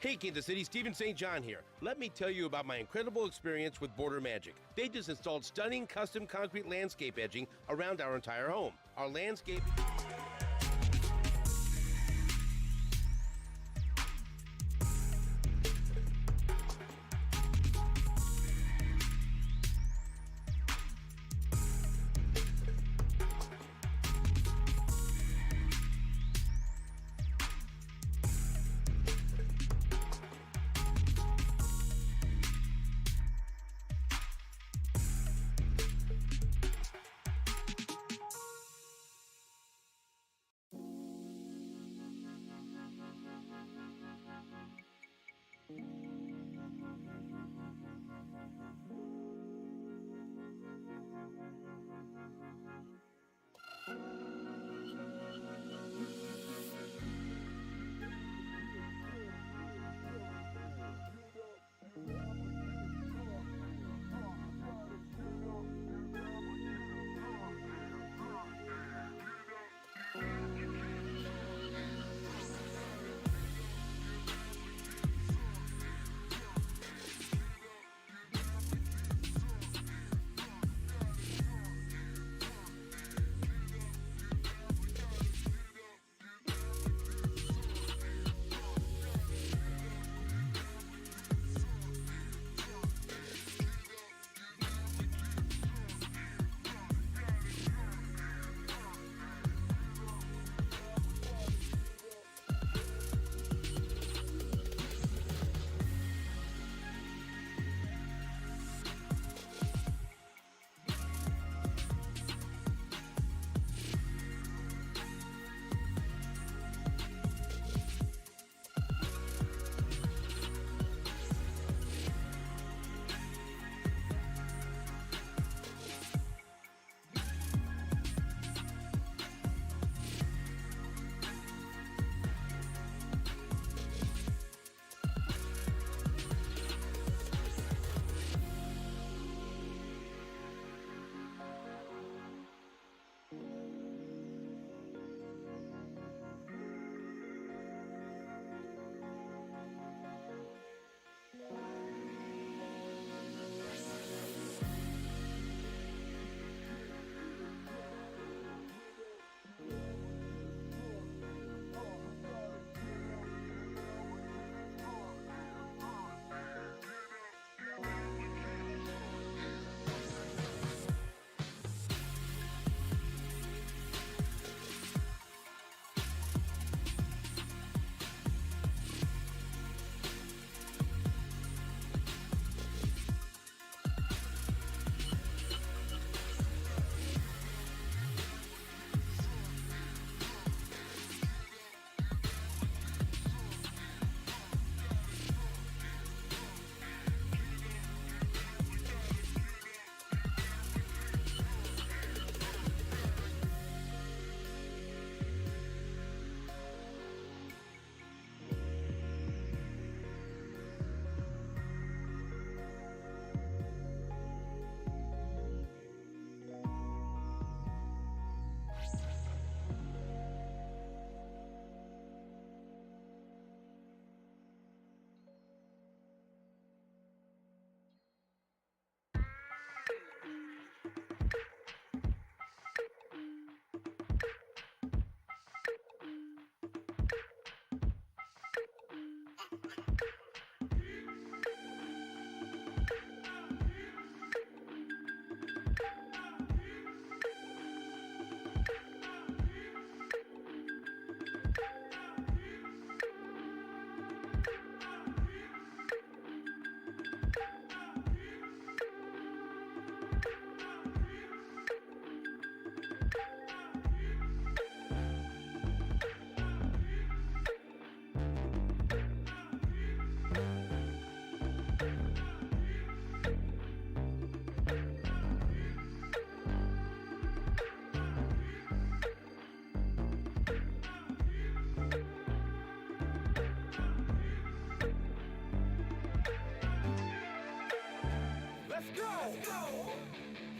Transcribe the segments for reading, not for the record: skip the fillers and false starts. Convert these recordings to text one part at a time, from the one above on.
Hey Kansas City, Stephen St. John here. Let me tell you about my incredible experience with Border Magic. They just installed stunning custom concrete landscape edging around our entire home. Our landscape...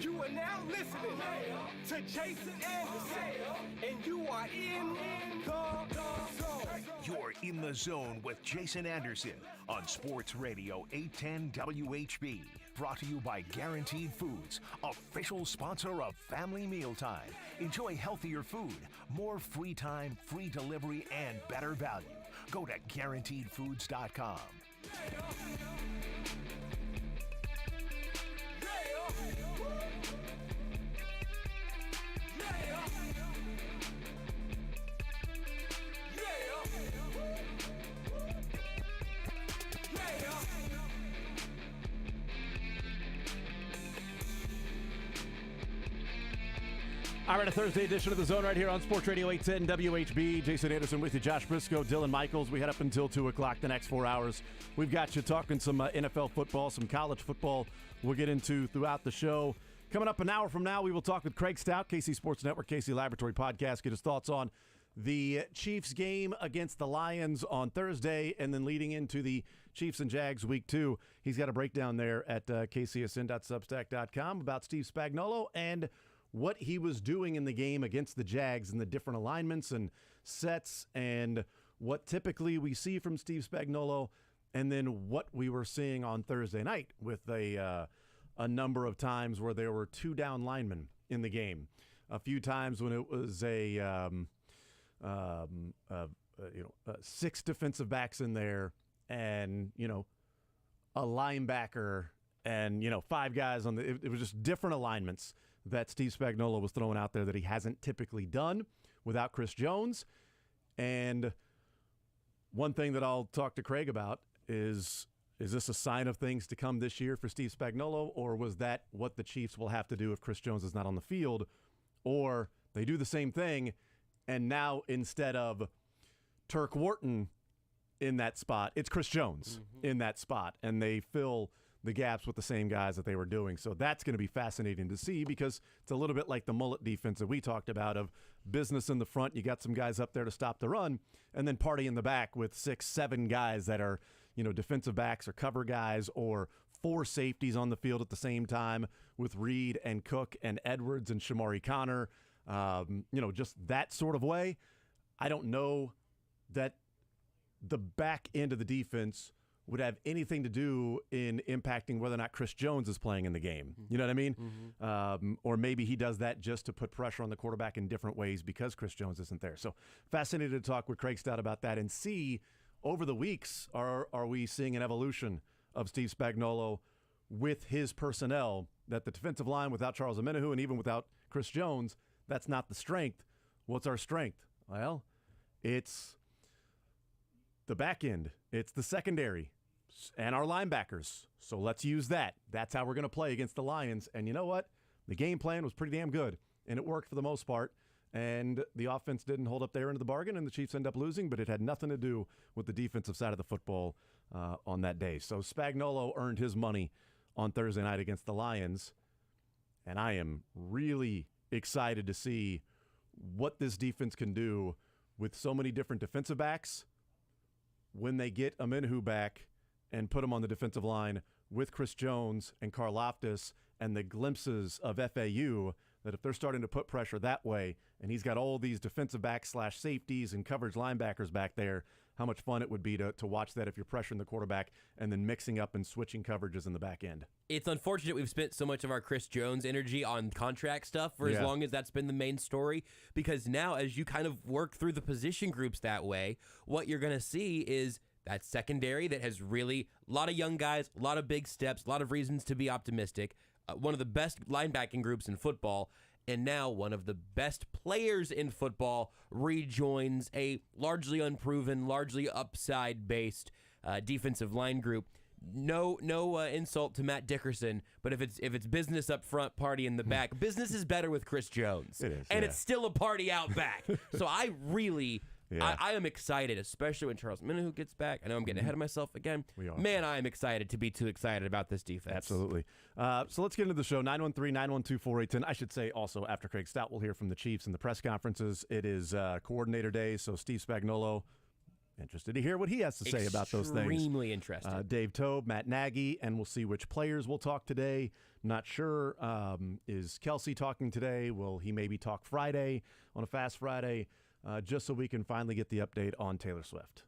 You are now listening to Jason Anderson, and you are in the zone. You're in the zone with Jason Anderson on Sports Radio 810 WHB. Brought to you by Guaranteed Foods, official sponsor of Family Mealtime. Enjoy healthier food, more free time, free delivery, and better value. Go to GuaranteedFoods.com. All right, a Thursday edition of The Zone right here on Sports Radio 810 WHB. Jason Anderson with you, Josh Brisco, Dylan Michaels. We head up until 2 o'clock the next 4 hours. We've got you talking some NFL football, some college football we'll get into throughout the show. Coming up an hour from now, we will talk with Craig Stout, KC Sports Network, KC Laboratory Podcast, get his thoughts on the Chiefs game against the Lions on Thursday, and then leading into the Chiefs and Jags Week 2. He's got a breakdown there at kcsn.substack.com about Steve Spagnuolo and what he was doing in the game against the Jags and the different alignments and sets and what typically we see from Steve Spagnuolo, and then what we were seeing on Thursday night with a number of times where there were two down linemen in the game. A few times when it was six defensive backs in there and, a linebacker and, five guys on the – it was just different alignments that Steve Spagnuolo was throwing out there that he hasn't typically done without Chris Jones. And one thing that I'll talk to Craig about is this a sign of things to come this year for Steve Spagnuolo, or was that what the Chiefs will have to do if Chris Jones is not on the field? Or they do the same thing, and now instead of Turk Wharton in that spot, it's Chris Jones in that spot, and they fill the gaps with the same guys that they were doing. So that's going to be fascinating to see, because it's a little bit like the mullet defense that we talked about, of business in the front. You got some guys up there to stop the run, and then party in the back with 6-7 guys that are, defensive backs or cover guys, or 4 safeties on the field at the same time with Reed and Cook and Edwards and Shamari Connor. Just that sort of way. I don't know that the back end of the defense would have anything to do in impacting whether or not Chris Jones is playing in the game. You know what I mean? Or maybe he does that just to put pressure on the quarterback in different ways because Chris Jones isn't there. So fascinated to talk with Craig Stout about that and see over the weeks, are we seeing an evolution of Steve Spagnuolo with his personnel, that the defensive line without Charles Omenihu and even without Chris Jones, that's not the strength. What's our strength? Well, it's the back end. It's the secondary and our linebackers. So let's use that. That's how we're going to play against the Lions. And you know what? The game plan was pretty damn good, and it worked for the most part. And the offense didn't hold up their end of the bargain, and the Chiefs end up losing, but it had nothing to do with the defensive side of the football on that day. So Spagnuolo earned his money on Thursday night against the Lions, and I am really excited to see what this defense can do with so many different defensive backs when they get Omenihu back and put him on the defensive line with Chris Jones and Karlaftis, and the glimpses of FAU, that if they're starting to put pressure that way, and he's got all these defensive backs / safeties and coverage linebackers back there, how much fun it would be to watch that if you're pressuring the quarterback and then mixing up and switching coverages in the back end. It's unfortunate we've spent so much of our Chris Jones energy on contract stuff for as long as that's been the main story, because now as you kind of work through the position groups that way, what you're going to see is that secondary that has really a lot of young guys, a lot of big steps, a lot of reasons to be optimistic. One of the best linebacking groups in football, and now one of the best players in football rejoins a largely unproven, largely upside-based defensive line group. No insult to Matt Dickerson, but if it's business up front, party in the back, business is better with Chris Jones. It is, and it's still a party out back. So I really... Yeah. I am excited, especially when Charles Omenihu gets back. I know I'm getting ahead of myself again. We are. Man, I am excited to be too excited about this defense. Absolutely. So let's get into the show. 913-912-4810. I should say also, after Craig Stout, we'll hear from the Chiefs in the press conferences. It is coordinator day, so Steve Spagnuolo Interested to hear what he has to say about those things. Extremely interested. Dave Tobe, Matt Nagy, and we'll see which players will talk today. Not sure. Is Kelsey talking today? Will he maybe talk Friday on a Fast Friday? Just so we can finally get the update on Taylor Swift.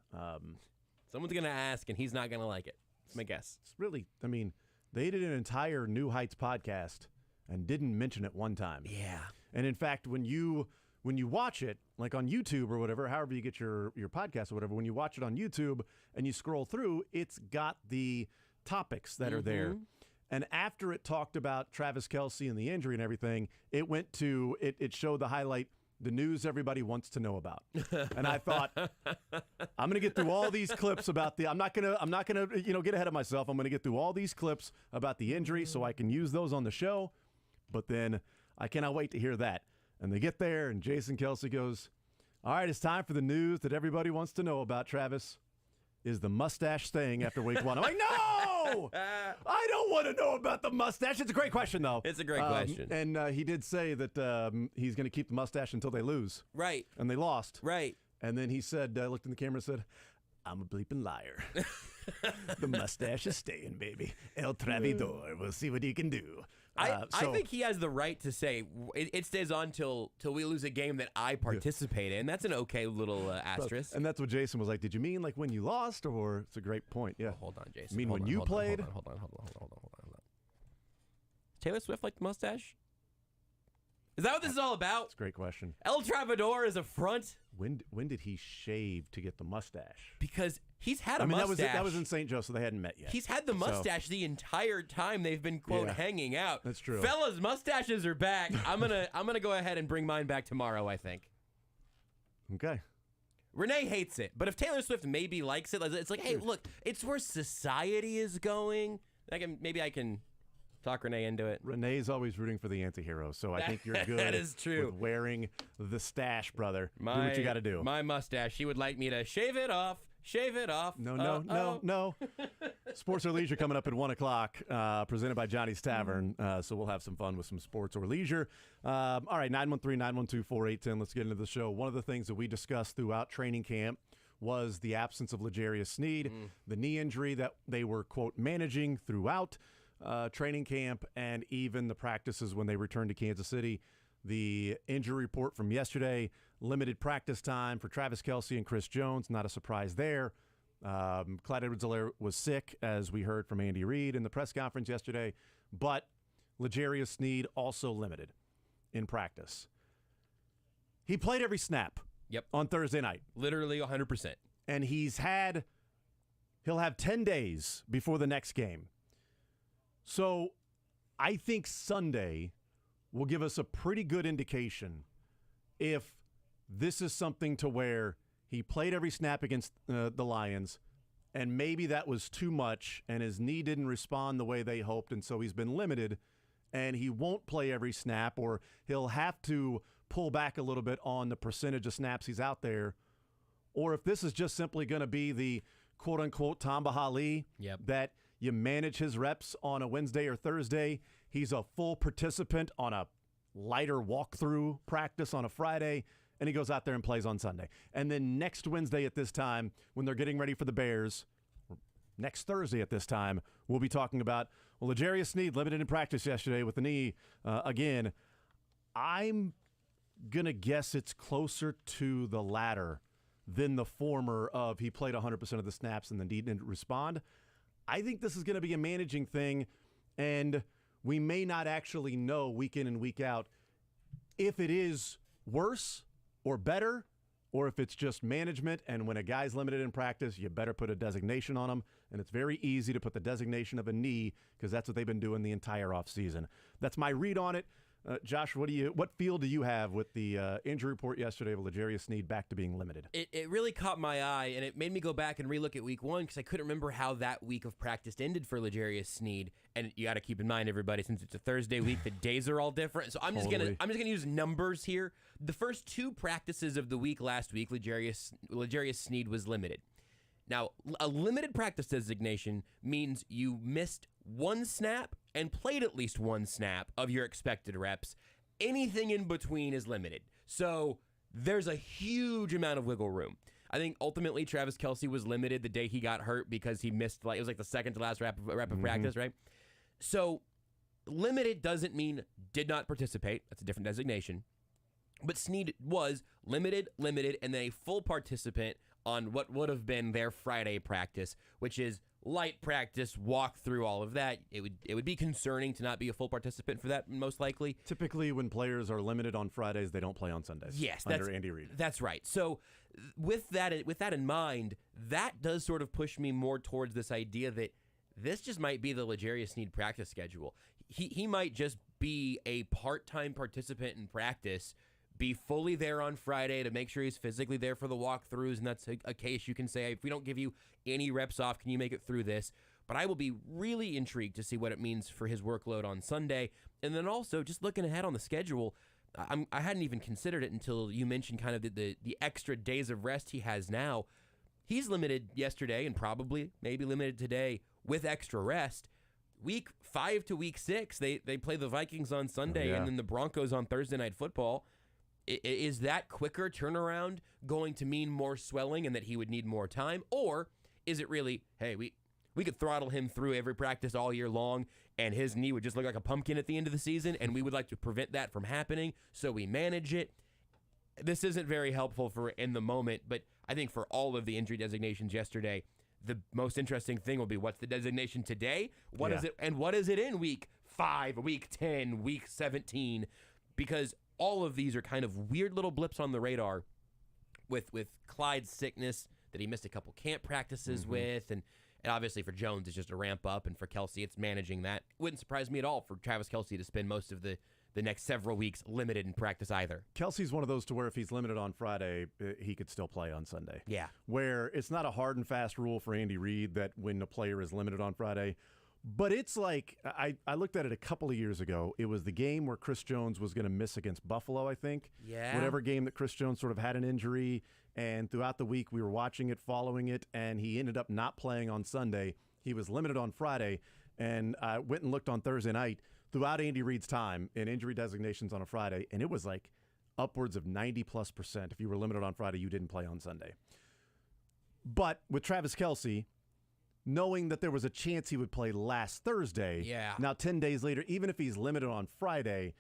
Someone's going to ask, and he's not going to like it. That's my guess. It's really, I mean, they did an entire New Heights podcast and didn't mention it one time. Yeah. And in fact, when you watch it, like on YouTube or whatever, however you get your podcast or whatever, when you watch it on YouTube and you scroll through, it's got the topics that are there. And after it talked about Travis Kelce and the injury and everything, it went to, it showed the highlight, the news everybody wants to know about. And I thought, I'm going to get through all these clips about I'm not going to, get ahead of myself. I'm going to get through all these clips about the injury so I can use those on the show. But then I cannot wait to hear that. And they get there, and Jason Kelce goes, all right, it's time for the news that everybody wants to know about, Travis. Is the mustache staying after week 1? I'm like, no! I don't want to know about the mustache. It's a great question, though. It's a great question. And he did say that he's going to keep the mustache until they lose. Right. And they lost. Right. And then he said, looked in the camera and said, I'm a bleeping liar. The mustache is staying, baby. El Travidor. We'll see what he can do. I think he has the right to say it stays on till we lose a game that I participate in. That's an okay little asterisk. And that's what Jason was like. Did you mean like when you lost, or it's a great point? Yeah. Hold on, Jason. I mean when you played. Hold on. Taylor Swift like the mustache? Is that what this is all about? That's a great question. El Travidor is a front. When did he shave to get the mustache? Because he's had a mustache. That was in St. Joe, so they hadn't met yet. He's had the mustache the entire time they've been, quote, hanging out. That's true. Fellas, mustaches are back. I'm gonna go ahead and bring mine back tomorrow, I think. Okay. Renee hates it, but if Taylor Swift maybe likes it, it's like, hey, look, it's where society is going. Maybe I can talk Renee into it. Renee's always rooting for the anti-hero, so I think you're good. That is true. With wearing the stash, brother. Do what you got to do. My mustache, she would like me to shave it off. Shave it off. No. Sports or Leisure coming up at 1 o'clock, presented by Johnny's Tavern. So we'll have some fun with some sports or leisure. All right, 913-912-4810. Let's get into the show. One of the things that we discussed throughout training camp was the absence of L'Jarius Sneed, the knee injury that they were, quote, managing throughout training camp and even the practices when they returned to Kansas City. The injury report from yesterday, limited practice time for Travis Kelce and Chris Jones. Not a surprise there. Clyde Edwards-Helaire was sick, as we heard from Andy Reid in the press conference yesterday. But L'Jarius Sneed also limited in practice. He played every snap on Thursday night. Literally 100%. And he'll have 10 days before the next game. So I think Sunday will give us a pretty good indication if this is something to where he played every snap against the Lions, and maybe that was too much and his knee didn't respond the way they hoped, and so he's been limited, and he won't play every snap, or he'll have to pull back a little bit on the percentage of snaps he's out there, or if this is just simply going to be the quote-unquote Tamba Hali that you manage his reps on a Wednesday or Thursday. He's a full participant on a lighter walkthrough practice on a Friday, and he goes out there and plays on Sunday. And then next Wednesday at this time, when they're getting ready for the Bears, or next Thursday at this time, we'll be talking about, well, L'Jarius Sneed limited in practice yesterday with the knee again. I'm going to guess it's closer to the latter than the former of he played 100% of the snaps and then didn't respond. I think this is going to be a managing thing, and we may not actually know week in and week out if it is worse or better, or if it's just management, and when a guy's limited in practice, you better put a designation on him, and it's very easy to put the designation of a knee because that's what they've been doing the entire offseason. That's my read on it. Josh, what feel do you have with the injury report yesterday of L'Jarius Sneed back to being limited? It really caught my eye, and it made me go back and relook at week 1 because I couldn't remember how that week of practice ended for L'Jarius Sneed. And you got to keep in mind, everybody, since it's a Thursday week, the days are all different. So I'm just gonna use numbers here. The first 2 practices of the week last week, L'Jarius Sneed was limited. Now, a limited practice designation means you missed 1 snap and played at least 1 snap of your expected reps. Anything in between is limited. So there's a huge amount of wiggle room. I think ultimately Travis Kelce was limited the day he got hurt because he missed, it was like the second to last rep of practice, right? So limited doesn't mean did not participate. That's a different designation. But Snead was limited, and then a full participant on what would have been their Friday practice, which is light practice, walk through all of that. It would be concerning to not be a full participant for that, most likely. Typically, when players are limited on Fridays, they don't play on Sundays. Yes, under Andy Reid. That's right. So, with that in mind, that does sort of push me more towards this idea that this just might be the L'Jarius Sneed practice schedule. He might just be a part-time participant in practice, be fully there on Friday to make sure he's physically there for the walkthroughs, and that's a case you can say, if we don't give you any reps off, can you make it through this? But I will be really intrigued to see what it means for his workload on Sunday. And then also, just looking ahead on the schedule, I hadn't even considered it until you mentioned kind of the extra days of rest he has now. He's limited yesterday and probably maybe limited today with extra rest. Week 5 to week 6, they play the Vikings on Sunday and then the Broncos on Thursday Night Football. Is that quicker turnaround going to mean more swelling and that he would need more time? Or is it really, hey, we could throttle him through every practice all year long and his knee would just look like a pumpkin at the end of the season, and we would like to prevent that from happening, so we manage it? This isn't very helpful for in the moment, but I think for all of the injury designations yesterday, the most interesting thing will be what's the designation today? What is it, and what is it in week 5, week 10, week 17? Because all of these are kind of weird little blips on the radar with Clyde's sickness that he missed a couple camp practices with, and obviously for Jones it's just a ramp up, and for Kelce it's managing that. Wouldn't surprise me at all for Travis Kelce to spend most of the next several weeks limited in practice either. Kelce's one of those to where if he's limited on Friday, he could still play on Sunday. Yeah. Where it's not a hard and fast rule for Andy Reid that when a player is limited on Friday, but it's like, I looked at it a couple of years ago. It was the game where Chris Jones was going to miss against Buffalo, I think. Yeah. Whatever game that Chris Jones sort of had an injury, and throughout the week we were watching it, following it, and he ended up not playing on Sunday. He was limited on Friday, and I went and looked on Thursday night throughout Andy Reid's time in injury designations on a Friday, and it was like upwards of 90+%. If you were limited on Friday, you didn't play on Sunday. But with Travis Kelce, knowing that there was a chance he would play last Thursday, now 10 days later, even if he's limited on Friday,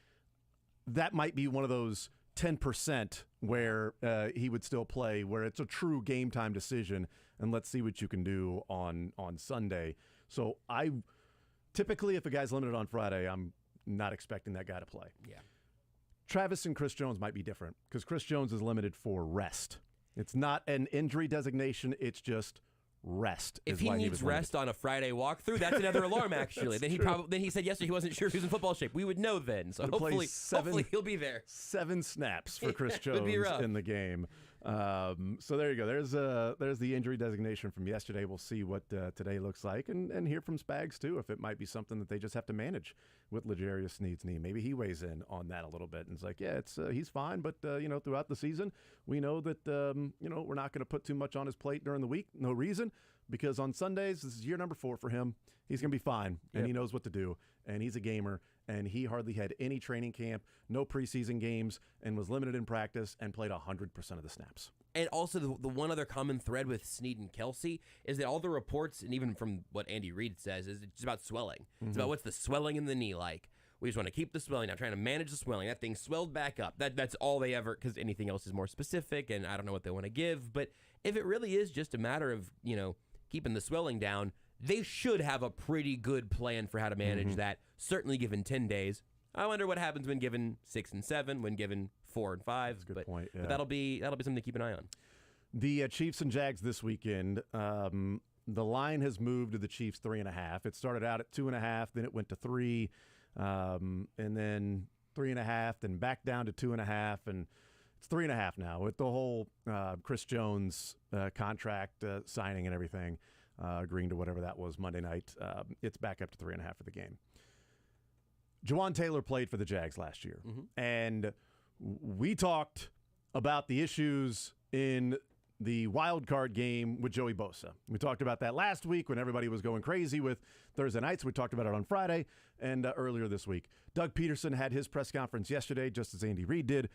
that might be one of those 10% where he would still play, where it's a true game time decision, and let's see what you can do on Sunday. So typically, if a guy's limited on Friday, I'm not expecting that guy to play. Yeah. Travis and Chris Jones might be different because Chris Jones is limited for rest. It's not an injury designation. It's just rest. If he needs rest on a Friday walkthrough, that's another alarm, actually. Then he said yesterday he wasn't sure if he was in football shape. We would know then. So hopefully he'll be there. 7 snaps for Chris Jones in the game. So there you go. There's the injury designation from yesterday. We'll see what today looks like, and hear from Spags too if it might be something that they just have to manage with L'Jarius Sneed's knee. Maybe he weighs in on that a little bit and it's like, yeah, he's fine, but throughout the season we know that we're not going to put too much on his plate during the week. No reason, because on Sundays this is year number 4 for him. He's going to be fine, and he knows what to do, and he's a gamer, and he hardly had any training camp, no preseason games, and was limited in practice and played 100% of the snaps. And also the one other common thread with Snead and Kelce is that all the reports, and even from what Andy Reid says, is it's about swelling. It's about what's the swelling in the knee like. We just want to keep the swelling. I'm trying to manage the swelling. That thing swelled back up. That's all they ever, because anything else is more specific, and I don't know what they want to give. But if it really is just a matter of, keeping the swelling down, they should have a pretty good plan for how to manage that, certainly given 10 days. I wonder what happens when given 6 and 7, when given 4 and 5. That's a good point. Yeah. But that'll be something to keep an eye on. The Chiefs and Jags this weekend, the line has moved to the Chiefs 3.5. It started out at 2.5, then it went to 3, and then 3.5, then back down to 2.5, and it's 3.5 now with the whole Chris Jones contract signing and everything, agreeing to whatever that was Monday night. It's back up to 3.5 for the game. Jawan Taylor played for the Jags last year, and we talked about the issues in the wild card game with Joey Bosa. We talked about that last week when everybody was going crazy with Thursday nights. We talked about it on Friday and earlier this week. Doug Peterson had his press conference yesterday, just as Andy Reid did.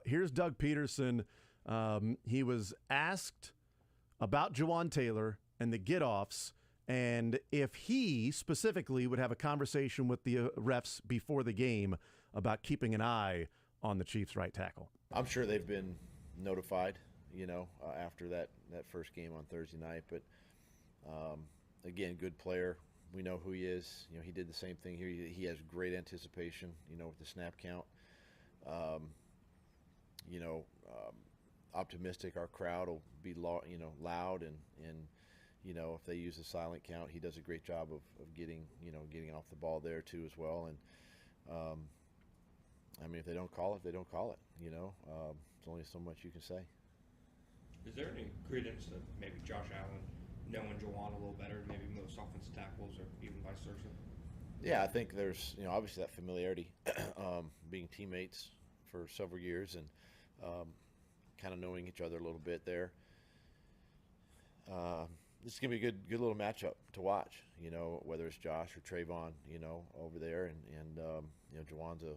Here's Doug Peterson He was asked about Juwan Taylor and the get-offs, and if he specifically would have a conversation with the refs before the game about keeping an eye on the Chiefs' right tackle. I'm sure they've been notified, after that first game on Thursday night. But, again, good player. We know who he is. He did the same thing here. He has great anticipation, with the snap count. Optimistic our crowd will be loud and if they use the silent count, he does a great job of getting off the ball there too as well. And if they don't call it, they don't call it. There's only so much you can say. Is there any credence to maybe Josh Allen knowing Juwan a little better than maybe most offensive tackles, or even vice versa? Yeah, I think there's obviously that familiarity, being teammates for several years and kind of knowing each other a little bit there. This is gonna be a good little matchup to watch. Whether it's Josh or Trayvon, over there, and Juwan's a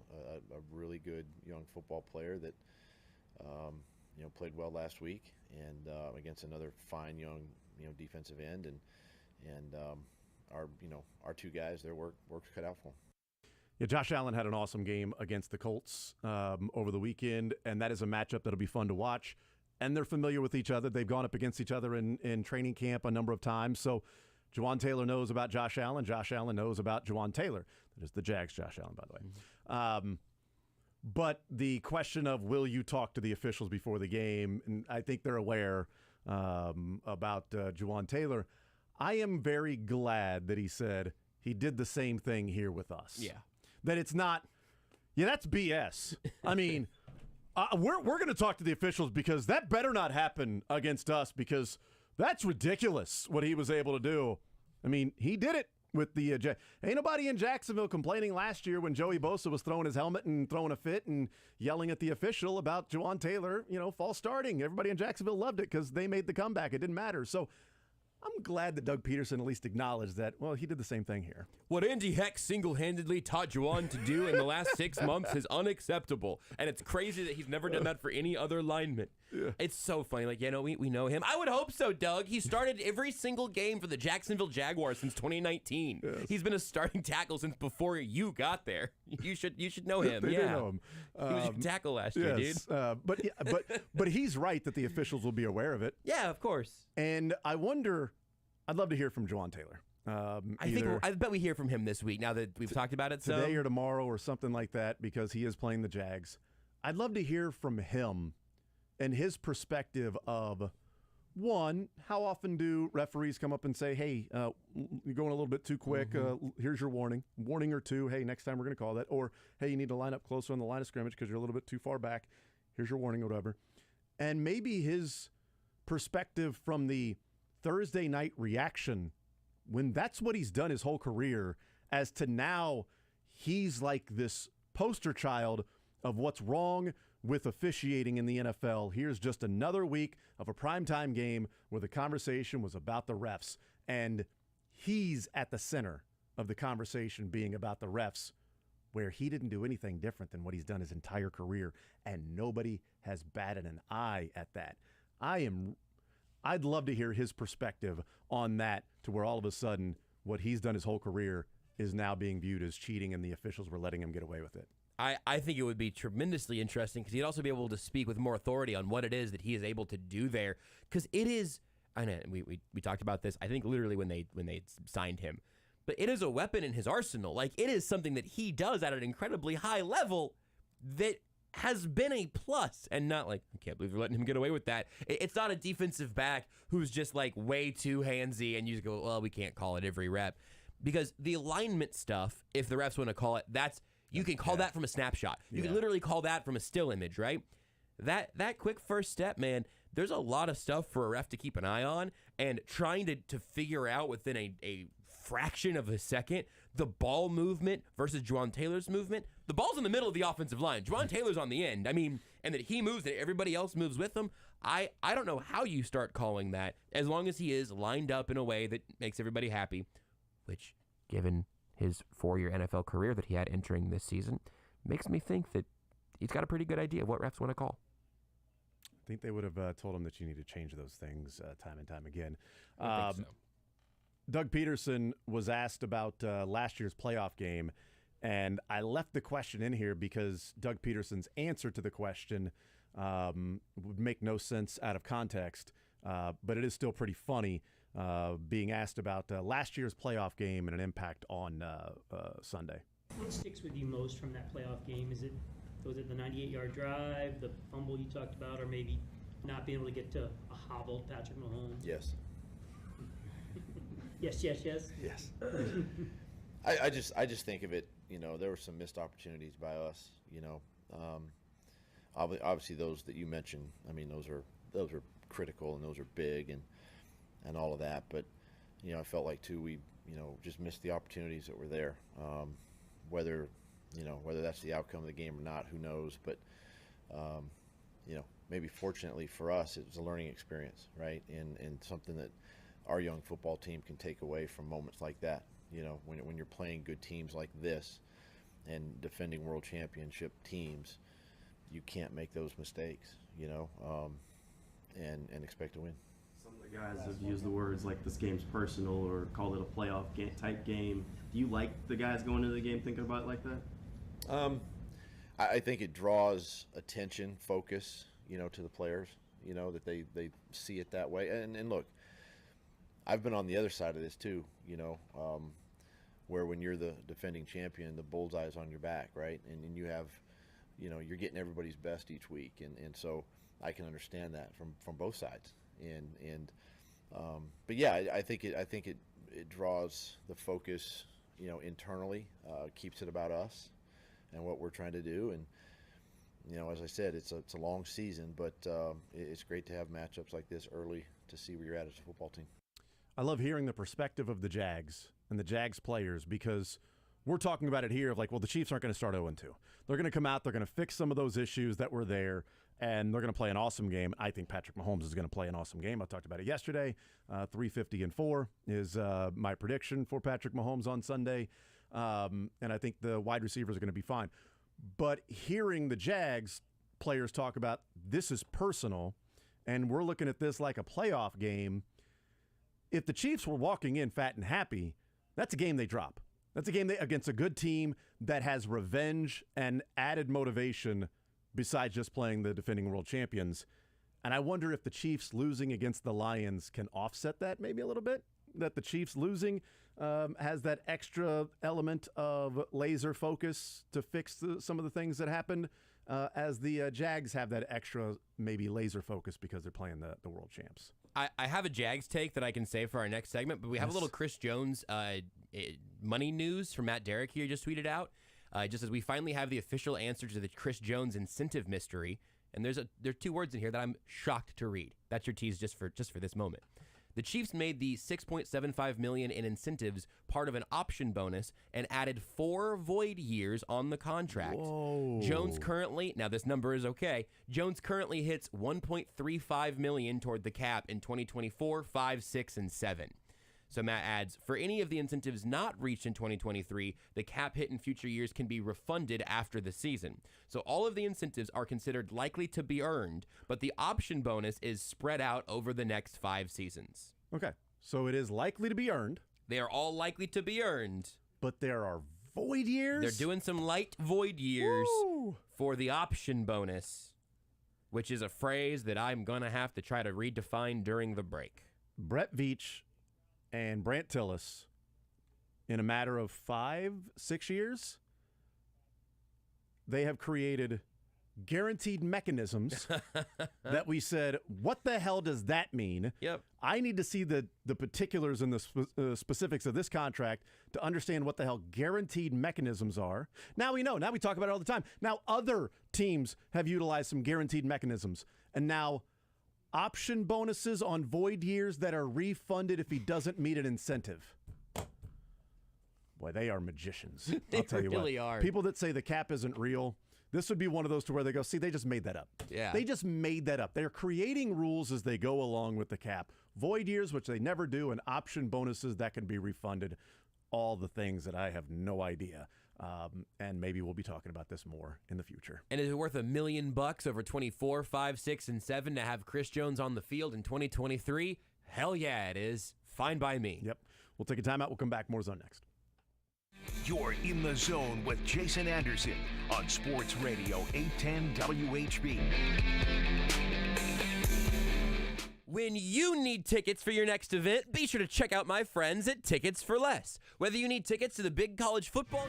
really good young football player that played well last week, and against another fine young defensive end, and our two guys, their work's cut out for them. Yeah, Josh Allen had an awesome game against the Colts over the weekend, and that is a matchup that'll be fun to watch. And they're familiar with each other. They've gone up against each other in training camp a number of times. So Juwan Taylor knows about Josh Allen. Josh Allen knows about Juwan Taylor. That is the Jags' Josh Allen, by the way. Mm-hmm. But the question of will you talk to the officials before the game, and I think they're aware about Juwan Taylor. I am very glad that he said he did the same thing here with us. Yeah. That it's not, that's BS. I mean, we're going to talk to the officials because that better not happen against us, because that's ridiculous what he was able to do. I mean, he did it with the ain't nobody in Jacksonville complaining last year when Joey Bosa was throwing his helmet and throwing a fit and yelling at the official about Juwan Taylor, false starting. Everybody in Jacksonville loved it because they made the comeback. It didn't matter. So I'm glad that Doug Peterson at least acknowledged that, he did the same thing here. What Andy Heck single-handedly taught Juwan to do in the last 6 months is unacceptable. And it's crazy that he's never done that for any other lineman. Yeah. It's so funny. We know him. I would hope so, Doug. He started every single game for the Jacksonville Jaguars since 2019. Yes. He's been a starting tackle since before you got there. You should know him. They do know him. He was your tackle last year, dude. But he's right that the officials will be aware of it. Yeah, of course. And I wonder, I'd love to hear from Juwan Taylor. I bet we hear from him this week now that we've talked about it. Today or tomorrow or something like that, because he is playing the Jags. I'd love to hear from him and his perspective of, one, how often do referees come up and say, hey, you're going a little bit too quick. Here's your warning or two. Hey, next time we're going to call that. Or, hey, you need to line up closer on the line of scrimmage because you're a little bit too far back. Here's your warning or whatever. And maybe his perspective from the Thursday night reaction, when that's what he's done his whole career, as to now he's like this poster child of what's wrong with officiating in the NFL. Here's just another week of a primetime game where the conversation was about the refs, and he's at the center of the conversation being about the refs, where he didn't do anything different than what he's done his entire career, and nobody has batted an eye at that. I'd love to hear his perspective on that, to where all of a sudden what he's done his whole career is now being viewed as cheating and the officials were letting him get away with it. I think it would be tremendously interesting because he'd also be able to speak with more authority on what it is that he is able to do there. Because it is, I know we talked about this, I think literally when they signed him, but it is a weapon in his arsenal. Like, it is something that he does at an incredibly high level that has been a plus, and not like, I can't believe they're letting him get away with that. It's not a defensive back who's just like way too handsy and you just go, well, we can't call it every rep. Because the alignment stuff, if the refs want to call it, you can call that from a snapshot. You can literally call that from a still image, right? That quick first step, man, there's a lot of stuff for a ref to keep an eye on, and trying to figure out within a fraction of a second the ball movement versus Juwan Taylor's movement. The ball's in the middle of the offensive line. Juwan Taylor's on the end. I mean, and that he moves and everybody else moves with him. I don't know how you start calling that, as long as he is lined up in a way that makes everybody happy, which, given his 4-year NFL career that he had entering this season, makes me think that he's got a pretty good idea of what refs want to call. think they would have told him that you need to change those things time and time again. I think so. Doug Peterson was asked about last year's playoff game, and I left the question in here because Doug Peterson's answer to the question would make no sense out of context, but it is still pretty funny being asked about last year's playoff game and an impact on Sunday. What sticks with you most from that playoff game? Was it the 98-yard drive, the fumble you talked about, or maybe not being able to get to a hobbled Patrick Mahomes? Yes. Yes. Yes. I just think of it, there were some missed opportunities by us, obviously those that you mentioned, I mean, those are critical and those are big and all of that, but I felt like too we just missed the opportunities that were there. Whether that's the outcome of the game or not, who knows, but maybe fortunately for us it was a learning experience, right, and something that our young football team can take away from moments like that. When you're playing good teams like this and defending world championship teams, you can't make those mistakes, and expect to win. Some of the guys have used the words like this game's personal or called it a playoff type game. Do you like the guys going into the game thinking about it like that? I think it draws attention, focus, to the players, that they see it that way. And look, I've been on the other side of this too, where when you're the defending champion, the bullseye's on your back, right? And you have, you're getting everybody's best each week. And so I can understand that from both sides. But yeah, I think it draws the focus, internally, keeps it about us and what we're trying to do. And, as I said, it's a long season, but it's great to have matchups like this early to see where you're at as a football team. I love hearing the perspective of the Jags and the Jags players because we're talking about it here of like, well, the Chiefs aren't going to start 0-2. They're going to come out, they're going to fix some of those issues that were there, and they're going to play an awesome game. I think Patrick Mahomes is going to play an awesome game. I talked about it yesterday. 350-4 is my prediction for Patrick Mahomes on Sunday, and I think the wide receivers are going to be fine. But hearing the Jags players talk about this is personal, and we're looking at this like a playoff game, if the Chiefs were walking in fat and happy, that's a game they drop. That's a game against a good team that has revenge and added motivation besides just playing the defending world champions. And I wonder if the Chiefs losing against the Lions can offset that maybe a little bit, that the Chiefs losing has that extra element of laser focus to fix some of the things that happened, as the Jags have that extra maybe laser focus because they're playing the world champs. I have a Jags take that I can say for our next segment, but we have a little Chris Jones money news from Matt Derrick here just tweeted out. Just as we finally have the official answer to the Chris Jones incentive mystery, and there are two words in here that I'm shocked to read. That's your tease just for this moment. The Chiefs made the $6.75 million in incentives part of an option bonus and added 4 void years on the contract. Whoa. Jones currently, now this number is okay, Jones currently hits $1.35 million toward the cap in 2024, 5, 6, and 7. So Matt adds, for any of the incentives not reached in 2023, the cap hit in future years can be refunded after the season. So all of the incentives are considered likely to be earned, but the option bonus is spread out over the next 5 seasons. Okay, so it is likely to be earned. They are all likely to be earned. But there are void years? They're doing some light void years Woo! For the option bonus, which is a phrase that I'm going to have to try to redefine during the break. Brett Veach and Brant Tillis, in a matter of 5-6 years, they have created guaranteed mechanisms that we said, what the hell does that mean? Yep. I need to see the particulars and the specifics of this contract to understand what the hell guaranteed mechanisms are. Now we know. Now we talk about it all the time. Now other teams have utilized some guaranteed mechanisms. And now option bonuses on void years that are refunded if he doesn't meet an incentive. Boy, they are magicians. I'll tell you really what. are. People that say the cap isn't real, this would be one of those to where they go, see, they just made that up. Yeah. They just made that up. They're creating rules as they go along with the cap. Void years, which they never do, and option bonuses that can be refunded. all the things that I have no idea. And maybe we'll be talking about this more in the future. And is it worth $1 million over 24, 5, 6, and 7 to have Chris Jones on the field in 2023? Hell yeah, it is. Fine by me. Yep. We'll take a timeout. We'll come back. More Zone next. You're in the zone with Jason Anderson on Sports Radio 810 WHB. When you need tickets for your next event, be sure to check out my friends at Tickets for Less. Whether you need tickets to the big college football...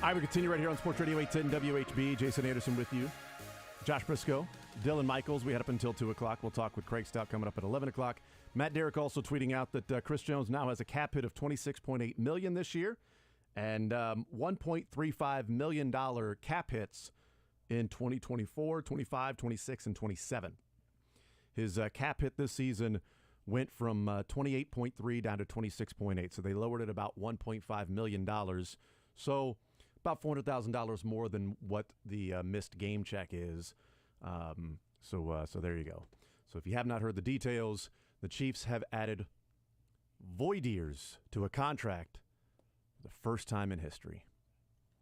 All right, we continue right here on Sports Radio 810 WHB. Jason Anderson with you. Josh Brisco, Dylan Michaels. We had up until 2 o'clock. We'll talk with Craig Stout coming up at 11 o'clock. Matt Derrick also tweeting out that Chris Jones now has a cap hit of $26.8 million this year and $1.35 million cap hits in 2024, 25, 26, and 27. His cap hit this season went from 28.3 down to 26.8, so they lowered it about $1.5 million. So about $400,000 more than what the missed game check is. So there you go. So if you have not heard the details, the Chiefs have added void years to a contract for the first time in history.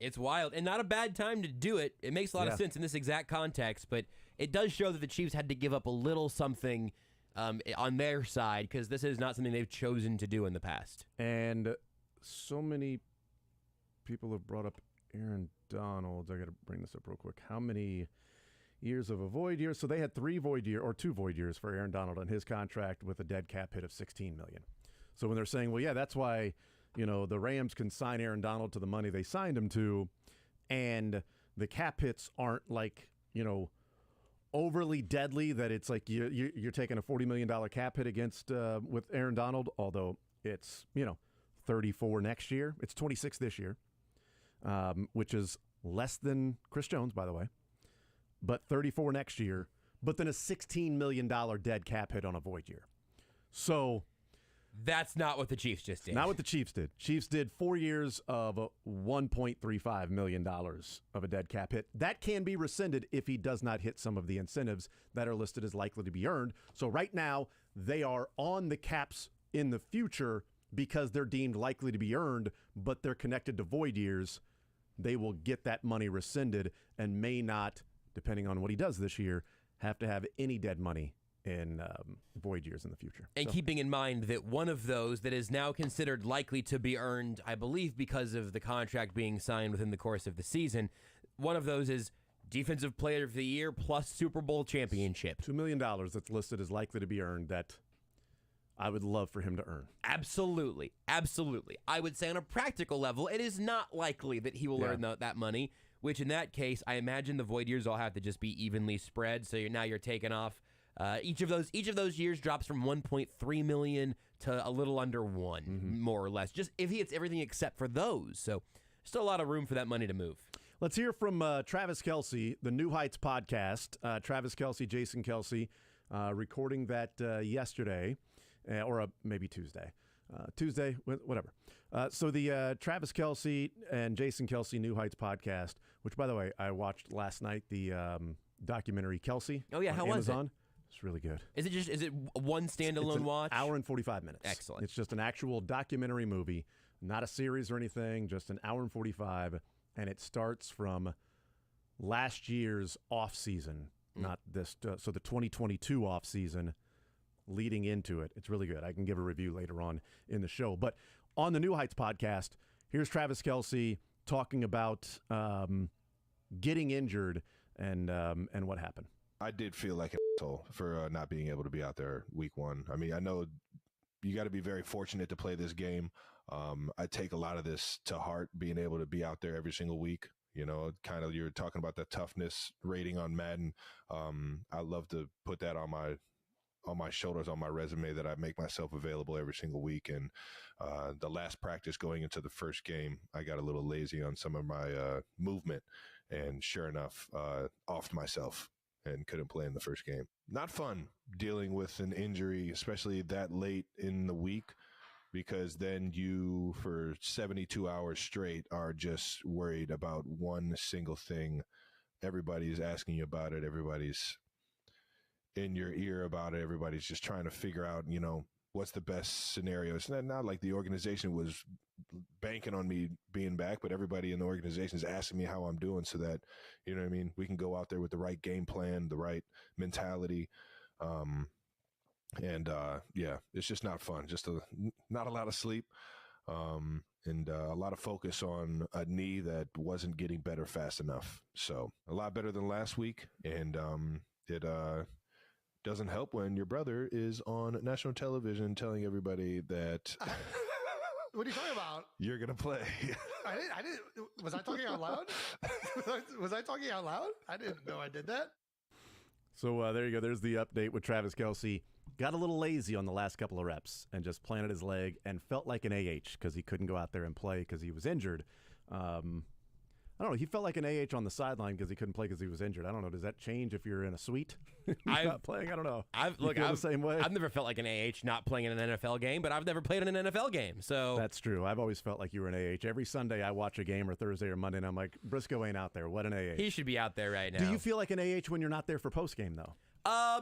It's wild, and not a bad time to do it. It makes a lot of sense in this exact context, but it does show that the Chiefs had to give up a little something on their side, because this is not something they've chosen to do in the past. And so many people have brought up Aaron Donald. I got to bring this up real quick. How many years of a void year? So they had 2 void years for Aaron Donald on his contract with a dead cap hit of $16 million. So when they're saying, well, yeah, that's why, the Rams can sign Aaron Donald to the money they signed him to, and the cap hits aren't like, overly deadly, that it's like you're taking a $40 million cap hit against with Aaron Donald, although it's, 34 next year. It's 26 this year, which is less than Chris Jones, by the way, but 34 next year, but then a $16 million dead cap hit on a void year. So that's not what the Chiefs just did. Not what the Chiefs did. Chiefs did 4 years of $1.35 million of a dead cap hit. That can be rescinded if he does not hit some of the incentives that are listed as likely to be earned. So right now, they are on the caps in the future because they're deemed likely to be earned, but they're connected to void years. They will get that money rescinded and may not, depending on what he does this year, have to have any dead money in void years in the future. And keeping in mind that one of those that is now considered likely to be earned, I believe because of the contract being signed within the course of the season, one of those is Defensive Player of the Year plus Super Bowl championship. $2 million that's listed as likely to be earned that I would love for him to earn. Absolutely. Absolutely. I would say on a practical level, it is not likely that he will earn that money, which in that case, I imagine the void years all have to just be evenly spread. So now you're taking off. Each of those years drops from 1.3 million to a little under 1, more or less. Just if he hits everything except for those. So still a lot of room for that money to move. Let's hear from Travis Kelce, the New Heights podcast. Travis Kelce, Jason Kelce, recording that yesterday, or maybe Tuesday. Tuesday, whatever. So the Travis Kelce and Jason Kelce New Heights podcast, which, by the way, I watched last night, the documentary Kelce. Oh, yeah. How was it? It's really good. Is it one standalone watch? Hour and 45 minutes. Excellent. It's just an actual documentary movie, not a series or anything, just an hour and 45. And it starts from last year's off season, not this. So the 2022 off season leading into it. It's really good. I can give a review later on in the show. But on the New Heights podcast, here's Travis Kelce talking about getting injured and what happened. I did feel like an asshole for not being able to be out there week 1. I mean, I know you got to be very fortunate to play this game. I take a lot of this to heart, being able to be out there every single week. Kind of you're talking about the toughness rating on Madden. I love to put that on my shoulders, on my resume, that I make myself available every single week. And the last practice going into the first game, I got a little lazy on some of my movement, and sure enough, offed myself and couldn't play in the first game. Not fun dealing with an injury, especially that late in the week, because then you, for 72 hours straight, are just worried about one single thing. Everybody's asking you about it. Everybody's in your ear about it. Everybody's just trying to figure out, what's the best scenario. It's not like the organization was banking on me being back, but everybody in the organization is asking me how I'm doing, so that, we can go out there with the right game plan, the right mentality. It's just not fun. Just not a lot of sleep, and a lot of focus on a knee that wasn't getting better fast enough. So a lot better than last week. And it doesn't help when your brother is on national television telling everybody that What are you talking about? You're going to play. I didn't. Was I talking out loud? Was I talking out loud? I didn't know I did that. So there you go. There's the update with Travis Kelce. Got a little lazy on the last couple of reps and just planted his leg and felt like an AH because he couldn't go out there and play because he was injured. I don't know. He felt like an AH on the sideline because he couldn't play because he was injured. I don't know. Does that change if you're in a suite? Not playing? I don't know. I'm the same way. I've never felt like an AH not playing in an NFL game, but I've never played in an NFL game. So that's true. I've always felt like you were an AH. Every Sunday I watch a game or Thursday or Monday, and I'm like, Brisco ain't out there. What an AH. He should be out there right now. Do you feel like an AH when you're not there for postgame, though?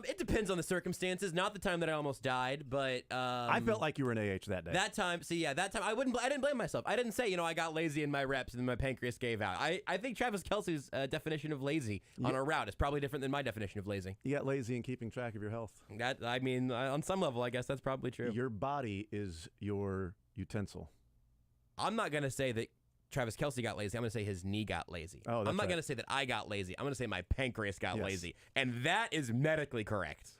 It depends on the circumstances. Not the time that I almost died, but I felt like you were an AH that day. That time, that time I didn't blame myself. I didn't say, I got lazy in my reps and then my pancreas gave out. I think Travis Kelce's definition of lazy on a route is probably different than my definition of lazy. You got lazy in keeping track of your health. On some level, I guess that's probably true. Your body is your utensil. I'm not gonna say that Travis Kelce got lazy. I'm going to say his knee got lazy. Oh, that's I'm not right. going to say that I got lazy. I'm going to say my pancreas got lazy. And that is medically correct.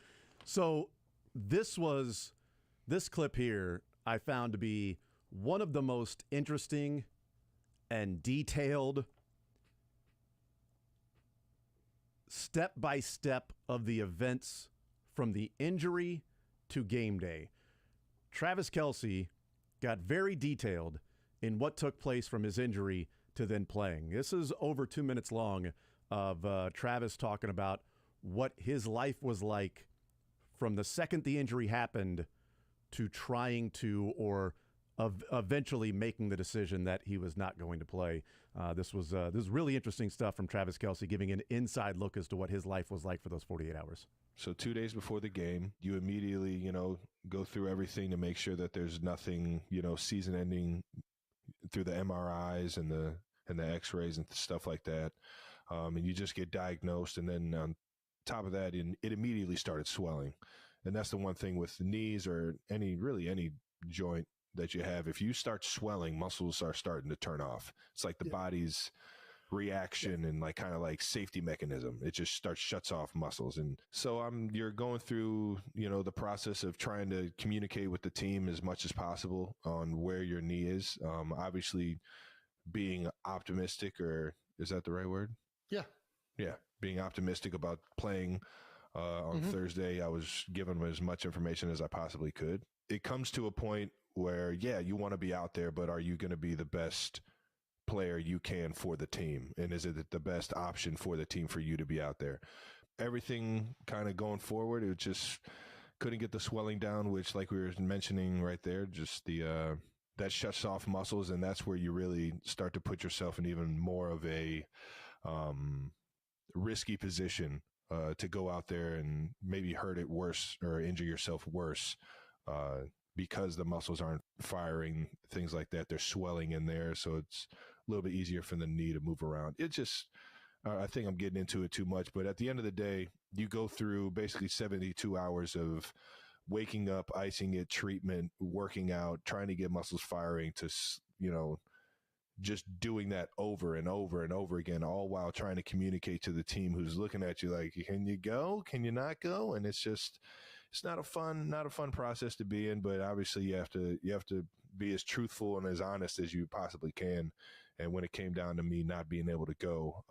So this clip here I found to be one of the most interesting and detailed step-by-step of the events from the injury to game day. Travis Kelce got very detailed in what took place from his injury to then playing. This is over 2 minutes long of Travis talking about what his life was like from the second the injury happened to trying to or eventually making the decision that he was not going to play. This was really interesting stuff from Travis Kelce, giving an inside look as to what his life was like for those 48 hours. So 2 days before the game, you immediately, go through everything to make sure that there's nothing, season ending through the MRIs and the X-rays and stuff like that. And you just get diagnosed. And then on top of that, it immediately started swelling. And that's the one thing with the knees or any joint that you have. If you start swelling, muscles are starting to turn off. It's like the body's reaction and kind of safety mechanism. It just shuts off muscles. And so you're going through, the process of trying to communicate with the team as much as possible on where your knee is. Obviously being optimistic, or is that the right word? Yeah. Yeah. Being optimistic about playing on Thursday. I was giving them as much information as I possibly could. It comes to a point where, you want to be out there, but are you going to be the best player you can for the team? And is it the best option for the team for you to be out there? Everything kind of going forward, it just couldn't get the swelling down, which like we were mentioning right there, just that shuts off muscles. And that's where you really start to put yourself in even more of a risky position to go out there and maybe hurt it worse or injure yourself worse because the muscles aren't firing, things like that. They're swelling in there. So it's a little bit easier for the knee to move around. It just, I think I'm getting into it too much, but at the end of the day, you go through basically 72 hours of waking up, icing it, treatment, working out, trying to get muscles firing to, just doing that over and over and over again, all while trying to communicate to the team who's looking at you like, can you go? Can you not go? And it's not a fun process to be in, but obviously you have to be as truthful and as honest as you possibly can. And when it came down to me not being able to go,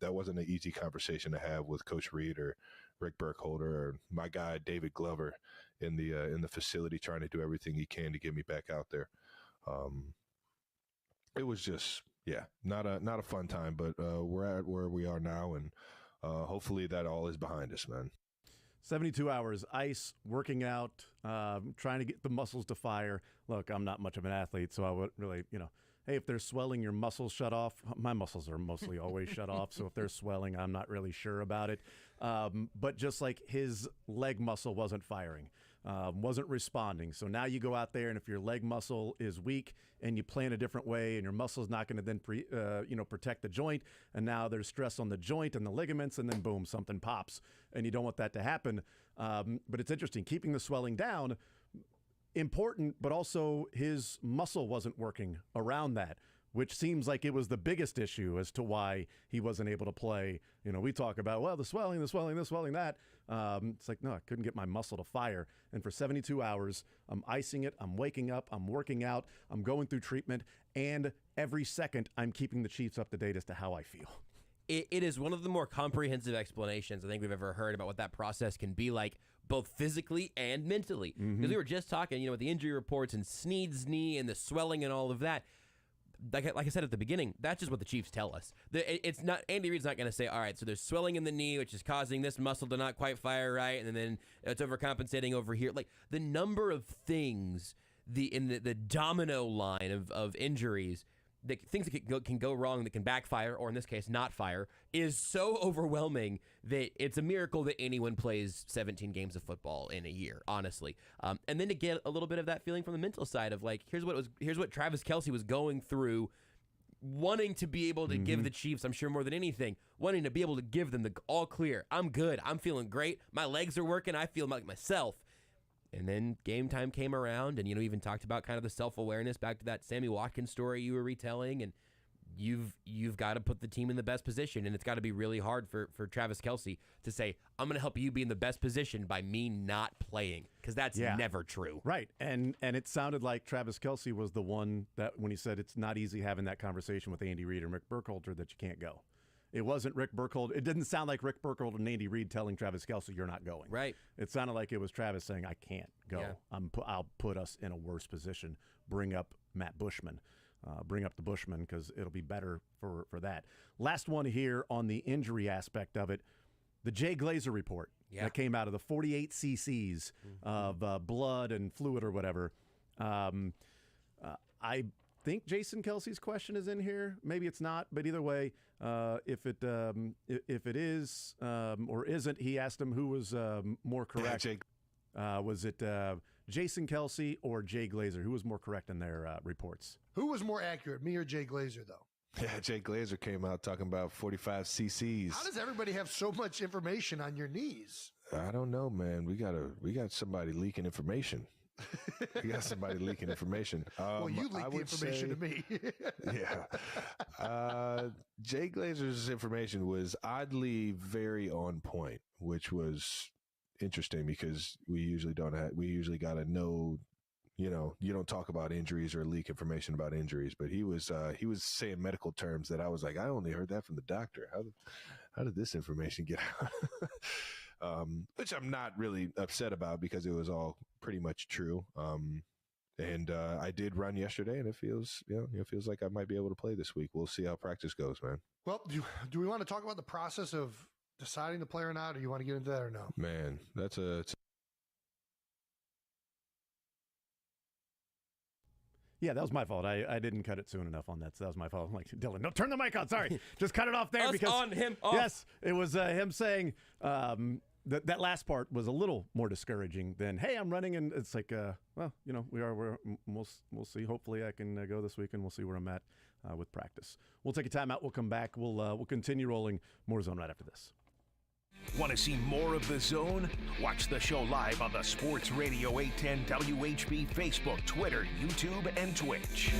that wasn't an easy conversation to have with Coach Reed or Rick Burkholder or my guy David Glover in the facility, trying to do everything he can to get me back out there. It was just, not a fun time, but we're at where we are now, and hopefully that all is behind us, man. 72 hours, ice, working out, trying to get the muscles to fire. Look, I'm not much of an athlete, so I would really, hey, if there's swelling, your muscles shut off. My muscles are mostly always shut off, so if there's swelling, I'm not really sure about it. But just like his leg muscle wasn't firing, wasn't responding. So now you go out there, and if your leg muscle is weak and you play in a different way and your muscle's not going to then protect the joint, and now there's stress on the joint and the ligaments, and then boom, something pops, and you don't want that to happen. But it's interesting, keeping the swelling down, important, but also his muscle wasn't working around that. which seems like it was the biggest issue as to why he wasn't able to play. We talk about, well, the swelling, that. It's like, no, I couldn't get my muscle to fire. And for 72 hours, I'm icing it, I'm waking up, I'm working out, I'm going through treatment, and every second I'm keeping the Chiefs up to date as to how I feel. It is one of the more comprehensive explanations I think we've ever heard about what that process can be like, both physically and mentally. Because we were just talking, with the injury reports and Snead's knee and the swelling and all of that. Like I said at the beginning, that's just what the Chiefs tell us. It's not Andy Reid's not going to say, all right, so there's swelling in the knee, which is causing this muscle to not quite fire right, and then it's overcompensating over here. Like the number of things in the domino line of injuries, things that can go wrong, that can backfire, or in this case, not fire, is so overwhelming that it's a miracle that anyone plays 17 games of football in a year, honestly. And then to get a little bit of that feeling from the mental side of like, here's what Travis Kelce was going through, wanting to be able to give the Chiefs, I'm sure more than anything, wanting to be able to give them the all clear. I'm good. I'm feeling great. My legs are working. I feel like myself. And then game time came around, and even talked about kind of the self-awareness back to that Sammy Watkins story you were retelling, and you've got to put the team in the best position, and it's got to be really hard for Travis Kelce to say, I'm going to help you be in the best position by me not playing, because that's never true. Right, and it sounded like Travis Kelce was the one that when he said it's not easy having that conversation with Andy Reid and Rick Burkholder that you can't go. It wasn't Rick Burkholder. It didn't sound like Rick Burkholder and Andy Reid telling Travis Kelce, you're not going. Right. It sounded like it was Travis saying, I can't go. Yeah. I'll put us in a worse position. Bring up Matt Bushman. Bring up the Bushman because it'll be better for that. Last one here on the injury aspect of it. The Jay Glazer report that came out of the 48 cc's of blood and fluid or whatever. I think Jason Kelce's question is in here. Maybe it's not, but either way, if it is or isn't, he asked him who was more correct. Was it Jason Kelce or Jay Glazer? Who was more correct in their reports? Who was more accurate, me or Jay Glazer, though? Yeah, Jay Glazer came out talking about 45 cc's. How does everybody have so much information on your knees? I don't know, man. We got somebody leaking information. We got somebody leaking information. Well, you leaked the information to me. Yeah. Jay Glazer's information was oddly very on point, which was interesting because we usually got to know, you don't talk about injuries or leak information about injuries, but he was saying medical terms that I was like, I only heard that from the doctor. How did this information get out? Which I'm not really upset about because it was all pretty much true. And I did run yesterday, and it feels like I might be able to play this week. We'll see how practice goes, man. Well, do we want to talk about the process of deciding to play or not, or you want to get into that or no? Man, Yeah, that was my fault. I didn't cut it soon enough on that, so that was my fault. I'm like, Dylan, no, turn the mic on. Sorry. Just cut it off there. Us on, him off. Yes, it was him saying that last part was a little more discouraging than, hey, I'm running, and it's like, we'll see. Hopefully I can go this week, and we'll see where I'm at with practice. We'll take a timeout. We'll come back. We'll continue rolling more Zone right after this. Want to see more of The Zone? Watch the show live on the Sports Radio 810 WHB Facebook, Twitter, YouTube, and Twitch.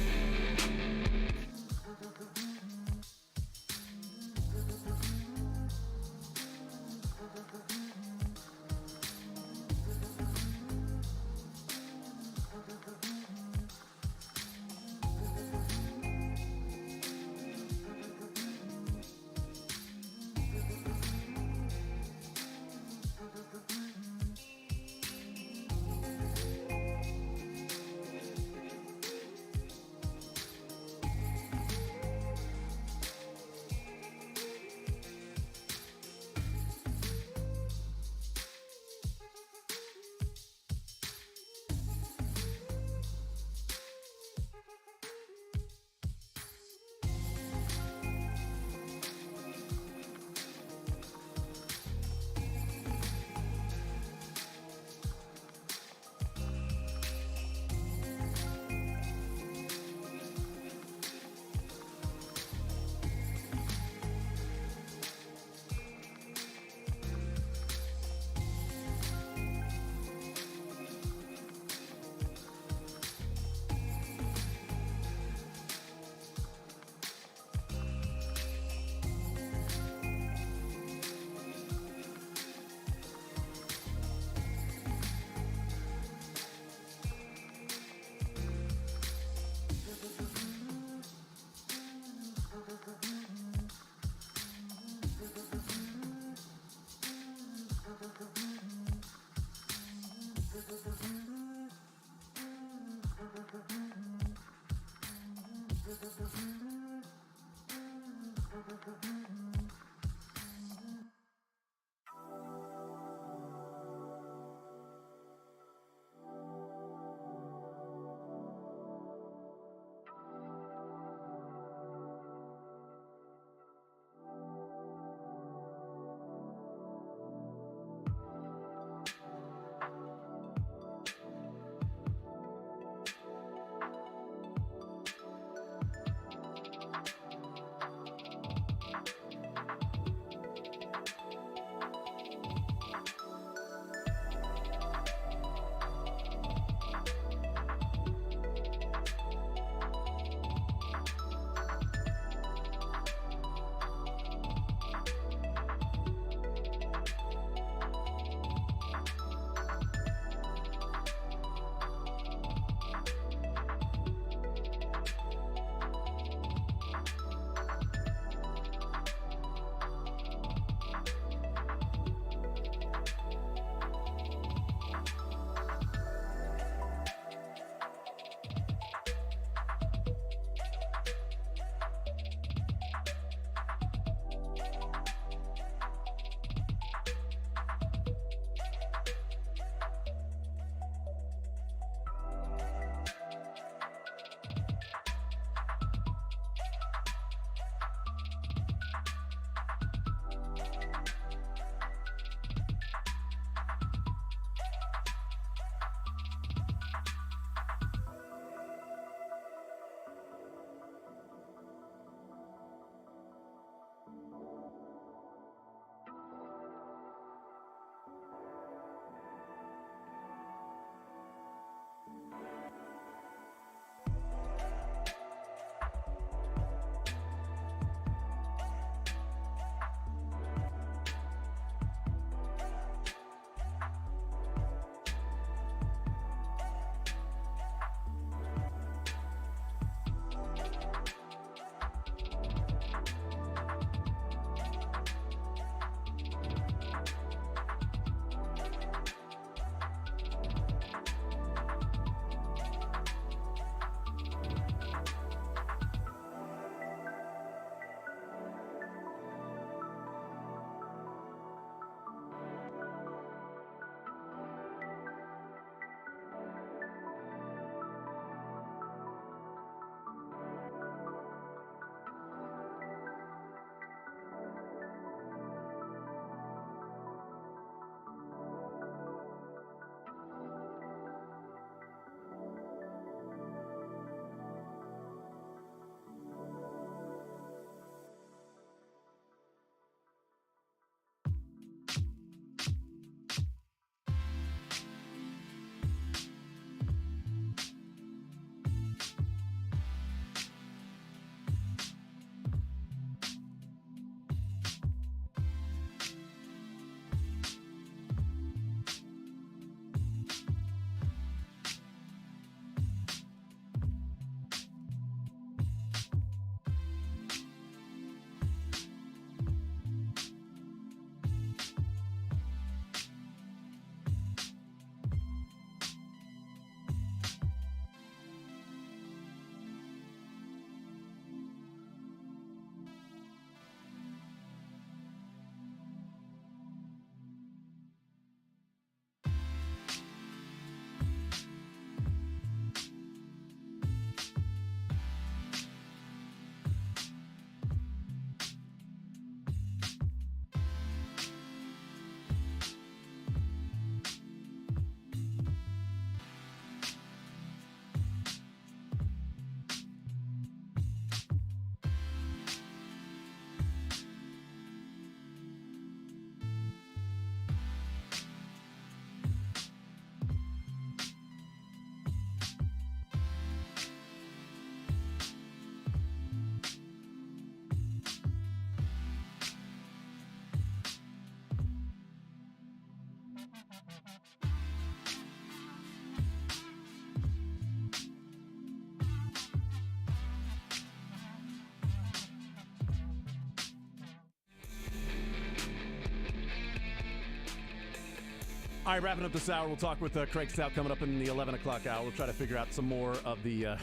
All right, wrapping up this hour, we'll talk with Craig Stout coming up in the 11 o'clock hour. We'll try to figure out some more of the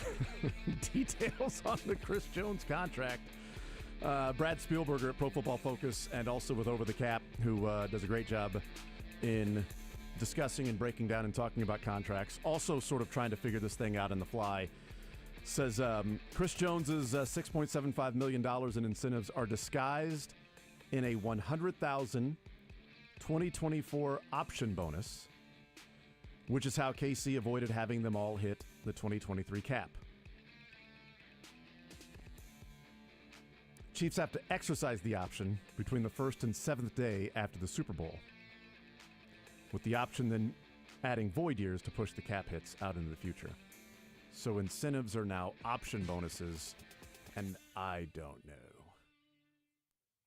details on the Chris Jones contract. Brad Spielberger at Pro Football Focus and also with Over the Cap, who does a great job in discussing and breaking down and talking about contracts. Also sort of trying to figure this thing out on the fly. Says Chris Jones's $6.75 million in incentives are disguised in a $100,000 2024 option bonus, which is how KC avoided having them all hit the 2023 cap. Chiefs have to exercise the option between the 1st and 7th day after the Super Bowl, with the option then adding void years to push the cap hits out into the future. So incentives are now option bonuses, and I don't know.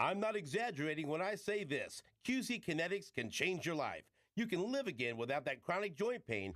I'm not exaggerating when I say this. QC Kinetics can change your life. You can live again without that chronic joint pain.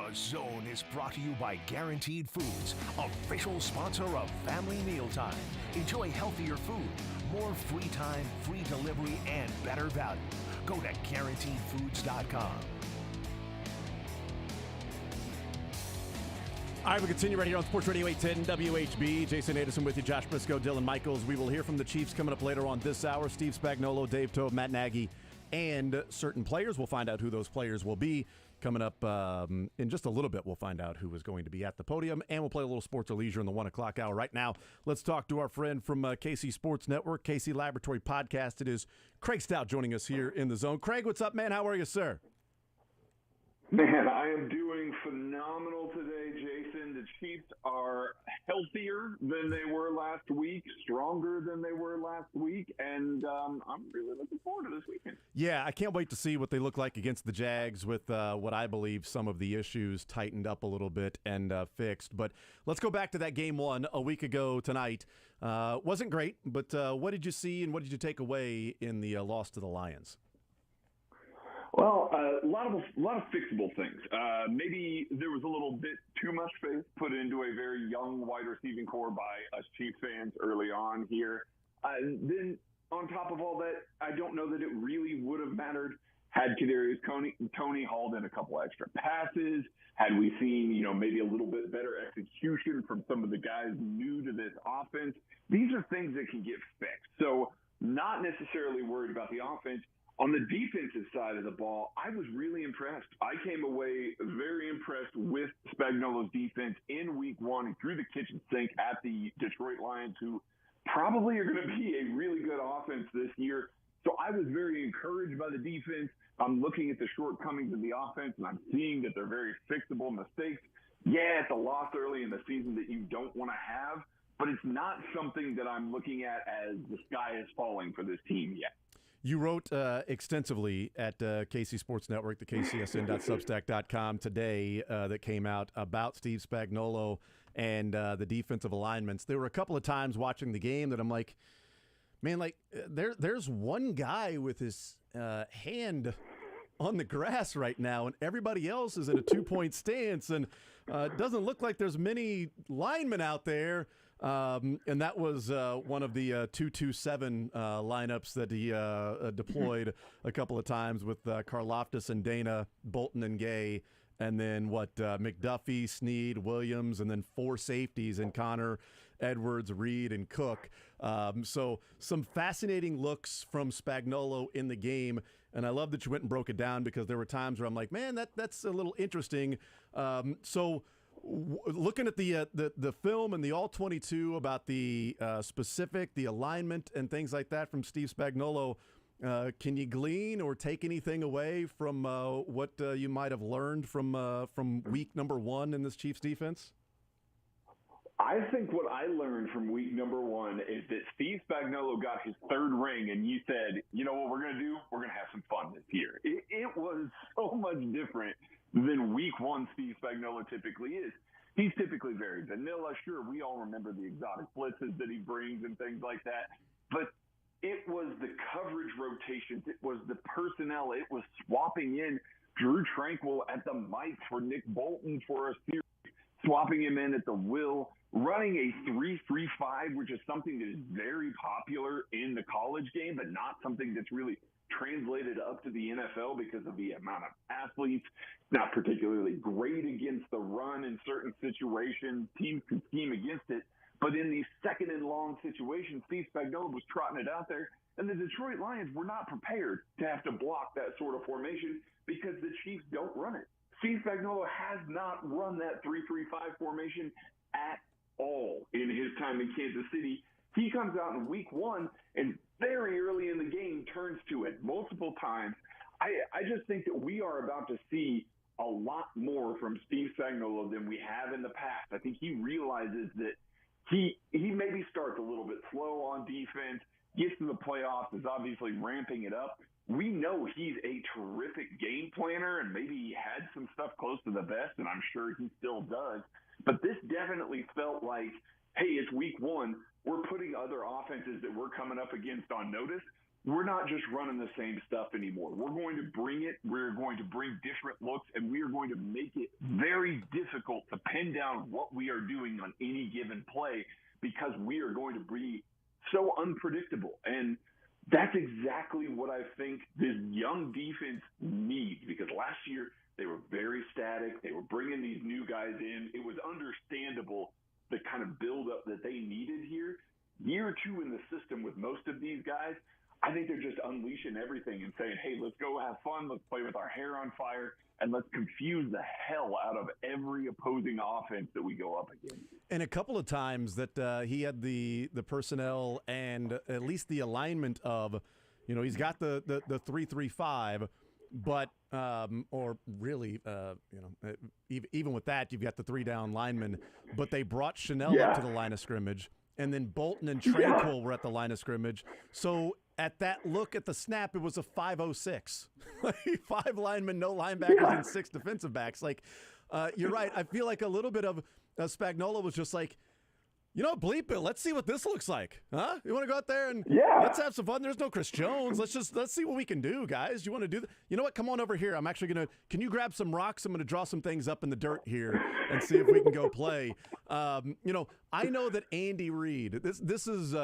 The Zone is brought to you by Guaranteed Foods, official sponsor of Family Mealtime. Enjoy healthier food, more free time, free delivery, and better value. Go to GuaranteedFoods.com. All right, we continue right here on Sports Radio 810 WHB. Jason Anderson with you, Josh Brisco, Dylan Michaels. We will hear from the Chiefs coming up later on this hour. Steve Spagnuolo, Dave Toub, Matt Nagy, and certain players. We'll find out who those players will be. Coming up in just a little bit, we'll find out who is going to be at the podium, and we'll play a little sports or leisure in the 1 o'clock hour. Right now, let's talk to our friend from KC Sports Network, KC Laboratory Podcast. It is Craig Stout joining us here in the Zone. Craig, what's up, man? How are you, sir? Man, I am doing phenomenal today, Jason. The Chiefs are healthier than they were last week, stronger than they were last week, and I'm really looking forward to this weekend. Yeah, I can't wait to see what they look like against the Jags with what I believe some of the issues tightened up a little bit and fixed. But let's go back to that game one a week ago tonight. Wasn't great, but what did you see and what did you take away in the loss to the Lions? Well, a lot of fixable things. Maybe there was a little bit too much faith put into a very young wide receiving core by us Chiefs fans early on here. Then on top of all that, I don't know that it really would have mattered had Kadarius Toney hauled in a couple extra passes. Had we seen, maybe a little bit better execution from some of the guys new to this offense. These are things that can get fixed. So not necessarily worried about the offense. On the defensive side of the ball, I was really impressed. I came away very impressed with Spagnuolo's defense in week one and threw the kitchen sink at the Detroit Lions, who probably are going to be a really good offense this year. So I was very encouraged by the defense. I'm looking at the shortcomings of the offense, and I'm seeing that they're very fixable mistakes. Yeah, it's a loss early in the season that you don't want to have, but it's not something that I'm looking at as the sky is falling for this team yet. You wrote extensively at KC Sports Network, the kcsn.substack.com today that came out about Steve Spagnuolo and the defensive alignments. There were a couple of times watching the game that I'm like, man, there's one guy with his hand on the grass right now, and everybody else is in a two-point stance, and it doesn't look like there's many linemen out there. And that was one of the 2-2-7 lineups that he deployed a couple of times with Karlaftis and Dana, Bolton and Gay, and then McDuffie, Snead, Williams, and then four safeties in Connor, Edwards, Reed, and Cook. So some fascinating looks from Spagnuolo in the game, and I love that you went and broke it down because there were times where I'm like, man, that's a little interesting. Looking at the film and the All-22 about the the alignment and things like that from Steve Spagnuolo, can you glean or take anything away from what you might have learned from week number one in this Chiefs defense? I think what I learned from week number one is that Steve Spagnuolo got his third ring, and you said, you know what we're going to do? We're going to have some fun this year. It was so much different than week one Steve Spagnuolo typically is. He's typically very vanilla. Sure, we all remember the exotic blitzes that he brings and things like that. But it was the coverage rotations. It was the personnel. It was swapping in Drew Tranquil at the mic for Nick Bolton for a series, swapping him in at the will, running a 3-3-5, which is something that is very popular in the college game, but not something that's really translated up to the NFL because of the amount of athletes. Not particularly great against the run in certain situations. Teams can scheme against it. But in these second and long situations, Steve Spagnuolo was trotting it out there. And the Detroit Lions were not prepared to have to block that sort of formation because the Chiefs don't run it. Steve Spagnuolo has not run that 3-3-5 formation at all in his time in Kansas City. He comes out in week one and very early in the game turns to it multiple times. I just think that we are about to see a lot more from Steve Spagnuolo than we have in the past. I think he realizes that he maybe starts a little bit slow on defense, gets to the playoffs, is obviously ramping it up. We know he's a terrific game planner, and maybe he had some stuff close to the best, and I'm sure he still does. But this definitely felt like, hey, it's week one. We're putting other offenses that we're coming up against on notice. we're not just running the same stuff anymore. We're going to bring it. We're going to bring different looks, and we are going to make it very difficult to pin down what we are doing on any given play because we are going to be so unpredictable. And that's exactly what I think this young defense needs, because last year they were very static. They were bringing these new guys in. It was understandable the kind of buildup that they needed here. Year two in the system with most of these guys, I think they're just unleashing everything and saying, hey, let's go have fun. Let's play with our hair on fire, and let's confuse the hell out of every opposing offense that we go up against. And a couple of times that he had the personnel and at least the alignment of, he's got the 3-3-5, but or really, even with that, you've got the 3-down linemen. But they brought Chanel up to the line of scrimmage, and then Bolton and Tranquil were at the line of scrimmage. So at that look at the snap, it was a 5-0-6. 5 linemen, no linebackers, and 6 defensive backs. You're right. I feel like a little bit of Spagnuolo was just like, bleep it. Let's see what this looks like. Huh? You want to go out there and let's have some fun? There's no Chris Jones. Let's see what we can do, guys. You want to do that? You know what? Come on over here. I'm actually can you grab some rocks? I'm going to draw some things up in the dirt here and see if we can go play. I know that Andy Reid, this is,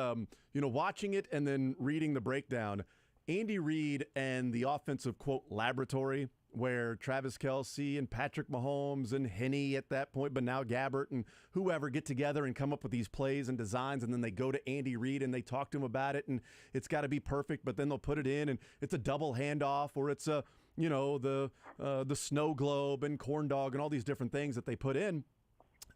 watching it and then reading the breakdown, Andy Reid and the offensive, quote, laboratory, where Travis Kelce and Patrick Mahomes and Henne at that point, but now Gabbert and whoever get together and come up with these plays and designs, and then they go to Andy Reid and they talk to him about it, and it's got to be perfect, but then they'll put it in, and it's a double handoff, or it's a, the snow globe and corn dog and all these different things that they put in.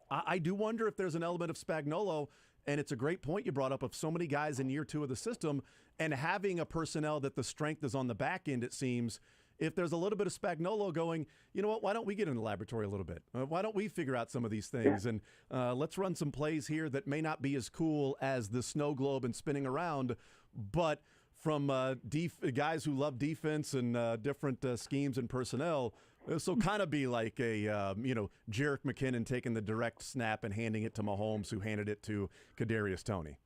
I do wonder if there's an element of Spagnuolo, and it's a great point you brought up of so many guys in year 2 of the system and having a personnel that the strength is on the back end, it seems. If there's a little bit of Spagnuolo going, you know what, why don't we get in the laboratory a little bit? Why don't we figure out some of these things? And let's run some plays here that may not be as cool as the snow globe and spinning around, but from guys who love defense and different schemes and personnel. So kind of be like a, Jerick McKinnon taking the direct snap and handing it to Mahomes, who handed it to Kadarius Toney.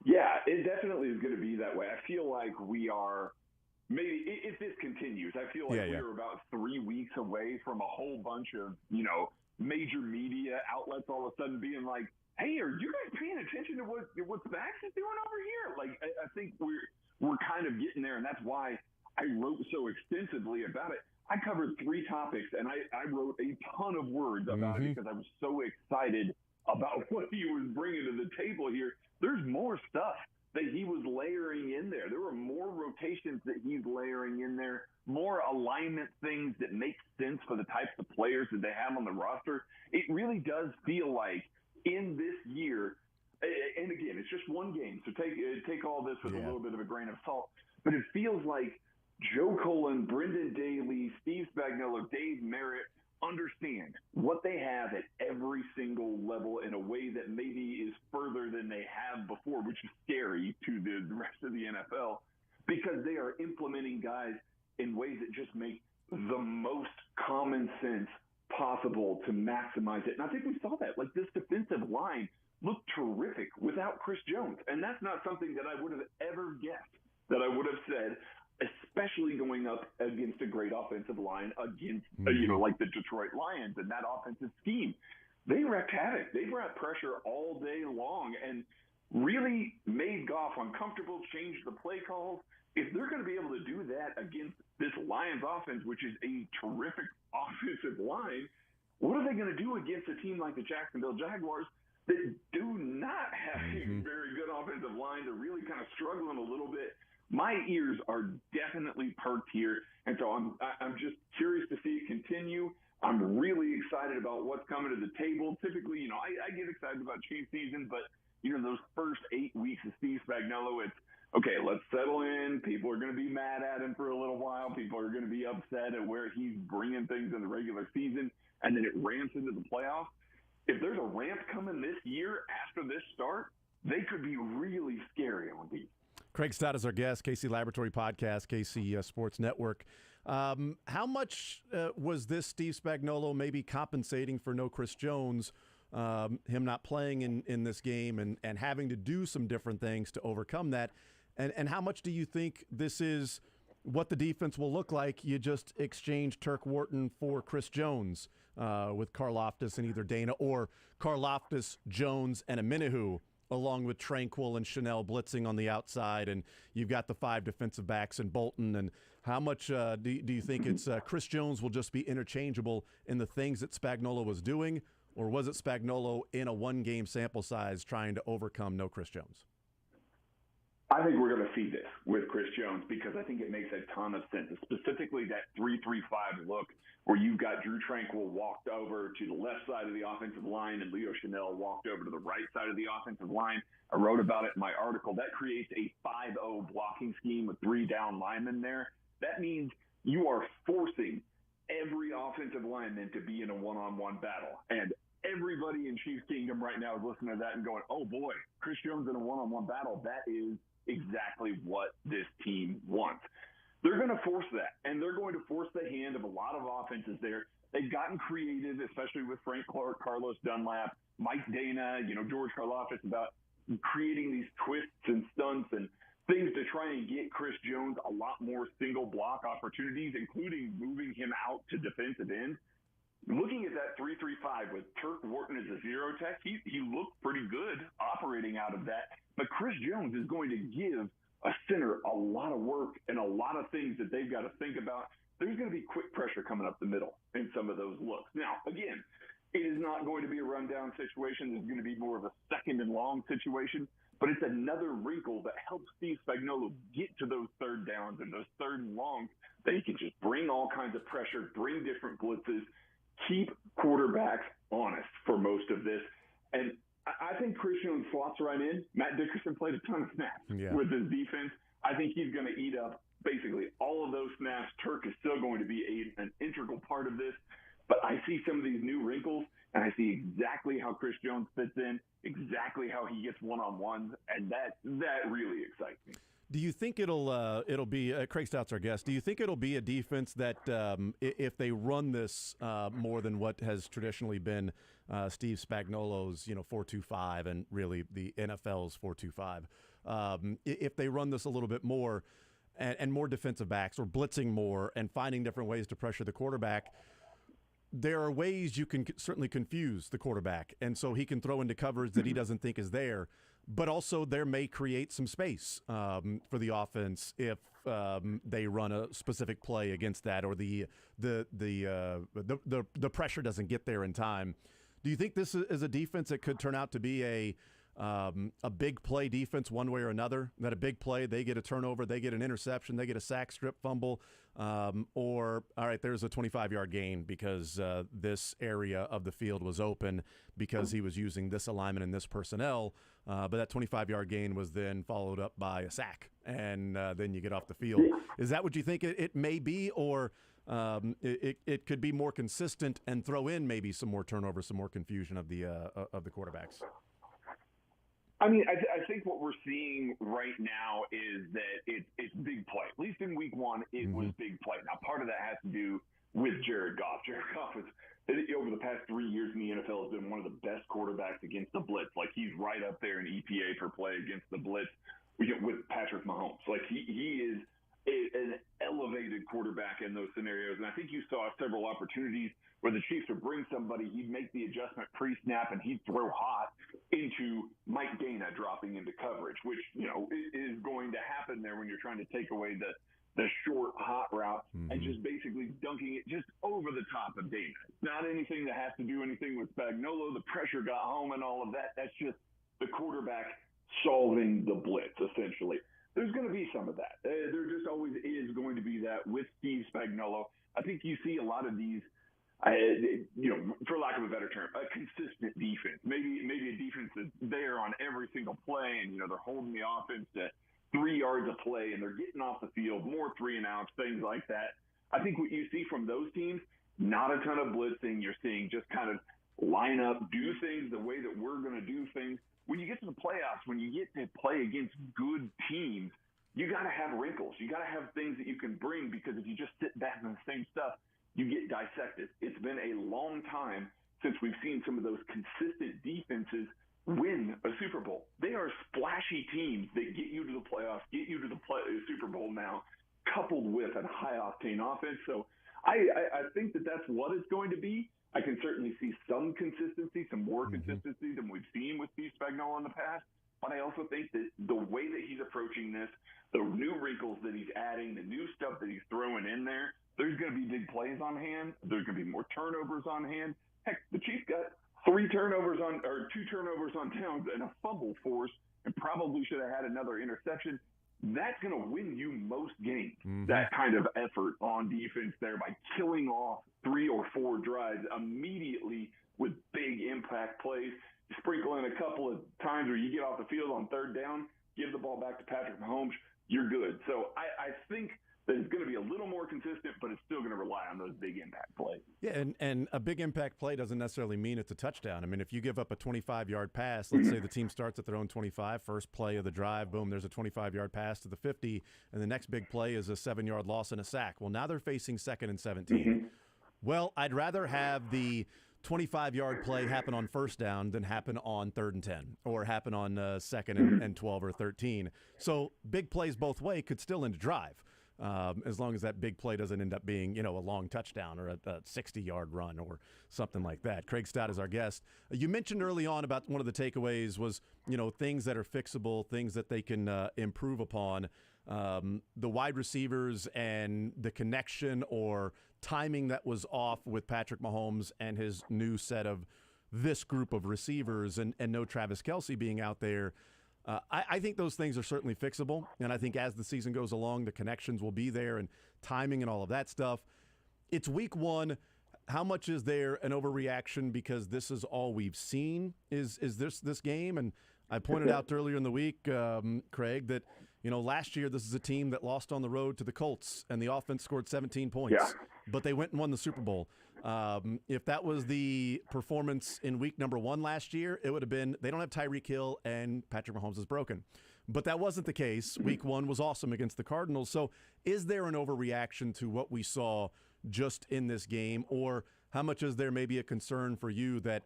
Yeah, it definitely is going to be that way. I feel like we are – maybe if this continues, I feel like we're about 3 weeks away from a whole bunch of, major media outlets all of a sudden being like, hey, are you guys paying attention to what Spags is doing over here? Like, I think we're kind of getting there, and that's why I wrote so extensively about it. I covered 3 topics, and I wrote a ton of words about it because I was so excited about what he was bringing to the table here. There's more stuff that he was layering in there. There were more rotations that he's layering in there, more alignment things that make sense for the types of players that they have on the roster. It really does feel like in this year, and again, it's just one game, so take all this with a little bit of a grain of salt, but it feels like Joe Cullen, Brendan Daly, Steve Spagnuolo, Dave Merritt understand what they have at every single level in a way that maybe is further than they have before, which is scary to the rest of the NFL, because they are implementing guys in ways that just make the most common sense possible to maximize it. And I think we saw that. Like, this defensive line looked terrific without Chris Jones. And that's not something that I would have ever guessed that I would have said, especially going up against a great offensive line against, like the Detroit Lions and that offensive scheme. They wreaked havoc. They brought pressure all day long and really made Goff uncomfortable, changed the play calls. If they're going to be able to do that against this Lions offense, which is a terrific offensive line, what are they going to do against a team like the Jacksonville Jaguars that do not have a very good offensive line? They're really kind of struggling a little bit. My ears are definitely perked here, and so I'm just curious to see it continue. I'm really excited about what's coming to the table. Typically, I get excited about chief season, but those first 8 weeks of Steve Spagnuolo, it's okay. Let's settle in. People are going to be mad at him for a little while. People are going to be upset at where he's bringing things in the regular season, and then it ramps into the playoffs. If there's a ramp coming this year after this start, they could be really scary on defense. Craig Stott is our guest, KC Laboratory Podcast, KC Sports Network. How much was this Steve Spagnuolo maybe compensating for no Chris Jones, him not playing in this game and having to do some different things to overcome that? And how much do you think this is what the defense will look like? You just exchanged Turk Wharton for Chris Jones with Karlaftis and either Dana, or Karlaftis, Jones, and Aminihu, along with Tranquil and Chanel blitzing on the outside, and you've got the 5 defensive backs and Bolton. And how much do you think it's Chris Jones will just be interchangeable in the things that Spagnuolo was doing, or was it Spagnuolo in a one-game sample size trying to overcome no Chris Jones? I think we're going to see this with Chris Jones because I think it makes a ton of sense, specifically that 3-3-5 look where you've got Drew Tranquil walked over to the left side of the offensive line and Leo Chanel walked over to the right side of the offensive line. I wrote about it in my article. That creates a 5-0 blocking scheme with 3 down linemen there. That means you are forcing every offensive lineman to be in a one-on-one battle. And everybody in Chiefs Kingdom right now is listening to that and going, oh boy, Chris Jones in a one-on-one battle. That is exactly what this team wants. They're going to force that, and they're going to force the hand of a lot of offenses there. They've gotten creative, especially with Frank Clark, Carlos Dunlap, Mike Dana, George Karlaftis, about creating these twists and stunts and things to try and get Chris Jones a lot more single block opportunities, including moving him out to defensive end. Looking at that 3-3-5 with Turk Wharton as a zero tech, he looked pretty good operating out of that. But Chris Jones is going to give a center a lot of work and a lot of things that they've got to think about. There's going to be quick pressure coming up the middle in some of those looks. Now, again, it is not going to be a rundown situation. It's going to be more of a second and long situation. But it's another wrinkle that helps Steve Spagnuolo get to those third downs and those third and longs that he can just bring all kinds of pressure, bring different blitzes, keep quarterbacks honest for most of this. And I think Chris Jones slots right in. Matt Dickerson played a ton of snaps with his defense. I think he's going to eat up basically all of those snaps. Turk is still going to be an integral part of this. But I see some of these new wrinkles, and I see exactly how Chris Jones fits in, exactly how he gets one-on-ones, and that really excites me. Do you think it'll be Craig Stout's our guest? Do you think it'll be a defense that if they run this more than what has traditionally been Steve Spagnuolo's 4-2-5 and really the NFL's 4-2-5, if they run this a little bit more and more defensive backs or blitzing more and finding different ways to pressure the quarterback, there are ways you can certainly confuse the quarterback, and so he can throw into coverage that he doesn't think is there. But also, there may create some space for the offense if they run a specific play against that, or the pressure doesn't get there in time. Do you think this is a defense that could turn out to be a big play defense one way or another? That a big play, they get a turnover, they get an interception, they get a sack, strip, fumble, or all right, there's a 25-yard gain because this area of the field was open because he was using this alignment and this personnel. But that 25-yard gain was then followed up by a sack, and then you get off the field. Is that what you think it may be, or it could be more consistent and throw in maybe some more turnovers, some more confusion of the quarterbacks? I mean, I think what we're seeing right now is that it's big play. At least in week one, it was big play. Now, part of that has to do with Jared Goff. Jared Goff is, over the past 3 years in the NFL, has been one of the best quarterbacks against the blitz. Like, he's right up there in EPA per play against the blitz with Patrick Mahomes. Like, he is an elevated quarterback in those scenarios. And I think you saw several opportunities where the Chiefs would bring somebody, he'd make the adjustment pre-snap, and he'd throw hot into Mike Dana dropping into coverage, which, is going to happen there when you're trying to take away the short, hot route and just basically dunking it just over the top of Dana. It's not anything that has to do anything with Spagnuolo. The pressure got home and all of that. That's just the quarterback solving the blitz, essentially. There's going to be some of that. There just always is going to be that with Steve Spagnuolo. I think you see a lot of these, for lack of a better term, a consistent defense. Maybe a defense that's there on every single play, and they're holding the offense to 3 yards of play, and they're getting off the field, more 3-and-outs, things like that. I think what you see from those teams, not a ton of blitzing. You're seeing just kind of line up, do things the way that we're going to do things. When you get to the playoffs, when you get to play against good teams, you got to have wrinkles. You got to have things that you can bring, because if you just sit back on the same stuff, you get dissected. It's been a long time since we've seen some of those consistent defenses win a Super Bowl. They are splashy teams that get you to the playoffs, get you to the Super Bowl now, coupled with a high-octane offense. So I think that that's what it's going to be. I can certainly see some consistency, some more consistency than we've seen with Steve Spagnuolo in the past. But I also think that the way that he's approaching this, the new wrinkles that he's adding, the new stuff that he's throwing in there, there's going to be big plays on hand. There's going to be more turnovers on hand. Heck, the Chiefs got 2 turnovers on downs and a fumble force, and probably should have had another interception. That's going to win you most games, that kind of effort on defense there by killing off 3 or 4 drives immediately with big impact plays. Sprinkle in a couple of times where you get off the field on 3rd down, give the ball back to Patrick Mahomes, you're good. So I think that it's going to be a little more consistent, but it's still going to rely on those big impact plays. Yeah, and a big impact play doesn't necessarily mean it's a touchdown. I mean, if you give up a 25-yard pass, let's say the team starts at their own 25, first play of the drive, boom, there's a 25-yard pass to the 50, and the next big play is a 7-yard loss and a sack. Well, now they're facing 2nd and 17. Well, I'd rather have the 25-yard play happen on 1st down than happen on 3rd and 10 or happen on 2nd and 12 or 13. So big plays both way could still end a drive. As long as that big play doesn't end up being, a long touchdown or a 60-yard run or something like that. Craig Stott is our guest. You mentioned early on about one of the takeaways was, things that are fixable, things that they can improve upon. The wide receivers and the connection or timing that was off with Patrick Mahomes and his new set of this group of receivers and no Travis Kelce being out there. I think those things are certainly fixable, and I think as the season goes along, the connections will be there and timing and all of that stuff. It's week 1. How much is there an overreaction because this is all we've seen is this game? And I pointed out earlier in the week, Craig, that last year this is a team that lost on the road to the Colts, and the offense scored 17 points, but they went and won the Super Bowl. If that was the performance in week number 1 last year, it would have been they don't have Tyreek Hill and Patrick Mahomes is broken. But that wasn't the case. Week 1 was awesome against the Cardinals. So is there an overreaction to what we saw just in this game, or how much is there maybe a concern for you that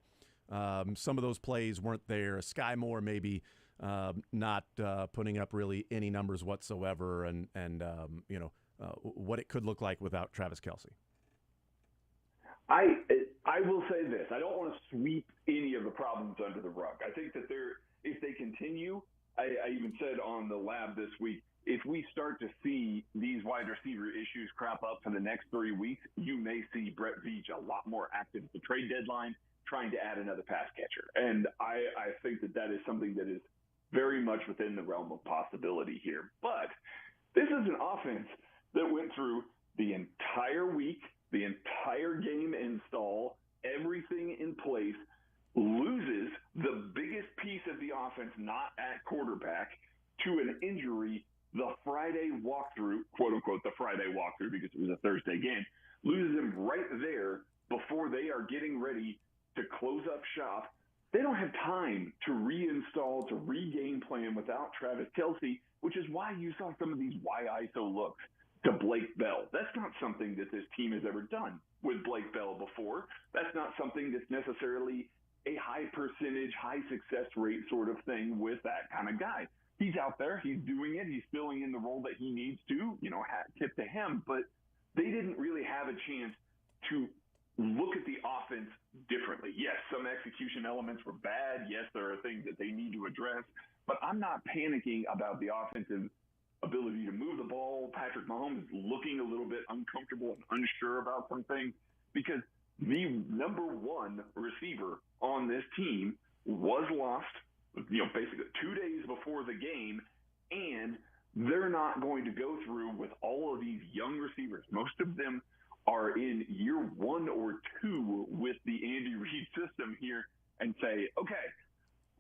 some of those plays weren't there? Sky Moore maybe not putting up really any numbers whatsoever, and what it could look like without Travis Kelce. I will say this. I don't want to sweep any of the problems under the rug. I think that if they continue, I even said on the lab this week, if we start to see these wide receiver issues crop up for the next 3 weeks, you may see Brett Veach a lot more active at the trade deadline trying to add another pass catcher. And I think that is something that is very much within the realm of possibility here. But this is an offense that went through the entire week, the entire game install, everything in place, loses the biggest piece of the offense not at quarterback to an injury the Friday walkthrough, quote unquote, the Friday walkthrough because it was a Thursday game, loses him right there before they are getting ready to close up shop. They don't have time to reinstall, to regain plan without Travis Kelce, which is why you saw some of these Y-ISO looks to Blake Bell. That's not something that this team has ever done with Blake Bell before. That's not something that's necessarily a high percentage, high success rate sort of thing with that kind of guy. He's out there. He's doing it. He's filling in the role that he needs to, hat tip to him. But they didn't really have a chance to look at the offense differently. Yes, some execution elements were bad. Yes, there are things that they need to address. But I'm not panicking about the offensive ability to move the ball. Patrick Mahomes is looking a little bit uncomfortable and unsure about some things because the number 1 receiver on this team was lost, basically 2 days before the game, and they're not going to go through with all of these young receivers. Most of them are in year 1 or 2 with the Andy Reid system here and say, okay,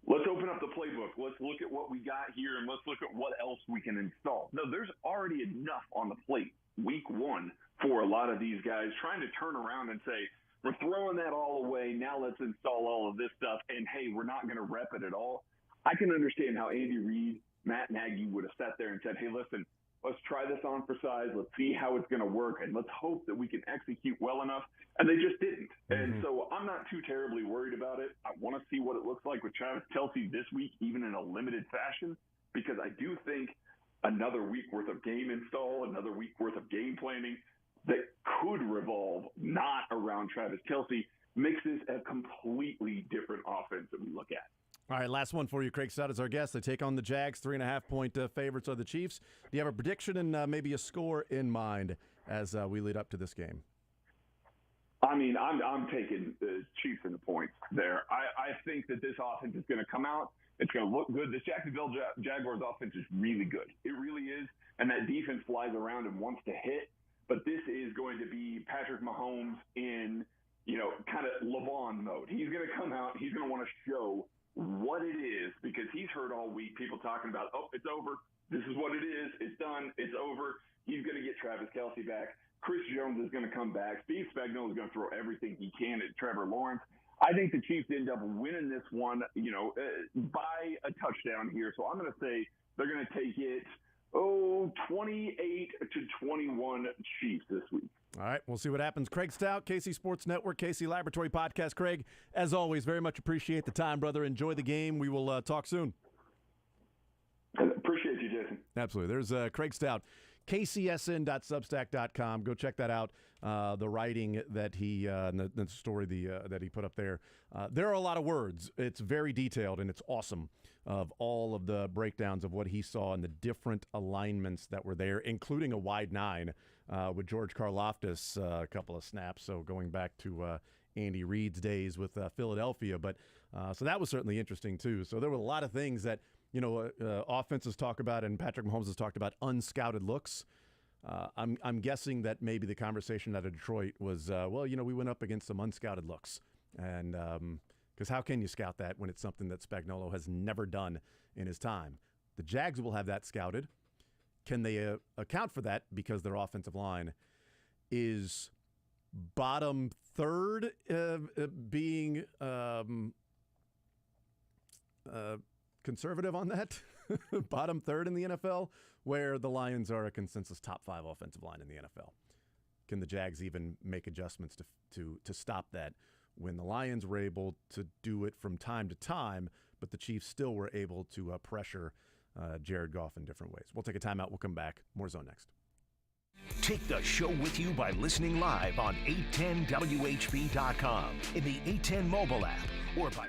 let's open up the playbook. Let's look at what we got here, and let's look at what else we can install. No, there's already enough on the plate week 1 for a lot of these guys trying to turn around and say, we're throwing that all away. Now let's install all of this stuff. And, hey, we're not going to rep it at all. I can understand how Andy Reid, Matt Nagy would have sat there and said, hey, listen, Let's try this on for size. Let's see how it's going to work, and let's hope that we can execute well enough. And they just didn't. And so I'm not too terribly worried about it. I want to see what it looks like with Travis Kelce this week, even in a limited fashion, because I do think another week worth of game install, another week worth of game planning that could revolve not around Travis Kelce makes this a completely different offense that we look at. All right, last one for you. Craig Stout is our guest. They take on the Jags, 3.5-point favorites are the Chiefs. Do you have a prediction and maybe a score in mind as we lead up to this game? I mean, I'm taking the Chiefs in the points there. I think that this offense is going to come out. It's going to look good. This Jacksonville Jaguars offense is really good. It really is. And that defense flies around and wants to hit. But this is going to be Patrick Mahomes in, kind of LeVon mode. He's going to come out. He's going to want to show what it is, because he's heard all week people talking about, it's over. This is what it is. It's done. It's over. He's going to get Travis Kelce back. Chris Jones is going to come back. Steve Spagnuolo is going to throw everything he can at Trevor Lawrence. I think the Chiefs end up winning this one, by a touchdown here. So I'm going to say they're going to take it, 28-21 Chiefs this week. All right, we'll see what happens. Craig Stout, KC Sports Network, KC Laboratory Podcast. Craig, as always, very much appreciate the time, brother. Enjoy the game. We will talk soon. Appreciate you, Jason. Absolutely. There's Craig Stout, kcsn.substack.com. Go check that out. The writing that he, the story that he put up there. There are a lot of words. It's very detailed, and it's awesome of all of the breakdowns of what he saw and the different alignments that were there, including a wide 9 with George Karlaftis, a couple of snaps. So going back to Andy Reid's days with Philadelphia. But so that was certainly interesting, too. So there were a lot of things that, offenses talk about, and Patrick Mahomes has talked about unscouted looks. I'm guessing that maybe the conversation out of Detroit was, we went up against some unscouted looks. And because how can you scout that when it's something that Spagnuolo has never done in his time? The Jags will have that scouted. Can they account for that because their offensive line is bottom third being conservative on that? Bottom third in the NFL, where the Lions are a consensus top 5 offensive line in the NFL. Can the Jags even make adjustments to stop that when the Lions were able to do it from time to time, but the Chiefs still were able to pressure Jared Goff in different ways? We'll take a timeout. We'll come back. More Zone next. Take the show with you by listening live on 810WHB.com, in the 810 mobile app, or by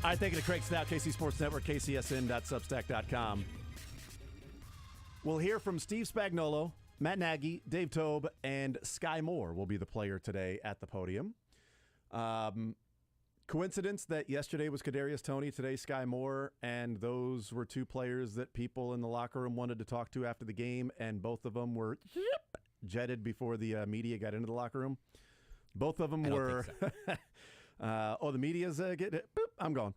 All right, thank you to Craig Stout, KC Sports Network, kcsn.substack.com. We'll hear from Steve Spagnuolo, Matt Nagy, Dave Tobe, and Sky Moore will be the player today at the podium. Coincidence that yesterday was Kadarius Toney, today Sky Moore, and those were two players that people in the locker room wanted to talk to after the game, and both of them were jetted before the media got into the locker room. Both of them were... So. The media's getting it. Boop, I'm gone.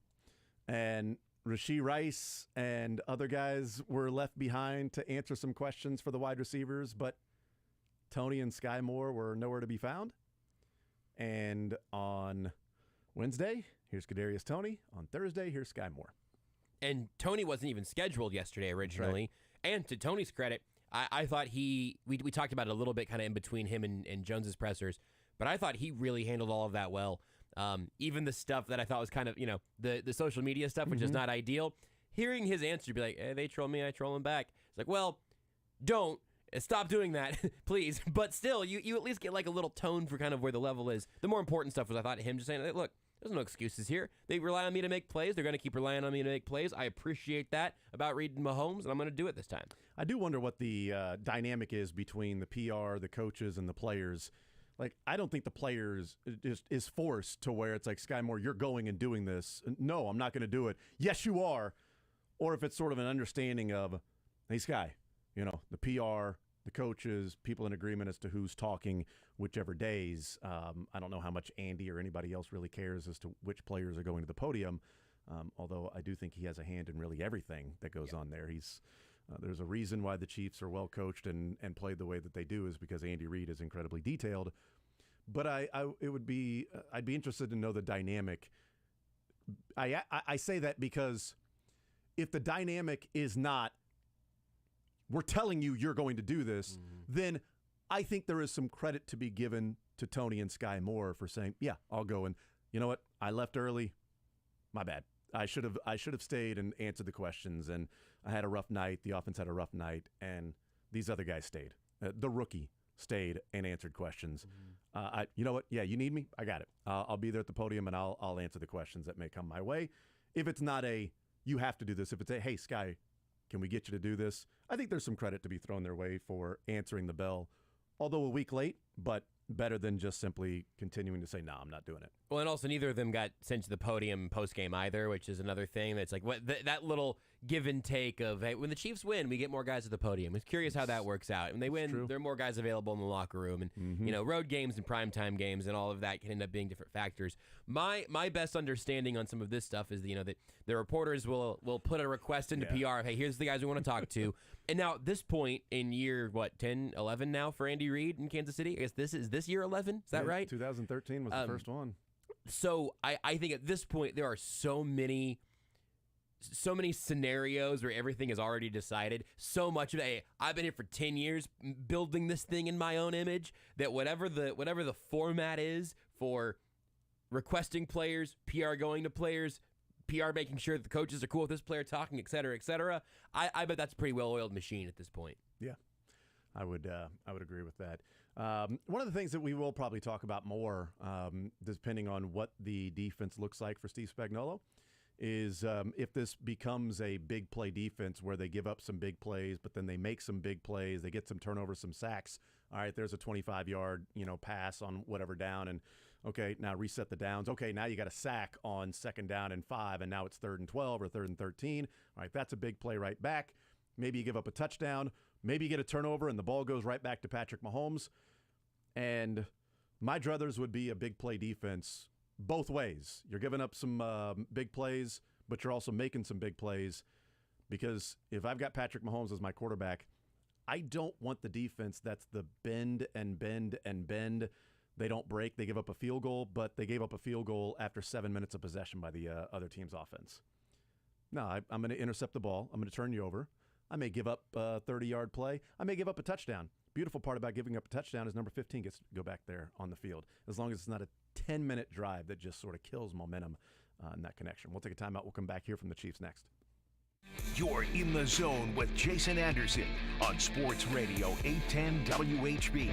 And Rashee Rice and other guys were left behind to answer some questions for the wide receivers, but Toney and Sky Moore were nowhere to be found. And on Wednesday, here's Kadarius Toney. On Thursday, here's Sky Moore. And Toney wasn't even scheduled yesterday originally. Right. And to Toney's credit, I thought we talked about it a little bit kind of in between him and Jones's pressers, but I thought he really handled all of that well. Even the stuff that I thought was kind of, the social media stuff, which is not ideal, hearing his answer be like, hey, they troll me, I troll them back. It's like, well, don't. Stop doing that, please. But still, you at least get like a little tone for kind of where the level is. The more important stuff was I thought him just saying, look, there's no excuses here. They rely on me to make plays. They're going to keep relying on me to make plays. I appreciate that about reading Mahomes, and I'm going to do it this time. I do wonder what the dynamic is between the PR, the coaches, and the players. Like, I don't think the players is forced to where it's like, Sky Moore, you're going and doing this. No, I'm not going to do it. Yes, you are. Or if it's sort of an understanding of, hey, Sky, the PR, the coaches, people in agreement as to who's talking whichever days. I don't know how much Andy or anybody else really cares as to which players are going to the podium, although I do think he has a hand in really everything that goes on there. There's a reason why the Chiefs are well coached and played the way that they do is because Andy Reid is incredibly detailed. But I'd be interested to know the dynamic. I say that because if the dynamic is not, we're telling you you're going to do this, then I think there is some credit to be given to Toney and Sky Moore for saying, yeah, I'll go. And you know what? I left early. My bad. I should have stayed and answered the questions, and I had a rough night. The offense had a rough night, and these other guys stayed. The rookie stayed and answered questions. You know what? Yeah, you need me? I got it. I'll be there at the podium, and I'll answer the questions that may come my way. If it's not you have to do this. If it's hey, Sky, can we get you to do this? I think there's some credit to be thrown their way for answering the bell, although a week late, but better than just simply continuing to say, no, I'm not doing it. Well, and also neither of them got sent to the podium post-game either, which is another thing that's like that little give and take of, hey, when the Chiefs win, we get more guys at the podium. I'm curious how that works out. When they win, there are more guys available in the locker room. And, road games and primetime games and all of that can end up being different factors. My best understanding on some of this stuff is, that the reporters will put a request into PR of, hey, here's the guys we want to talk to. And now at this point in year, 10, 11 now for Andy Reid in Kansas City? I guess this is year 11? Is that right? 2013 was the first one. So I think at this point there are so many scenarios where everything is already decided. So much of it. Hey, I've been here for 10 years building this thing in my own image that whatever the format is for requesting players, PR going to players, PR making sure that the coaches are cool with this player talking, et cetera, I bet that's a pretty well-oiled machine at this point. Yeah, I would agree with that. One of the things that we will probably talk about more, depending on what the defense looks like for Steve Spagnuolo, is if this becomes a big play defense where they give up some big plays, but then they make some big plays, they get some turnovers, some sacks. All right, there's a 25-yard pass on whatever down, and okay, now reset the downs. Okay, now you got a sack on 2nd down and 5, and now it's 3rd and 12 or 3rd and 13. All right, that's a big play right back. Maybe you give up a touchdown. Maybe you get a turnover and the ball goes right back to Patrick Mahomes. And my druthers would be a big play defense both ways. You're giving up some big plays, but you're also making some big plays, because if I've got Patrick Mahomes as my quarterback, I don't want the defense that's the bend and bend and bend. They don't break. They give up a field goal, but they gave up a field goal after 7 minutes of possession by the other team's offense. No, I'm going to intercept the ball. I'm going to turn you over. I may give up a 30-yard play. I may give up a touchdown. Beautiful part about giving up a touchdown is number 15 gets to go back there on the field, as long as it's not a 10-minute drive that just sort of kills momentum in that connection. We'll take a timeout. We'll come back here from the Chiefs next. You're in the zone with Jason Anderson on Sports Radio 810 WHB.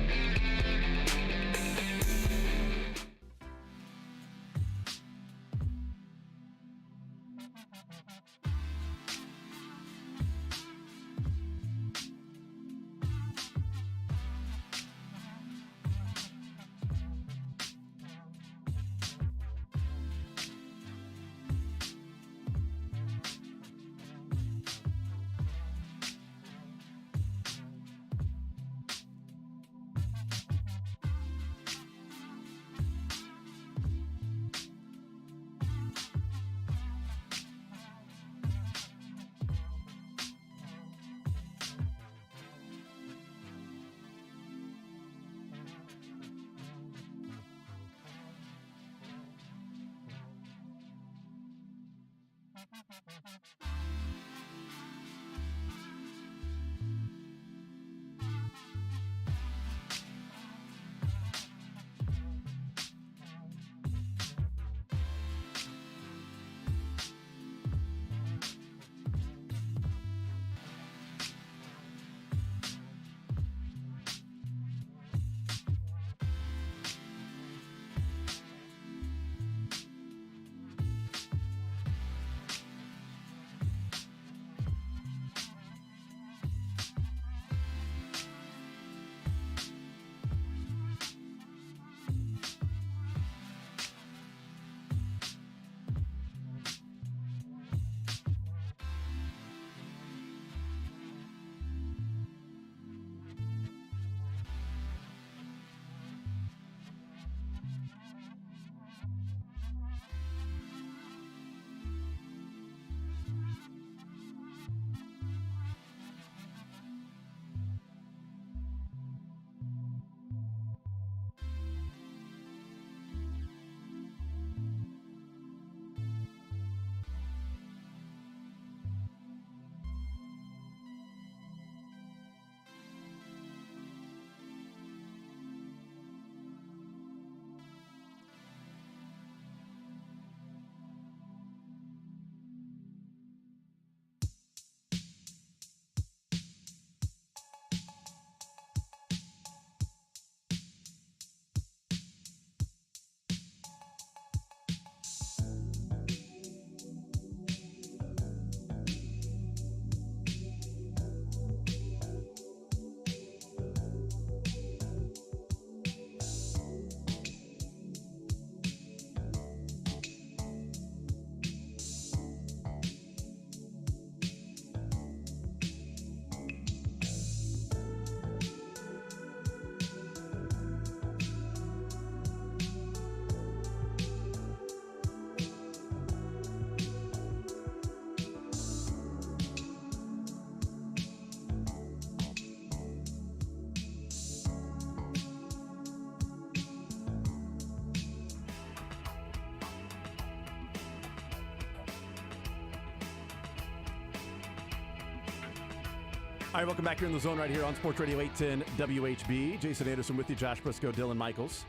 All right, welcome back here in the zone right here on Sports Radio 810 WHB. Jason Anderson with you, Josh Brisco, Dylan Michaels.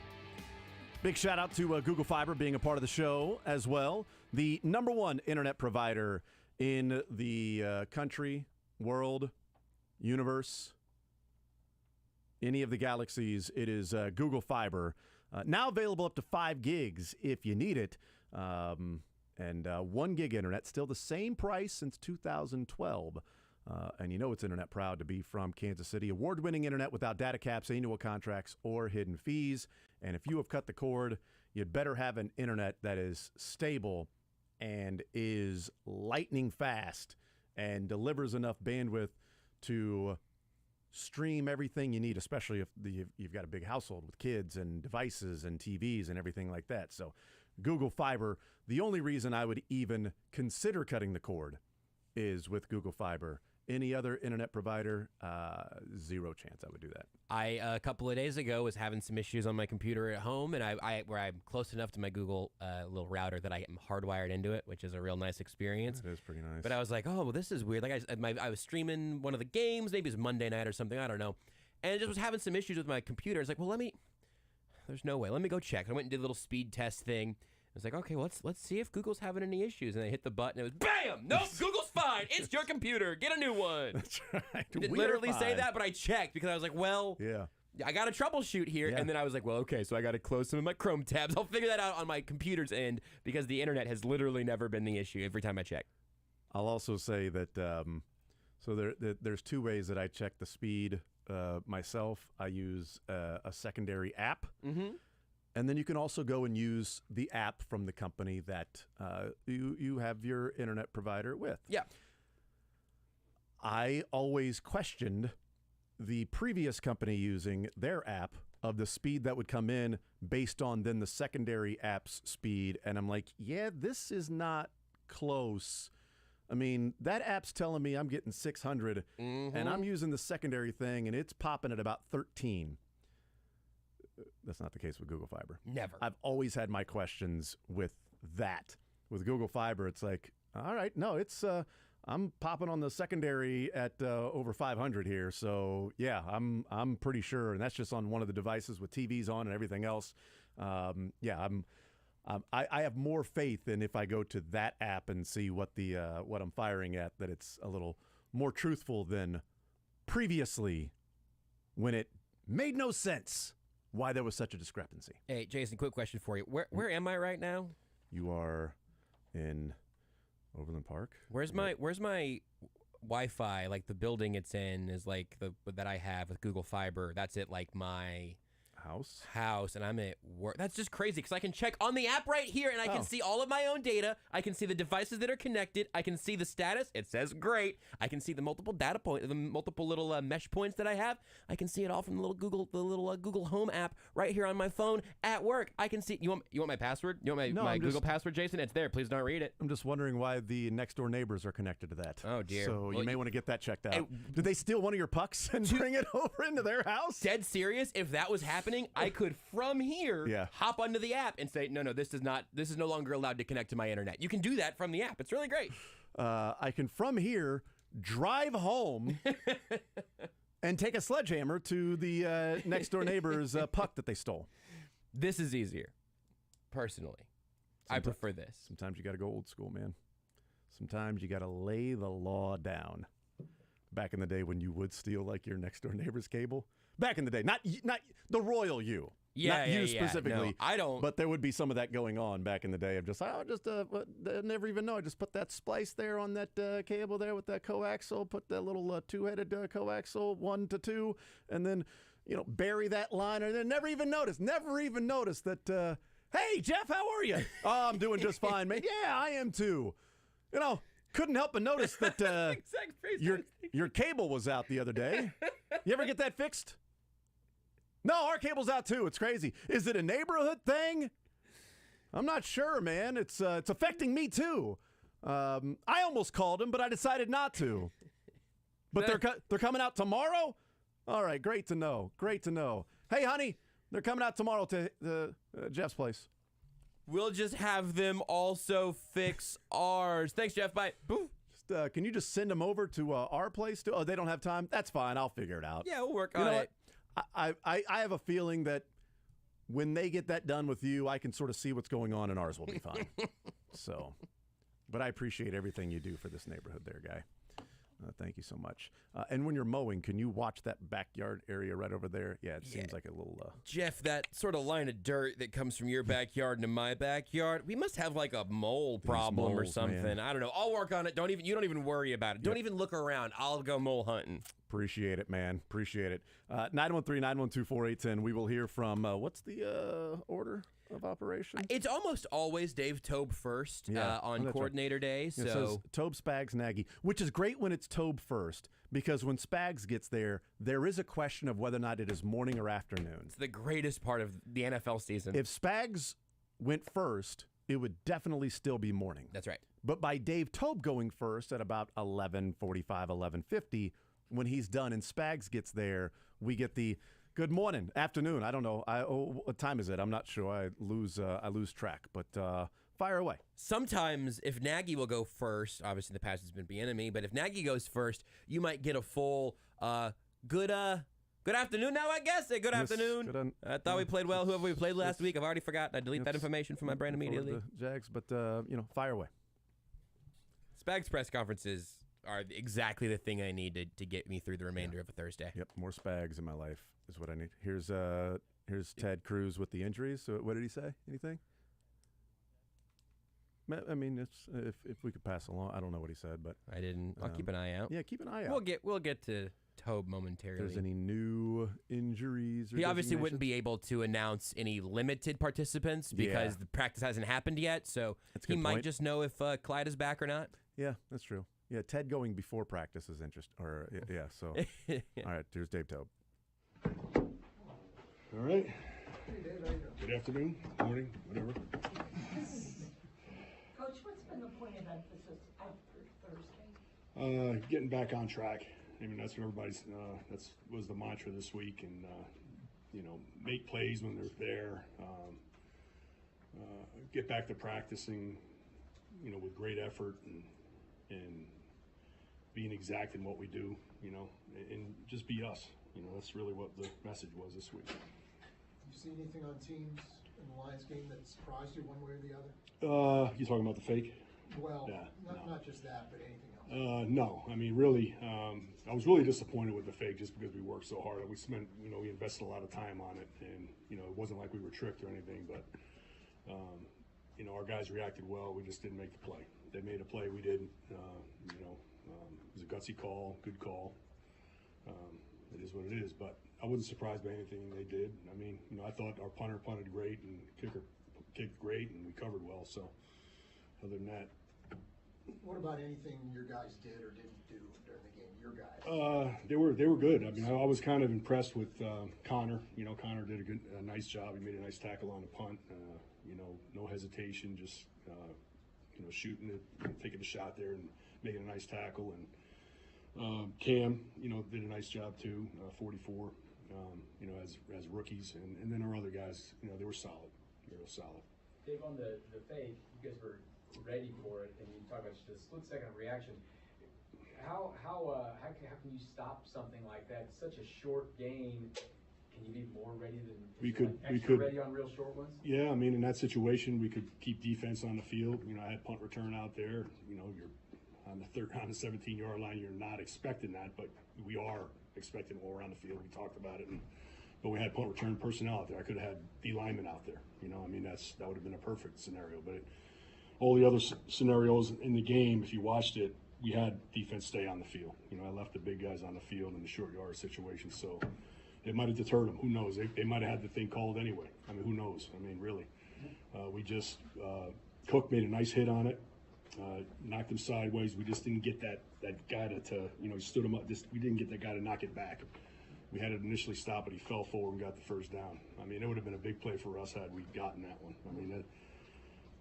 Big shout out to Google Fiber being a part of the show as well. The number one internet provider in the country, world, universe, any of the galaxies. It is Google Fiber. Now available up to 5 gigs if you need it. And 1 gig internet, still the same price since 2012. And you know it's internet proud to be from Kansas City. Award-winning internet without data caps, annual contracts, or hidden fees. And if you have cut the cord, you'd better have an internet that is stable and is lightning fast and delivers enough bandwidth to stream everything you need, especially if you've got a big household with kids and devices and TVs and everything like that. So Google Fiber, the only reason I would even consider cutting the cord is with Google Fiber. Any other internet provider, zero chance I would do that. I, a couple of days ago, was having some issues on my computer at home, and where I'm close enough to my Google little router that I am hardwired into it, which is a real nice experience. It is pretty nice. But I was like, oh, well, this is weird. Like I was streaming one of the games, maybe it was Monday night or something, I don't know, and it just was having some issues with my computer. It's like, well, there's no way. Let me go check. I went and did a little speed test thing. I was like, okay, well, let's see if Google's having any issues. And I hit the button. It was bam! Nope, Google's fine. It's your computer. Get a new one. That's right. It didn't literally say that, but I checked because I was like, well, yeah, I got to troubleshoot here. Yeah. And then I was like, well, okay, so I got to close some of my Chrome tabs. I'll figure that out on my computer's end because the internet has literally never been the issue every time I check. I'll also say that there's 2 ways that I check the speed myself. I use a secondary app. Mm-hmm. And then you can also go and use the app from the company that you have your internet provider with. Yeah. I always questioned the previous company using their app of the speed that would come in based on then the secondary app's speed. And I'm like, yeah, this is not close. I mean, that app's telling me I'm getting 600, and I'm using the secondary thing, and it's popping at about 13. That's not the case with Google Fiber. Never. I've always had my questions with that. With Google Fiber, it's like, all right, no, it's I'm popping on the secondary at over 500 here. So yeah, I'm pretty sure, and that's just on one of the devices with TVs on and everything else. I have more faith in if I go to that app and see what I'm firing at, that it's a little more truthful than previously when it made no sense why there was such a discrepancy. Hey, Jason, quick question for you. Where am I right now? You are in Overland Park. Where's my Wi-Fi? Like the building it's in is like that I have with Google Fiber. That's it, like my house, and I'm at work. That's just crazy because I can check on the app right here, and I can see all of my own data. I can see the devices that are connected. I can see the status. It says great. I can see the multiple data points, the multiple little mesh points that I have. I can see it all from the little Google Home app right here on my phone at work. I can see. You want my password? You want my Google password, Jason? It's there. Please don't read it. I'm just wondering why the next door neighbors are connected to that. Oh dear. So you may want to get that checked out. Did they steal one of your pucks and bring it over into their house? Dead serious. If that was happening, I could from here hop onto the app and say, no, this is no longer allowed to connect to my internet. You can do that from the app. It's really great. I can from here drive home and take a sledgehammer to the next door neighbor's puck that they stole. This is easier. Personally, I prefer this. Sometimes you got to go old school, man. Sometimes you got to lay the law down. Back in the day when you would steal like your next door neighbor's cable. Back in the day, not the royal you. Not you specifically. No, I don't. But there would be some of that going on back in the day of just, I never even know. I just put that splice there on that cable there with that coaxial, put that little two-headed coaxial 1 to 2, and then, bury that line, and then never even notice that, hey, Jeff, how are you? Oh, I'm doing just fine, man. Yeah, I am too. Couldn't help but notice that your cable was out the other day. You ever get that fixed? No, our cable's out too. It's crazy. Is it a neighborhood thing? I'm not sure, man. It's affecting me too. I almost called them, but I decided not to. But they're coming out tomorrow? All right, great to know. Great to know. Hey, honey, they're coming out tomorrow to Jeff's place. We'll just have them also fix ours. Thanks, Jeff. Bye. Boo. can you just send them over to our place? Oh, they don't have time? That's fine. I'll figure it out. Yeah, we'll work on it. I have a feeling that when they get that done with you, I can sort of see what's going on, and ours will be fine. So, but I appreciate everything you do for this neighborhood there, Guy. Thank you so much. And when you're mowing, can you watch that backyard area right over there? Yeah, it seems like a little... Jeff, that sort of line of dirt that comes from your backyard into my backyard, we must have like a mole problem or something. Man. I don't know. I'll work on it. You don't even worry about it. Don't even look around. I'll go mole hunting. Appreciate it, man. Appreciate it. 913-912-4810. We will hear from, what's the order of operation? It's almost always Dave Tobe first on coordinator day. So it says Tobe, Spags, Nagy, which is great when it's Tobe first, because when Spags gets there is a question of whether or not it is morning or afternoon. It's the greatest part of the NFL season. If Spags went first, it would definitely still be morning. That's right. But by Dave Tobe going first at about 11:45, 11:50, when he's done and Spags gets there, we get the good morning, afternoon. I don't know. What time is it? I'm not sure. I lose track. But fire away. Sometimes if Nagy will go first, obviously the past has been Bieniemy, but if Nagy goes first, you might get a full good afternoon now, I guess. Good afternoon. I thought we played well. Whoever we played last week, I've already forgotten. I delete that information from my brain immediately. The Jags, but fire away. Spags press conferences are exactly the thing I need to get me through the remainder of a Thursday. Yep, more Spags in my life is what I need. Here's Ted Cruz with the injuries. So what did he say? Anything? I mean, it's if we could pass along. I don't know what he said, but I didn't. I'll keep an eye out. Yeah, keep an eye out. We'll get to Tobe momentarily. If there's any new injuries, he obviously wouldn't be able to announce any limited participants because the practice hasn't happened yet. So he might just know if Clyde is back or not. Yeah, that's true. Yeah, Ted going before practice is interesting. Or yeah, so all right. Here's Dave Tobe. All right. Good afternoon, morning, whatever. Coach, what's been the point of emphasis after Thursday? Getting back on track. I mean, that's what everybody's. Was the mantra this week, and make plays when they're there. Get back to practicing, with great effort and being exact in what we do, and just be us. That's really what the message was this week. You see anything on teams in the Lions game that surprised you one way or the other? You talking about the fake? Well, yeah, not just that, but anything else. No, I mean, really, I was really disappointed with the fake just because we worked so hard. We spent, we invested a lot of time on it, and it wasn't like we were tricked or anything, but our guys reacted well. We just didn't make the play. They made a play, we didn't. It was a gutsy call, good call. It is what it is, but I wasn't surprised by anything they did. I mean, I thought our punter punted great and kicker kicked great, and we covered well. So, other than that, what about anything your guys did or didn't do during the game? Your guys? They were good. I mean, I was kind of impressed with Connor. Connor did a nice job. He made a nice tackle on the punt. No hesitation, just shooting it, taking a shot there, and making a nice tackle. And Cam, did a nice job too. 44, as rookies, and then our other guys, they were solid. They were solid. Dave, on the fake, you guys were ready for it, and you talk about just a split second reaction. How can you stop something like that? It's such a short game. Can you be more ready than we could ready on real short ones? Yeah, I mean, in that situation, we could keep defense on the field. I had punt return out there. You're on the 17-yard line. You're not expecting that, but we are expecting it while we're on the field. We talked about it, but we had punt return personnel out there. I could have had D linemen out there. I mean, that would have been a perfect scenario. But all the other scenarios in the game, if you watched it, we had defense stay on the field. I left the big guys on the field in the short yard situation, so it might have deterred them. Who knows? They might have had the thing called anyway. I mean, who knows? I mean, really. We just Cook made a nice hit on it, knocked him sideways. We just didn't get that guy to he stood him up. We didn't get that guy to knock it back. We had it initially stop, but he fell forward and got the first down. I mean, it would have been a big play for us had we gotten that one. I mean,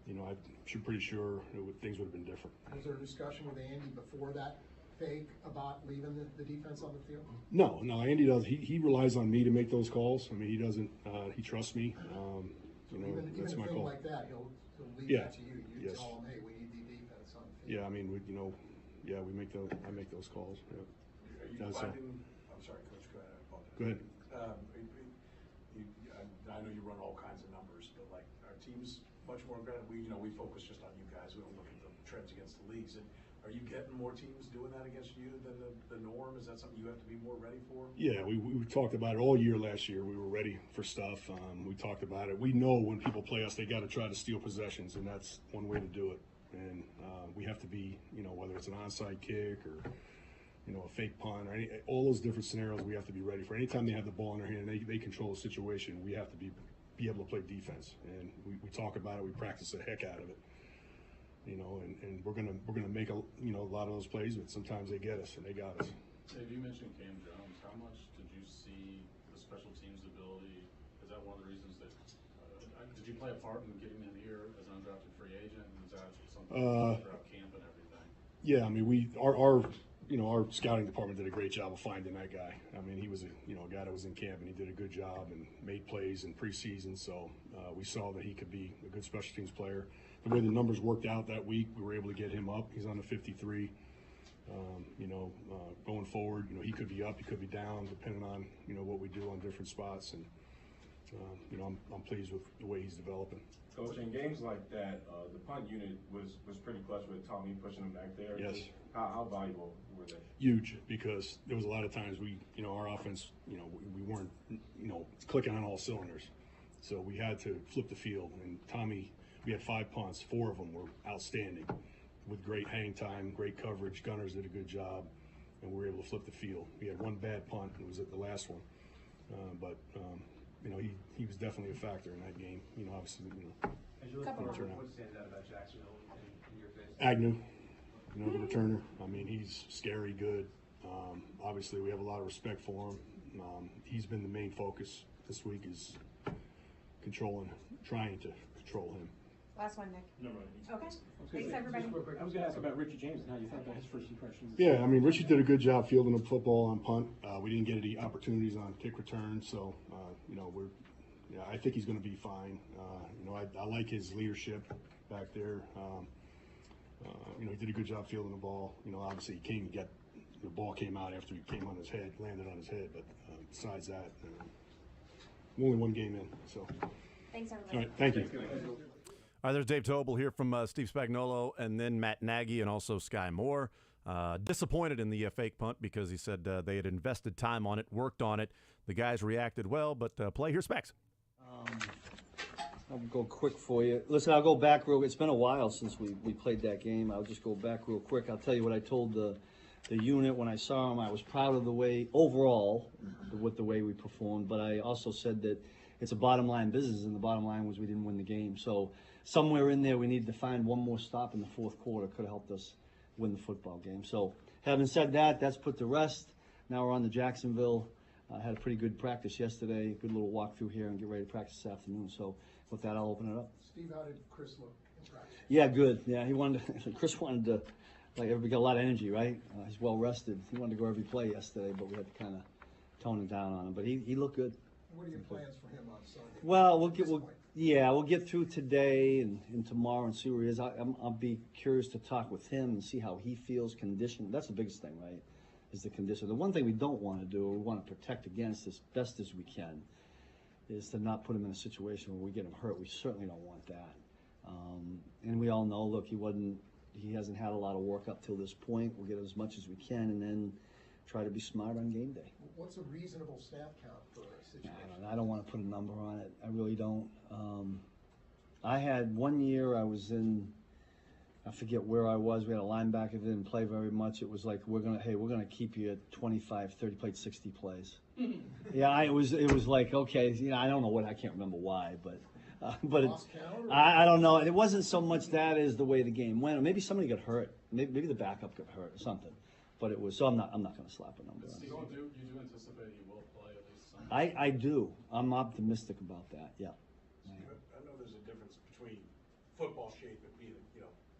I'm pretty sure things would have been different. Was there a discussion with Andy before that fake about leaving the defense on the field? No, Andy does. He relies on me to make those calls. I mean, he doesn't. He trusts me. Even that's my a thing call. like that, he'll leave that to you. You tell him, hey, we need the defense on the field. Yeah, I mean, yeah, we make those. I make those calls. Yeah. Are you finding? I'm sorry, Coach. Go ahead. I apologize. Go ahead. I know you run all kinds of numbers, but like our teams much more. We focus just on you guys. We don't look at the trends against the leagues. And are you getting more teams doing that against you than the norm? Is that something you have to be more ready for? Yeah, we talked about it all year last year. We were ready for stuff. We talked about it. We know when people play us, they got to try to steal possessions, and that's one way to do it. And we have to be, whether it's an onside kick or, a fake punt or all those different scenarios, we have to be ready for. Anytime they have the ball in their hand and they control the situation, we have to be able to play defense. And we talk about it. We practice the heck out of it. And we're gonna make a lot of those plays, but sometimes they get us, and they got us. Dave, you mentioned Cam Jones. How much did you see the special teams ability? Is that one of the reasons that did you play a part in getting him here as an undrafted free agent? Is that something throughout camp and everything? Yeah, I mean our scouting department did a great job of finding that guy. I mean, he was a guy that was in camp, and he did a good job and made plays in preseason. So we saw that he could be a good special teams player. The way the numbers worked out that week, we were able to get him up. He's on the 53. Going forward, he could be up, he could be down, depending on what we do on different spots. And I'm pleased with the way he's developing. Coach, in games like that, the punt unit was pretty clutch with Tommy pushing him back there. Yes. How valuable were they? Huge, because there was a lot of times our offense, we weren't, clicking on all cylinders. So we had to flip the field. And Tommy, we had 5 punts, 4 of them were outstanding with great hang time, great coverage. Gunners did a good job, and we were able to flip the field. We had 1 bad punt, and it was at the last one. But he was definitely a factor in that game. Obviously, As you look forward, what stands out about Jacksonville in your face? Agnew, the returner. I mean, he's scary good. Obviously, we have a lot of respect for him. He's been the main focus this week, is trying to control him. Last one, Nick. No, right. Okay. Thanks, everybody. Just real quick, I was going to ask about Richie James and how you thought about his first impressions. Yeah, I mean, Richie did a good job fielding the football on punt. We didn't get any opportunities on kick return, so I think he's going to be fine. I like his leadership back there. He did a good job fielding the ball. Obviously the ball came out after he came on his head, landed on his head. But besides that, only 1 game in. So. Thanks, everybody. All right, thank you. All right, there's Dave Tobel here from Steve Spagnuolo, and then Matt Nagy and also Sky Moore. Disappointed in the fake punt because he said they had invested time on it, worked on it. The guys reacted well, but play here, Specs. I'll go quick for you. Listen, I'll go back it's been a while since we played that game. I'll just go back real quick. I'll tell you what I told the unit when I saw them. I was proud of the way, overall, with the way we performed, but I also said that it's a bottom line business, and the bottom line was we didn't win the game. So somewhere in there, we needed to find one more stop in the fourth quarter. Could have helped us win the football game. So having said that, that's put to rest. Now we're on to Jacksonville. Had a pretty good practice yesterday, good little walk through here, and get ready to practice this afternoon. So with that, I'll open it up. Steve, how did Chris look in practice? Yeah, good. Yeah, Chris wanted to, everybody got a lot of energy, right? He's well rested. He wanted to go every play yesterday, but we had to kind of tone it down on him. But he looked good. What are your plans for him on Sunday? Well, we'll get through today and tomorrow and see where he is. I'll be curious to talk with him and see how he feels, condition. That's the biggest thing, right? Is the condition. The one thing we don't want to do, or we want to protect against as best as we can, is to not put him in a situation where we get him hurt. We certainly don't want that. And we all know, look, he hasn't had a lot of work up till this point. We'll get as much as we can, and then try to be smart on game day. What's a reasonable snap count for a situation? I don't want to put a number on it. I really don't. I had 1 year I was in, I forget where I was. We had a linebacker that didn't play very much. It was like, we're gonna keep you at 25, 30, played 60 plays. Yeah, it was like, okay, I don't know what, I can't remember why, but I don't know. It wasn't so much that as the way the game went. Or maybe somebody got hurt. Maybe the backup got hurt or something. But it was, so I'm not going to slap a number on it. You do anticipate he will play at least some? I do. I'm optimistic about that, yeah. Steve, I know there's a difference between football shape and being,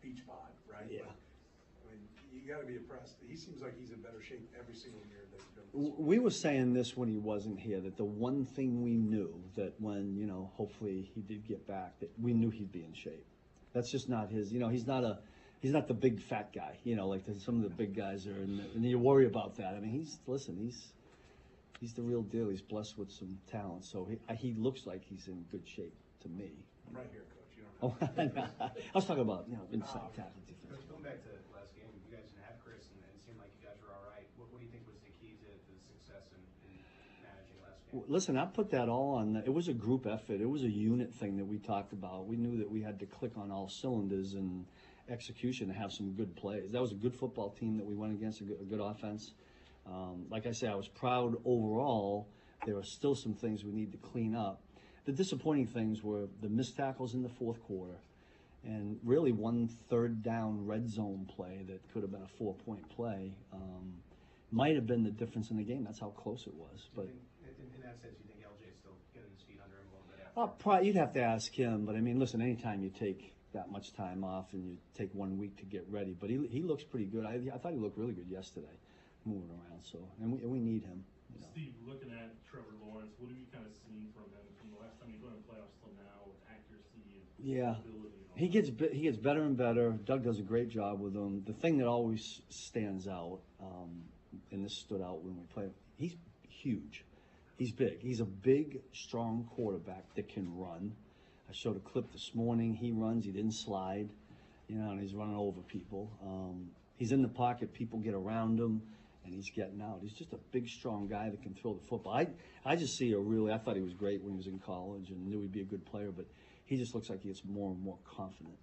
beach bod, right? Yeah. But, I mean, you got to be impressed. He seems like he's in better shape every single year that he's been. We were saying this when he wasn't here, that the one thing we knew, that when, hopefully he did get back, that we knew he'd be in shape. That's just not his, he's not he's not the big fat guy, like some of the big guys are, and you worry about that. I mean, he's the real deal. He's blessed with some talent, so he looks like he's in good shape to me. I'm right here, Coach. You don't have I was talking about inside tackle defense. Coach, going back to last game, you guys didn't have Chris, and it seemed like you guys were all right. What do you think was the key to the success in managing last game? Listen, I put that all on. It was a group effort. It was a unit thing that we talked about. We knew that we had to click on all cylinders and execution to have some good plays. That was a good football team that we went against, a good offense. Like I say, I was proud overall. There are still some things we need to clean up. The disappointing things were the missed tackles in the fourth quarter, and really one third down red zone play that could have been a 4-point play. Might have been the difference in the game. That's how close it was. But in that sense, you think LJ is still getting his feet under him a little bit after? you'd have to ask him. But I mean, listen, anytime you take that much time off and you take 1 week to get ready, but he looks pretty good. I thought he looked really good yesterday, moving around. So and we need him. Steve, looking at Trevor Lawrence, what have you kind of seen from him from the last time you went in the playoffs till now with accuracy and ability? He gets better and better. Doug does a great job with him. The thing that always stands out, and this stood out when we played, he's huge. He's big. He's a big, strong quarterback that can run. I showed a clip this morning. He runs. He didn't slide, and he's running over people. He's in the pocket. People get around him, and he's getting out. He's just a big, strong guy that can throw the football. I just see I thought he was great when he was in college and knew he'd be a good player, but he just looks like he gets more and more confident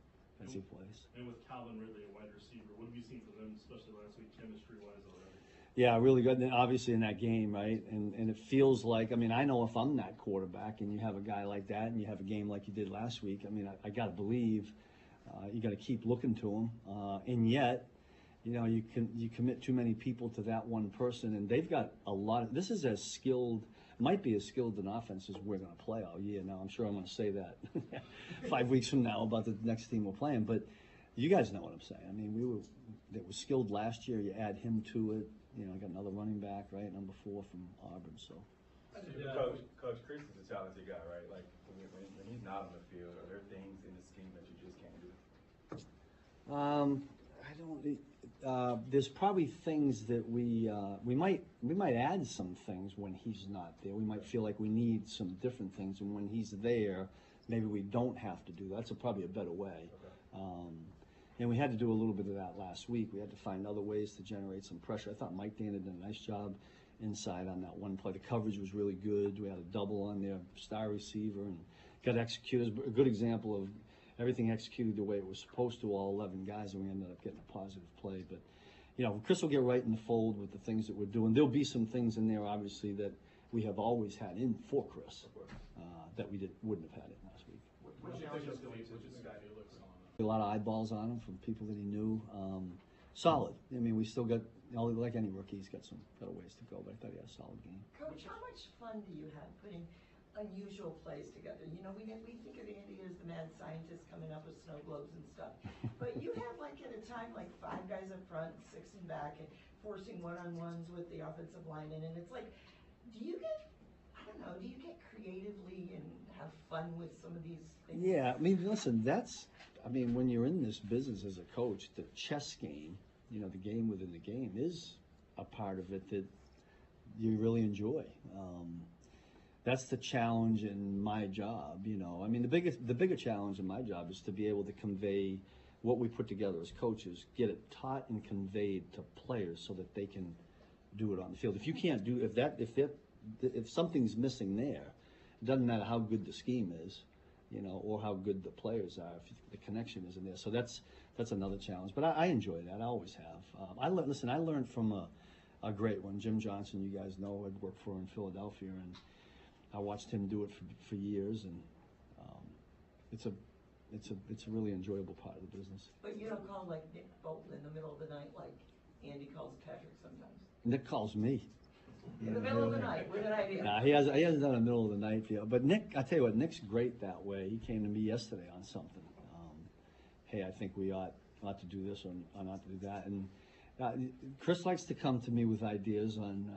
as he plays. And with Calvin Ridley, a wide receiver, what have you seen from him, especially last week, chemistry-wise already? Yeah, really good. And obviously in that game, right? And it feels like, I know if I'm that quarterback and you have a guy like that and you have a game like you did last week, I got to believe you got to keep looking to him. And yet, you commit too many people to that one person, and they've got a lot. This is might be as skilled an offense as we're going to play all year. Now, I'm sure I'm going to say that 5 weeks from now about the next team we're playing, but you guys know what I'm saying. It was skilled last year. You add him to it. I got another running back, right, number 4 from Auburn. So, Coach, Chris is a talented guy, right? Like when he's not on the field, are there things in the scheme that you just can't do? I don't. There's probably things that we might add some things when he's not there. We might feel like we need some different things, and when he's there, maybe we don't have to do that. That's probably a better way. Okay. And we had to do a little bit of that last week. We had to find other ways to generate some pressure. I thought Mike Dana did a nice job inside on that one play. The coverage was really good. We had a double on their star receiver and got executed. A good example of everything executed the way it was supposed to, all 11 guys, and we ended up getting a positive play. But, Chris will get right in the fold with the things that we're doing. There'll be some things in there, obviously, that we have always had in for Chris that we wouldn't have had it last week. What do you think is going to this guy who looks on? A lot of eyeballs on him from people that he knew. Solid. We still got, like any rookie, he's got a ways to go, but I thought he had a solid game. Coach, how much fun do you have putting unusual plays together? We think of Andy as the mad scientist coming up with snow globes and stuff, but you have at a time 5 guys up front, 6 in back, and forcing one-on-ones with the offensive lineman, and it's like, do you get creatively and have fun with some of these things? Yeah, listen, when you're in this business as a coach, the chess game, the game within the game is a part of it that you really enjoy. That's the challenge in my job, the bigger challenge in my job is to be able to convey what we put together as coaches, get it taught and conveyed to players so that they can do it on the field. If you can't do, if something's missing there, it doesn't matter how good the scheme is, or how good the players are, if the connection isn't there. So that's another challenge. But I enjoy that. I always have. I learned from a great one, Jim Johnson. You guys know I'd worked for in Philadelphia, and I watched him do it for years, and it's a really enjoyable part of the business. But you don't call Nick Bolton in the middle of the night like Andy calls Patrick sometimes. Nick calls me. In the middle of the night, with an idea. Nah, he hasn't done a middle of the night deal. But Nick, I tell you what, Nick's great that way. He came to me yesterday on something. Hey, I think we ought to do this or not to do that. And Chris likes to come to me with ideas on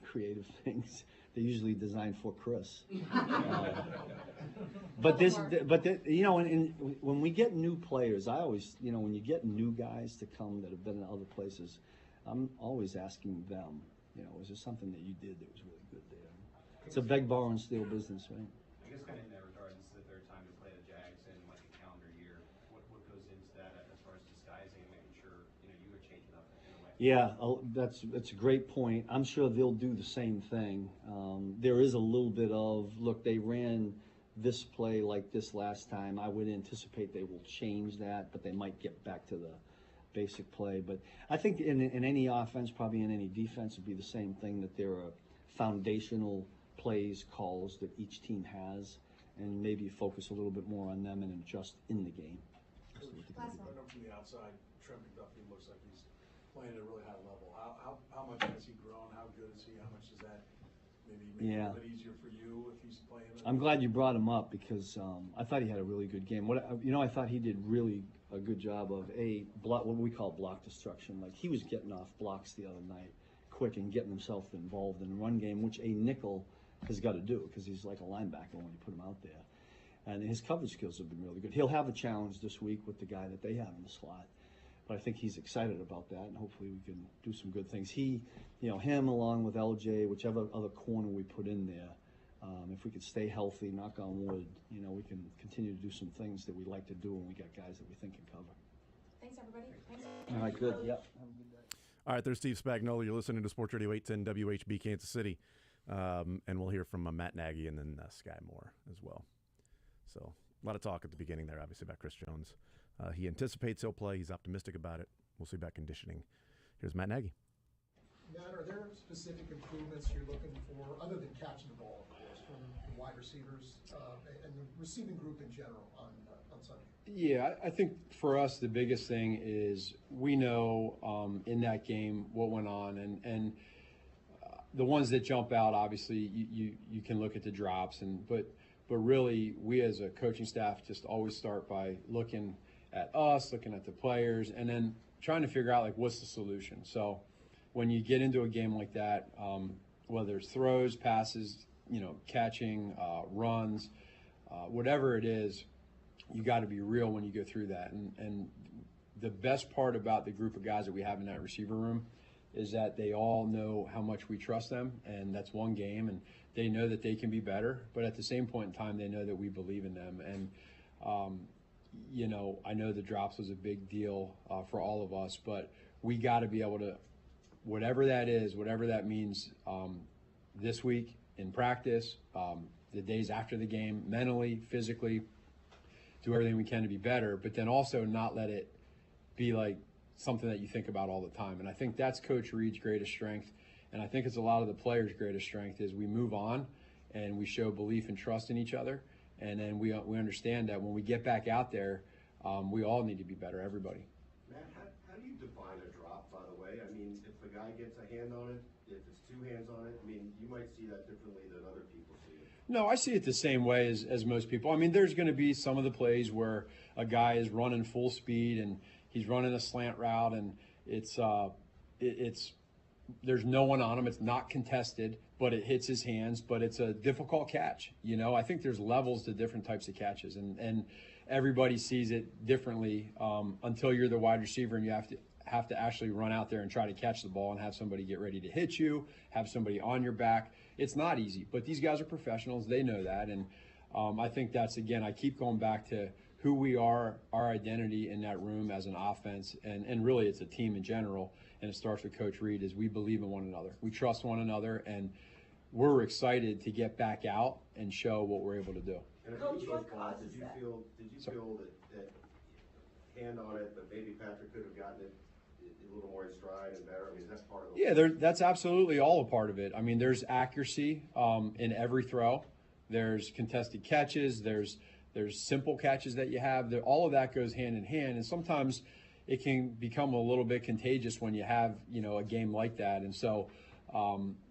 creative things. They're usually designed for Chris. But when we get new players, I always, when you get new guys to come that have been in other places, I'm always asking them, is there something that you did that was really good there? It's a beg, borrow, and steal business, right? I guess kind of in that regard, this is the third time to play the Jags in like a calendar year. What goes into that as far as disguising and making sure you are changing up in a way? Yeah, that's a great point. I'm sure they'll do the same thing. There is a little bit of, look, they ran this play like this last time. I would anticipate they will change that, but they might get back to the basic play. But I think in any offense, probably in any defense, it'd be the same thing, that there are foundational plays, calls that each team has, and maybe focus a little bit more on them and adjust in the game. From the outside, Trent McDuffie looks like he's playing at a really high level. How much has he grown? How good is he? How much does that maybe make it a little bit easier for you if he's playing? I'm glad you brought him up, because I thought he had a really good game. I thought he did really a good job of what we call block destruction. Like, he was getting off blocks the other night quick and getting himself involved in the run game, which a nickel has got to do, because he's like a linebacker when you put him out there. And his coverage skills have been really good. He'll have a challenge this week with the guy that they have in the slot. But I think he's excited about that, and hopefully we can do some good things. Him along with LJ, whichever other corner we put in there, if we could stay healthy, knock on wood, we can continue to do some things that we like to do when we got guys that we think can cover. Thanks, everybody. Thanks. All right, good. Yep. Have a good day. All right, there's Steve Spagnuolo. You're listening to Sports Radio 810 WHB Kansas City. And we'll hear from Matt Nagy and then Sky Moore as well. So a lot of talk at the beginning there, obviously, about Chris Jones. He anticipates he'll play. He's optimistic about it. We'll see about conditioning. Here's Matt Nagy. Matt, are there specific improvements you're looking for, other than catching the ball, of course, from the wide receivers and the receiving group in general on Sunday? Yeah, I think for us the biggest thing is we know in that game what went on, and the ones that jump out, obviously, you can look at the drops, but really we as a coaching staff just always start by looking at us, looking at the players, and then trying to figure out like what's the solution. So when you get into a game like that, whether it's throws, passes, catching, runs, whatever it is, you got to be real when you go through that. And the best part about the group of guys that we have in that receiver room is that they all know how much we trust them, and that's one game, and they know that they can be better, but at the same point in time, they know that we believe in them. And, I know the drops was a big deal for all of us, but we got to be able to, whatever that is, whatever that means this week in practice, the days after the game, mentally, physically, do everything we can to be better, but then also not let it be like something that you think about all the time. And I think that's Coach Reed's greatest strength, and I think it's a lot of the players' greatest strength is we move on and we show belief and trust in each other, and then we understand that when we get back out there, we all need to be better, everybody. Matt, how do you define a drop, by the way? I mean, if the guy gets a hand on it, if it's two hands on it, I mean, you might see that differently than other people see it. No, I see it the same way as most people. I mean, there's going to be some of the plays where a guy is running full speed and he's running a slant route, and it's there's no one on him. It's not contested, but it hits his hands. But it's a difficult catch. I think there's levels to different types of catches, and everybody sees it differently until you're the wide receiver and you have to actually run out there and try to catch the ball and have somebody get ready to hit you, have somebody on your back. It's not easy, but these guys are professionals. They know that, and I think that's, again, I keep going back to who we are, our identity in that room as an offense, and really it's a team in general, and it starts with Coach Reed, is we believe in one another. We trust one another, and we're excited to get back out and show what we're able to do. And Coach, what causes that? Did you feel that hand on it, that maybe Patrick could have gotten it a little more in stride and better? I mean, that's part of it. Yeah, that's absolutely all a part of it. I mean, there's accuracy in every throw. There's contested catches. There's simple catches that you have. All of that goes hand in hand, and sometimes it can become a little bit contagious when you have a game like that. And so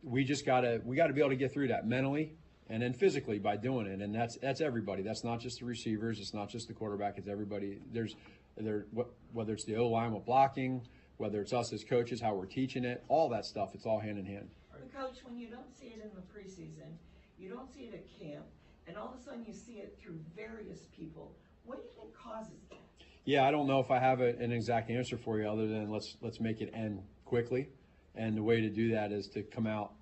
we gotta be able to get through that mentally and then physically by doing it. And that's everybody. That's not just the receivers. It's not just the quarterback. It's everybody. Whether it's the O-line with blocking, whether it's us as coaches, how we're teaching it, all that stuff. It's all hand in hand. But Coach, when you don't see it in the preseason, you don't see it at camp, and all of a sudden you see it through various people. What do you think causes that? Yeah, I don't know if I have an exact answer for you other than let's make it end quickly. And the way to do that is to come out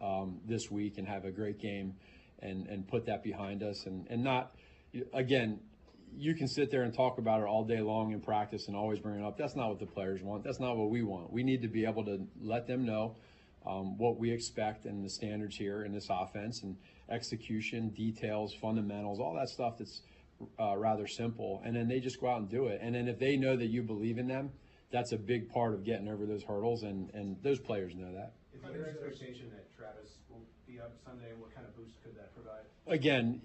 this week and have a great game and put that behind us and not, again, you can sit there and talk about it all day long in practice and always bring it up. That's not what the players want. That's not what we want. We need to be able to let them know what we expect and the standards here in this offense and execution, details, fundamentals, all that stuff that's rather simple. And then they just go out and do it. And then if they know that you believe in them, that's a big part of getting over those hurdles, and those players know that. Is there an expectation that Travis will be up Sunday? What kind of boost could that provide? Again,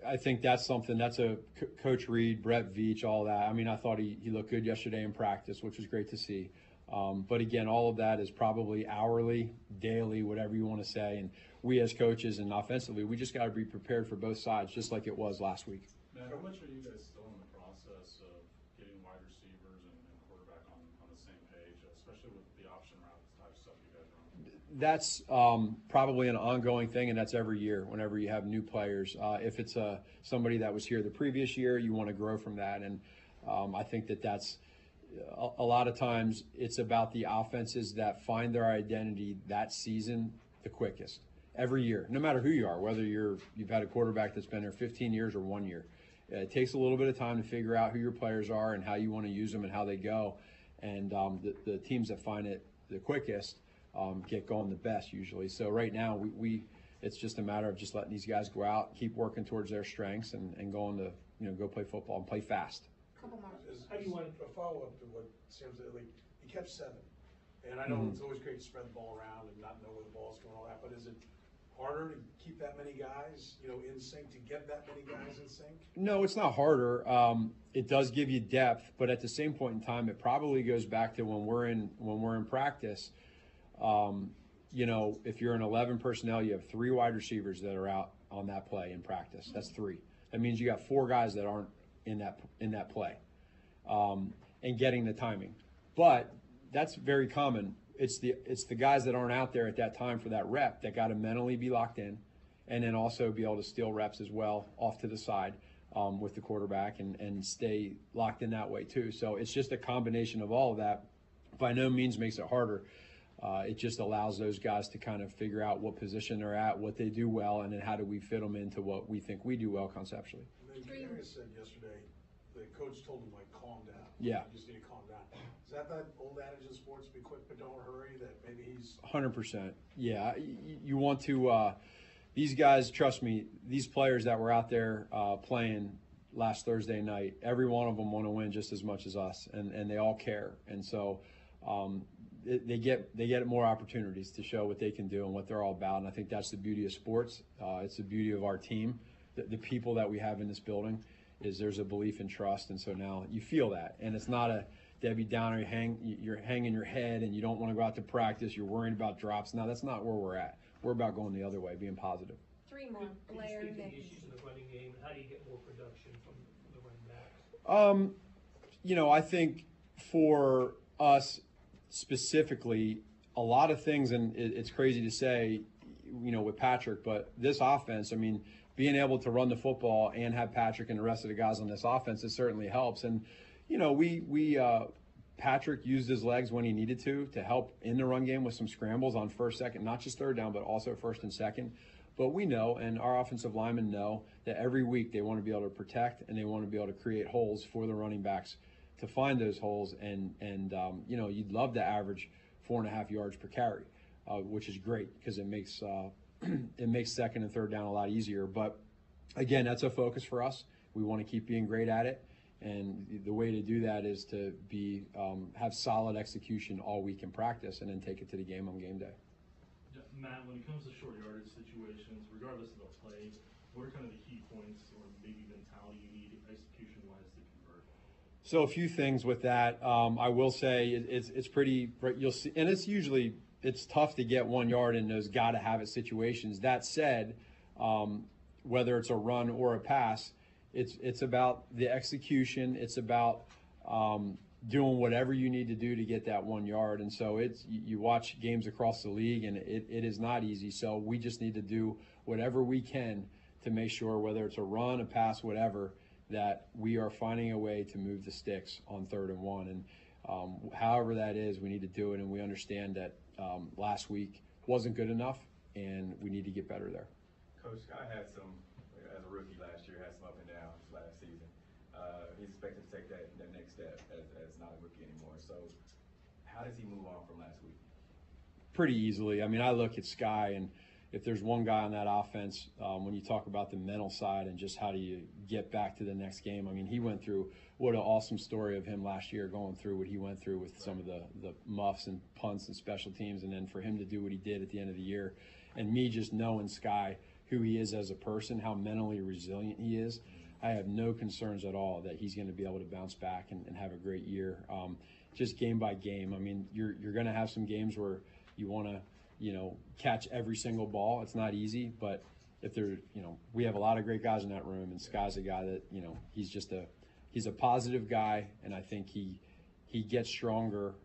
I think that's something, that's a Coach Reed, Brett Veach, all that. I mean, I thought he looked good yesterday in practice, which was great to see. But again, all of that is probably hourly, daily, whatever you want to say. And we as coaches and offensively, we just got to be prepared for both sides, just like it was last week. Matt, how much are you guys still in the process of getting wide receivers and quarterback on the same page, especially with the option route type stuff you guys run? That's probably an ongoing thing, and that's every year whenever you have new players. If it's somebody that was here the previous year, you want to grow from that. And I think that's a lot of times it's about the offenses that find their identity that season the quickest. Every year, no matter who you are, whether you've had a quarterback that's been there 15 years or 1 year. It takes a little bit of time to figure out who your players are and how you want to use them and how they go. And the teams that find it the quickest get going the best usually. So right now, it's just a matter of just letting these guys go out, keep working towards their strengths, and going to go play football and play fast. Couple more. How do you want a follow-up to what Sam said? Like, he kept 7. And I know it's always great to spread the ball around and not know where the ball's going and all that, but is it harder to keep that many guys, in sync, to get that many guys in sync? No, it's not harder. It does give you depth, but at the same point in time, it probably goes back to when we're in practice. If you're in 11 personnel, you have 3 wide receivers that are out on that play in practice. That's 3. That means you got 4 guys that aren't in that play, and getting the timing. But that's very common. It's the guys that aren't out there at that time for that rep that got to mentally be locked in, and then also be able to steal reps as well off to the side with the quarterback and stay locked in that way too. So it's just a combination of all of that. By no means makes it harder. It just allows those guys to kind of figure out what position they're at, what they do well, and then how do we fit them into what we think we do well conceptually. And then Gary said yesterday, the coach told him, calm down. Yeah. You just need to calm down. Is that old adage in sports, be quick but don't hurry, that maybe he's... 100%. Yeah. You want to these guys, trust me, these players that were out there playing last Thursday night, every one of them want to win just as much as us, and they all care. And so they get more opportunities to show what they can do and what they're all about. And I think that's the beauty of sports. It's the beauty of our team. The people that we have in this building is there's a belief and trust. And so now you feel that. And it's not a Debbie Downer, you're hanging your head and you don't want to go out to practice. You're worrying about drops. No, that's not where we're at. We're about going the other way, being positive. 3 more. Blair, Could you speak to Nick. the issues in the running game, and how do you get more production from the running backs? I think for us specifically, a lot of things, and it's crazy to say, with Patrick, but this offense, being able to run the football and have Patrick and the rest of the guys on this offense, it certainly helps. And, Patrick used his legs when he needed to help in the run game with some scrambles on first, second, not just third down, but also first and second. But we know, and our offensive linemen know, that every week they want to be able to protect and they want to be able to create holes for the running backs to find those holes. And you'd love to average 4.5 yards per carry, which is great because it makes second and third down a lot easier. But again, that's a focus for us. We want to keep being great at it. And the way to do that is to have solid execution all week in practice and then take it to the game on game day. Matt, when it comes to short yardage situations, regardless of the play, what are kind of the key points or maybe mentality you need execution-wise to convert? So a few things with that. I will say it's pretty. You'll see, and it's tough to get 1 yard in those got-to-have-it situations. That said, whether it's a run or a pass, it's about the execution. It's about doing whatever you need to do to get that 1 yard. And so you watch games across the league, and it is not easy. So we just need to do whatever we can to make sure, whether it's a run, a pass, whatever, that we are finding a way to move the sticks on 3rd and 1. And however that is, we need to do it, and we understand that last week wasn't good enough, and we need to get better there. Coach, I had some, as a rookie last year, had some up and downs last season. He's expected to take that next step as not a rookie anymore. So how does he move on from last week? Pretty easily. I mean, I look at Sky, and if there's one guy on that offense, when you talk about the mental side and just how do you get back to the next game, I mean, he went through, what an awesome story of him last year going through what he went through with some of the muffs and punts and special teams, and then for him to do what he did at the end of the year. And me just knowing Sky, who he is as a person, how mentally resilient he is, I have no concerns at all that he's going to be able to bounce back and have a great year. Just game by game. I mean, you're going to have some games where you want to, catch every single ball. It's not easy, but if there, we have a lot of great guys in that room, and Sky's a guy that, he's a positive guy, and I think he gets stronger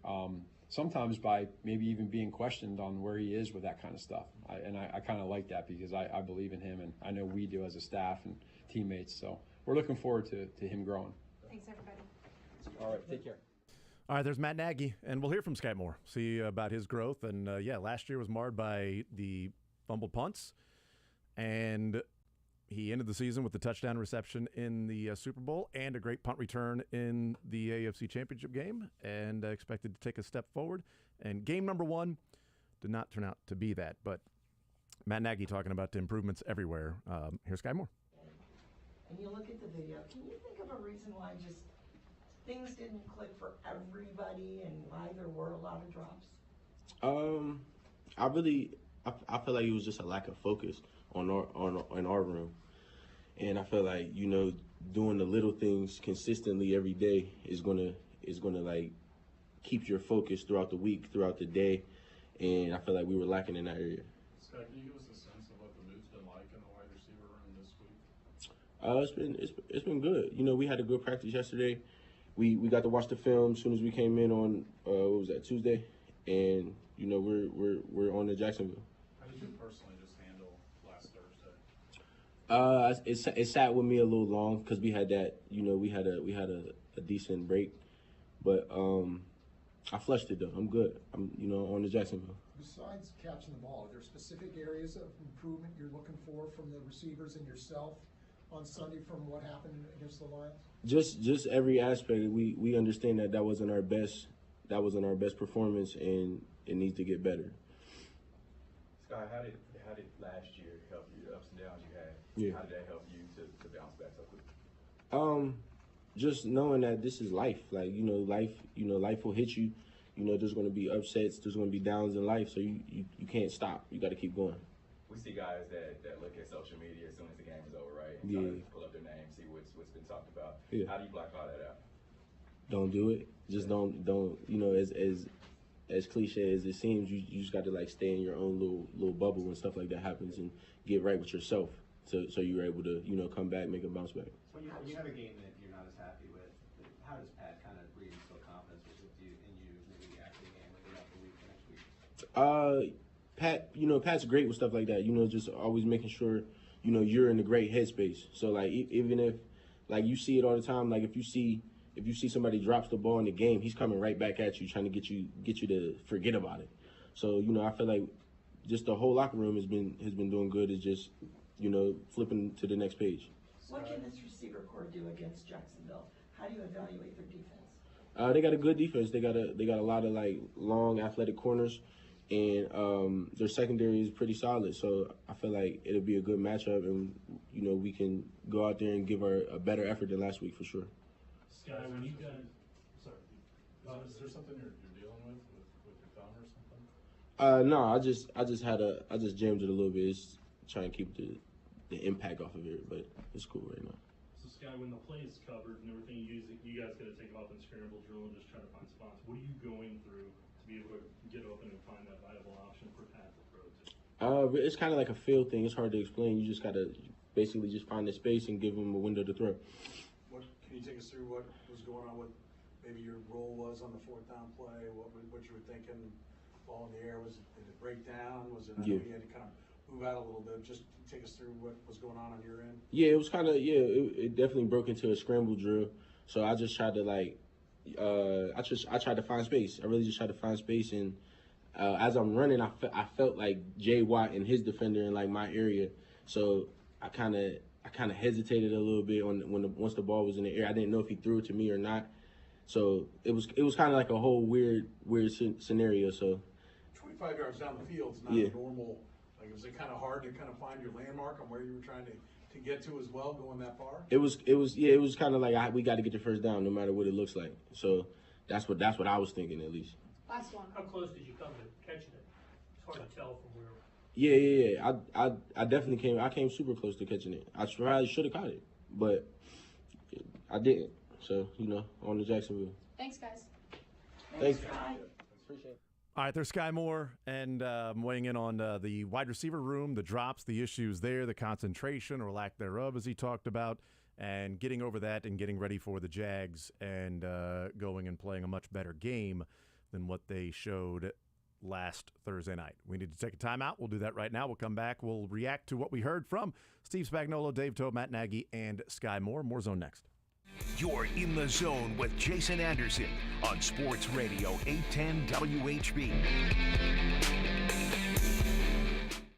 sometimes by maybe even being questioned on where he is with that kind of stuff. I kind of like that because I believe in him, and I know we do as a staff and teammates. So we're looking forward to him growing. Thanks, everybody. All right, take care. All right, there's Matt Nagy, and we'll hear from Sky Moore, see about his growth. And, last year was marred by the fumbled punts, and he ended the season with the touchdown reception in the Super Bowl and a great punt return in the AFC Championship game, and expected to take a step forward. And game number 1 did not turn out to be that, but Matt Nagy talking about the improvements everywhere. Here's Sky Moore. And you look at the video, can you think of a reason why just things didn't click for everybody and why there were a lot of drops? I feel like it was just a lack of focus in our room, and I feel like doing the little things consistently every day is gonna like keep your focus throughout the week, throughout the day, and I feel like we were lacking in that area. Scott, can you give us a sense of what the mood's been like in the wide receiver room this week? It's been good. We had a good practice yesterday. We got to watch the film as soon as we came in on what was that, Tuesday, and we're on to Jacksonville. How did you personally just handle last Thursday? It sat with me a little long because we had that, we had a decent break, but I flushed it though. I'm good. I'm on to Jacksonville. Besides catching the ball, are there specific areas of improvement you're looking for from the receivers and yourself on Sunday from what happened against the Lions? Just every aspect. We understand that wasn't our best performance, and it needs to get better. Sky, how did last year help you, the ups and downs you had? Yeah. How did that help you to bounce back so quickly? Just knowing that this is life. Like, life will hit you. There's going to be upsets. There's going to be downs in life. So you can't stop. You got to keep going. We see guys that look at social media as soon as the game is over, right? Yeah. Try to pull up their name, see what's been talked about. Yeah. How do you block all that out? Don't do it. Just don't. As cliche as it seems, you just got to like stay in your own little bubble when stuff like that happens and get right with yourself. So you're able to come back, make a bounce back. When you have a game that you're not as happy with, how does Pat kind of reinstill confidence with you in you maybe after the game, maybe after the week, next week? Pat's great with stuff like that. Just always making sure you're in a great headspace. So like even if like you see it all the time, like if you see somebody drops the ball in the game, he's coming right back at you, trying to get you to forget about it. So I feel like just the whole locker room has been doing good. Is just flipping to the next page. What can this receiver corps do against Jacksonville? How do you evaluate their defense? They got a good defense. They got a lot of like long athletic corners, and their secondary is pretty solid. So I feel like it'll be a good matchup, and we can go out there and give a better effort than last week for sure. Sky, when you guys, sorry, Is there something you're dealing with your thumb or something? No, I just jammed it a little bit. It's trying to keep the impact off of it, but it's cool right now. So Sky, when the play is covered and everything, you guys got to take off and scramble drill and just try to find spots. What are you going through to be able to get open and find that viable option for Pat to throw to? It's kind of like a feel thing. It's hard to explain. You just got to basically just find the space and give him a window to throw. Can you take us through what was going on, what maybe your role was on the 4th down play, what you were thinking, ball in the air, did it break down? Was it, I know you had to kind of move out a little bit. Just take us through what was going on your end. Yeah, it was kind of it definitely broke into a scramble drill. So I just tried to I tried to find space. I really just tried to find space, and as I'm running, I felt like Jay Watt and his defender in like my area. So I kind of hesitated a little bit once the ball was in the air. I didn't know if he threw it to me or not. So it was kind of like a whole weird scenario. So 25 yards down the field is not normal. Like, was it kind of hard to kind of find your landmark on where you were trying to get to as well, going that far? It was kind of like we got to get the first down no matter what it looks like. So that's what I was thinking at least. Last one. How close did you come to catching it? It's hard to tell from where. Yeah. I definitely came. I came super close to catching it. I probably should have caught it, but I didn't. So on to Jacksonville. Thanks, guys. Thanks. Appreciate it. All right, there's Sky Moore, and weighing in on the wide receiver room, the drops, the issues there, the concentration or lack thereof, as he talked about, and getting over that and getting ready for the Jags and going and playing a much better game than what they showed last Thursday night. We need to take a timeout. We'll do that right now. We'll come back. We'll react to what we heard from Steve Spagnuolo, Dave Toe, Matt Nagy, and Sky Moore. More Zone next. You're in the zone with Jason Anderson on Sports Radio 810 WHB.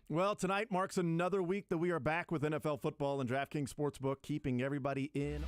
Well, tonight marks another week that we are back with NFL football and DraftKings Sportsbook, keeping everybody in.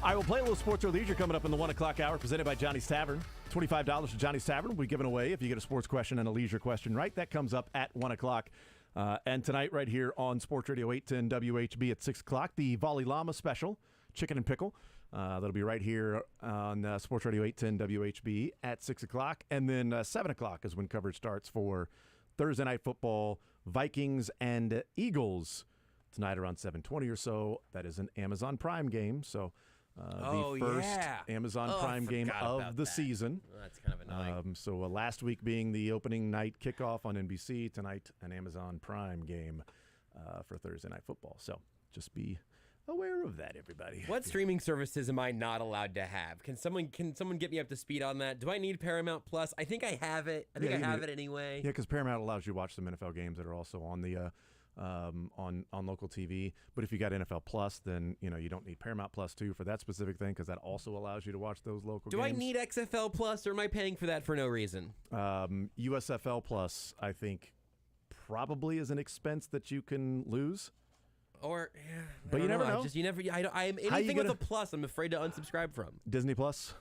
I will play a little sports or leisure coming up in the 1 o'clock hour, presented by Johnny's Tavern. $25 to Johnny's Tavern will be given away if you get a sports question and a leisure question right. That comes up at 1 o'clock. And tonight, right here on Sports Radio 810 WHB at 6 o'clock, the Volley Llama special, Chicken and Pickle. That'll be right here on Sports Radio 810 WHB at 6 o'clock. And then 7 o'clock is when coverage starts for Thursday Night Football, Vikings and Eagles. Tonight around 7:20 or so. That is an Amazon Prime game, so... the first Amazon Prime game of the season. Well, that's kind of annoying. So last week being the opening night kickoff on NBC, tonight an Amazon Prime game for Thursday Night Football. So just be aware of that, everybody. What streaming services am I not allowed to have? Can someone get me up to speed on that? Do I need Paramount Plus? I think I have it. I have it anyway. Yeah, because Paramount allows you to watch some NFL games that are also on the on local TV. But if you got NFL Plus, then you don't need Paramount Plus too for that specific thing, because that also allows you to watch those local games. Do I need XFL Plus, or am I paying for that for no reason? USFL Plus, I think, probably is an expense that you can lose. Or, but you never know. I am anything with a plus, I'm afraid to unsubscribe from. Disney Plus,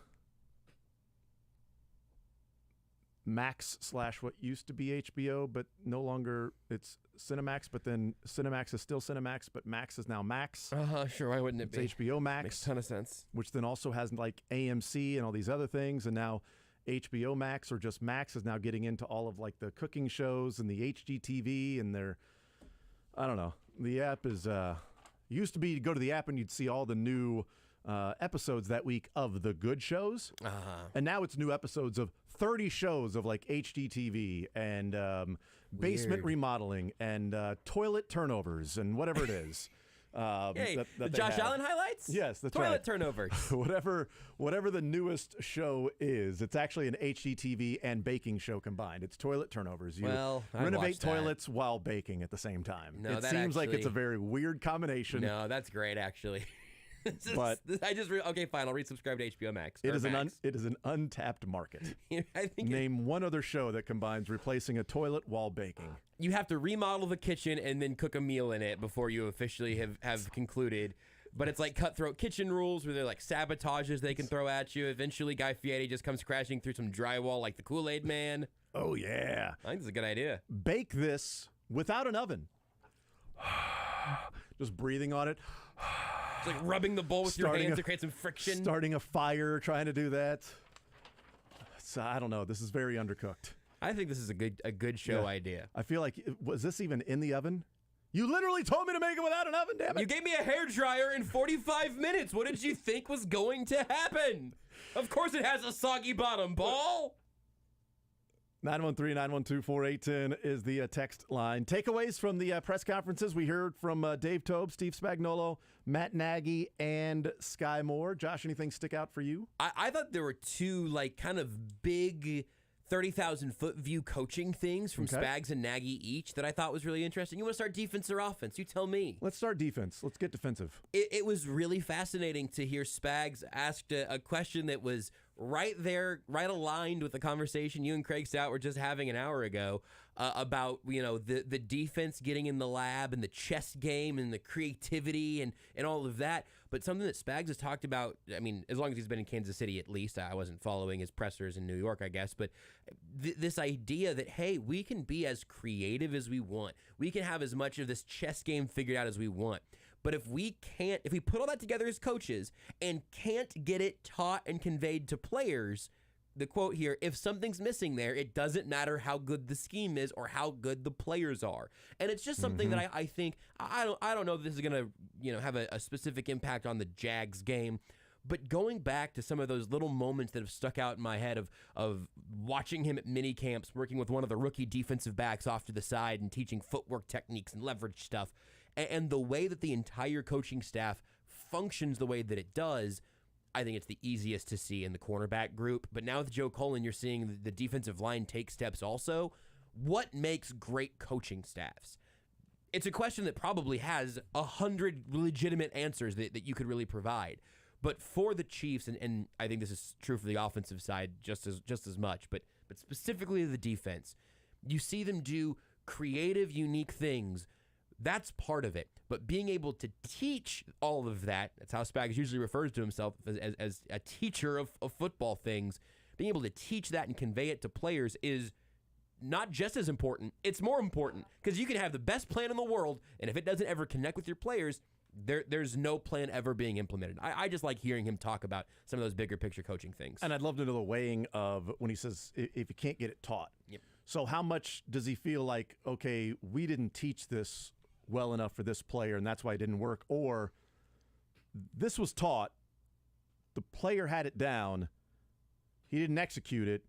Max / what used to be HBO, but no longer it's Cinemax. But then Cinemax is still Cinemax, but Max is now Max. Sure. Why wouldn't it be? It's HBO Max. Makes a ton of sense. Which then also has like AMC and all these other things, and now HBO Max or just Max is now getting into all of like the cooking shows and the HGTV and I don't know. The app is used to be you go to the app and you'd see all the new episodes that week of the good shows, and now it's new episodes of 30 shows of like HGTV and basement remodeling and toilet turnovers and whatever it is. The Josh Allen highlights? Yes, that's toilet right. turnovers. whatever the newest show is, it's actually an HGTV and baking show combined. It's toilet turnovers. You renovate toilets while baking at the same time. No, it seems like it's a very weird combination. No, that's great actually. But okay, fine. I'll resubscribe to HBO Max. It is an untapped market. Name one other show that combines replacing a toilet while baking. You have to remodel the kitchen and then cook a meal in it before you officially have concluded. But it's like cutthroat kitchen rules where they're like sabotages they can throw at you. Eventually, Guy Fieri just comes crashing through some drywall like the Kool-Aid Man. Oh yeah, I think it's a good idea. Bake this without an oven. Just breathing on it. It's like rubbing the bowl with your hands to create some friction. Starting a fire, trying to do that. So I don't know. This is very undercooked. I think this is a good show idea. I feel like, was this even in the oven? You literally told me to make it without an oven, damn it. You gave me a hairdryer in 45 minutes. What did you think was going to happen? Of course it has a soggy bottom, ball. 913-912-4810 is the text line. Takeaways from the press conferences. We heard from Dave Tobe, Steve Spagnuolo, Matt Nagy, and Sky Moore. Josh, anything stick out for you? I thought there were two like kind of big 30,000-foot view coaching things from Spags and Nagy each that I thought was really interesting. You want to start defense or offense? You tell me. Let's start defense. Let's get defensive. It was really fascinating to hear Spags asked a question that was right there, right aligned with the conversation you and Craig Stout were just having an hour ago about the defense getting in the lab and the chess game and the creativity and all of that. But something that Spags has talked about, I mean, as long as he's been in Kansas City at least, I wasn't following his pressers in New York, I guess, but this idea that, hey, we can be as creative as we want. We can have as much of this chess game figured out as we want. But if we put all that together as coaches and can't get it taught and conveyed to players, the quote here, if something's missing there, it doesn't matter how good the scheme is or how good the players are. And it's just something that I think, I don't know if this is going to have a specific impact on the Jags game, but going back to some of those little moments that have stuck out in my head of watching him at mini camps, working with one of the rookie defensive backs off to the side and teaching footwork techniques and leverage stuff, and the way that the entire coaching staff functions the way that it does, I think it's the easiest to see in the cornerback group. But now with Joe Cullen, you're seeing the defensive line take steps also. What makes great coaching staffs? It's a question that probably has 100 legitimate answers that you could really provide. But for the Chiefs, and I think this is true for the offensive side just as much, but specifically the defense, you see them do creative, unique things That's part of it. But being able to teach all of that's how Spags usually refers to himself as a teacher of football things. Being able to teach that and convey it to players is not just as important. It's more important because you can have the best plan in the world, and if it doesn't ever connect with your players, there's no plan ever being implemented. I just like hearing him talk about some of those bigger picture coaching things. And I'd love to know the weighing of when he says if you can't get it taught. Yep. So how much does he feel like, okay, we didn't teach this well enough for this player and that's why it didn't work, or this was taught, the player had it down, he didn't execute it,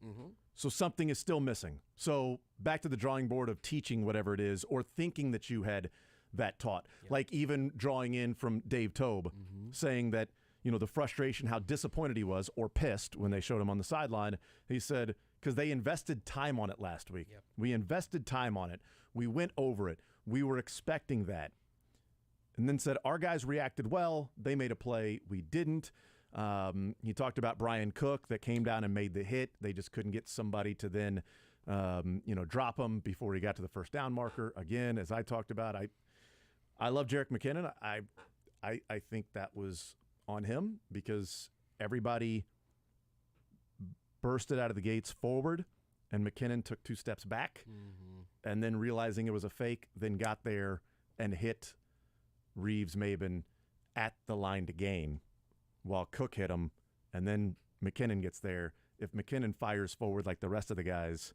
so something is still missing. So back to the drawing board of teaching whatever it is or thinking that you had that taught. Like even drawing in from Dave Tobe saying that, the frustration, how disappointed he was or pissed when they showed him on the sideline. He said, because they invested time on it last week. We invested time on it. We went over it. We were expecting that. And then said, our guys reacted well. They made a play. We didn't. He talked about Brian Cook that came down and made the hit. They just couldn't get somebody to then, drop him before he got to the first down marker. Again, as I talked about, I love Jerick McKinnon. I think that was on him because everybody bursted out of the gates forward, and McKinnon took 2 steps back, and then realizing it was a fake, then got there and hit Reeves Maben at the line to gain while Cook hit him, and then McKinnon gets there. If McKinnon fires forward like the rest of the guys,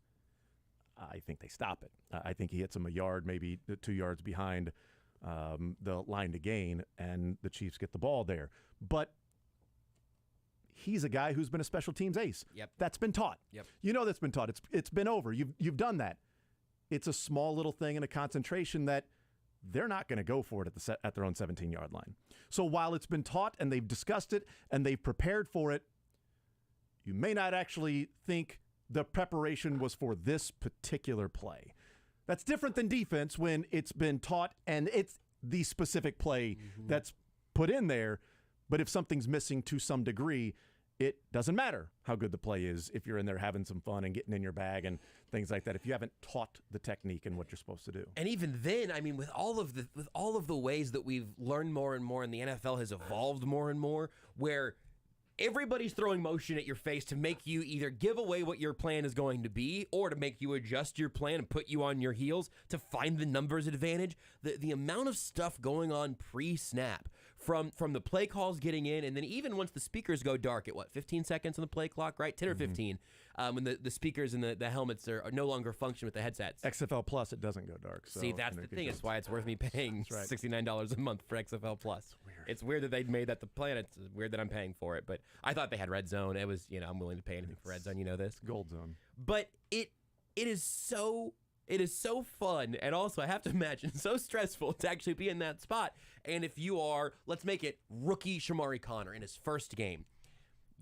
I think they stop it. I think he hits him a yard, maybe 2 yards behind the line to gain, and the Chiefs get the ball there. But he's a guy who's been a special teams ace. That's been taught. That's been taught. It's been over. You've done that. It's a small little thing in a concentration that they're not going to go for it at their own 17-yard line. So while it's been taught and they've discussed it and they've prepared for it, you may not actually think the preparation was for this particular play. That's different than defense when it's been taught and it's the specific play that's put in there. But if something's missing to some degree, it doesn't matter how good the play is if you're in there having some fun and getting in your bag and things like that, if you haven't taught the technique and what you're supposed to do. And even then, I mean, with all of the ways that we've learned more and more and the NFL has evolved more and more, where everybody's throwing motion at your face to make you either give away what your plan is going to be or to make you adjust your plan and put you on your heels to find the numbers advantage. The amount of stuff going on pre-snap from the play calls getting in, and then even once the speakers go dark at 15 seconds on the play clock, right? 10 or 15, when the speakers and the helmets are no longer function with the headsets. XFL Plus, it doesn't go dark. So See, that's the thing. It's why it's worth me paying $69 a month for XFL Plus. It's weird that they made that the plan. It's weird that I'm paying for it, but I thought they had Red Zone. It was, I'm willing to pay anything for Red Zone. You know this. Gold Zone. But it is so fun, and also I have to imagine so stressful to actually be in that spot. And if you are, let's make it rookie Shamari Connor in his first game,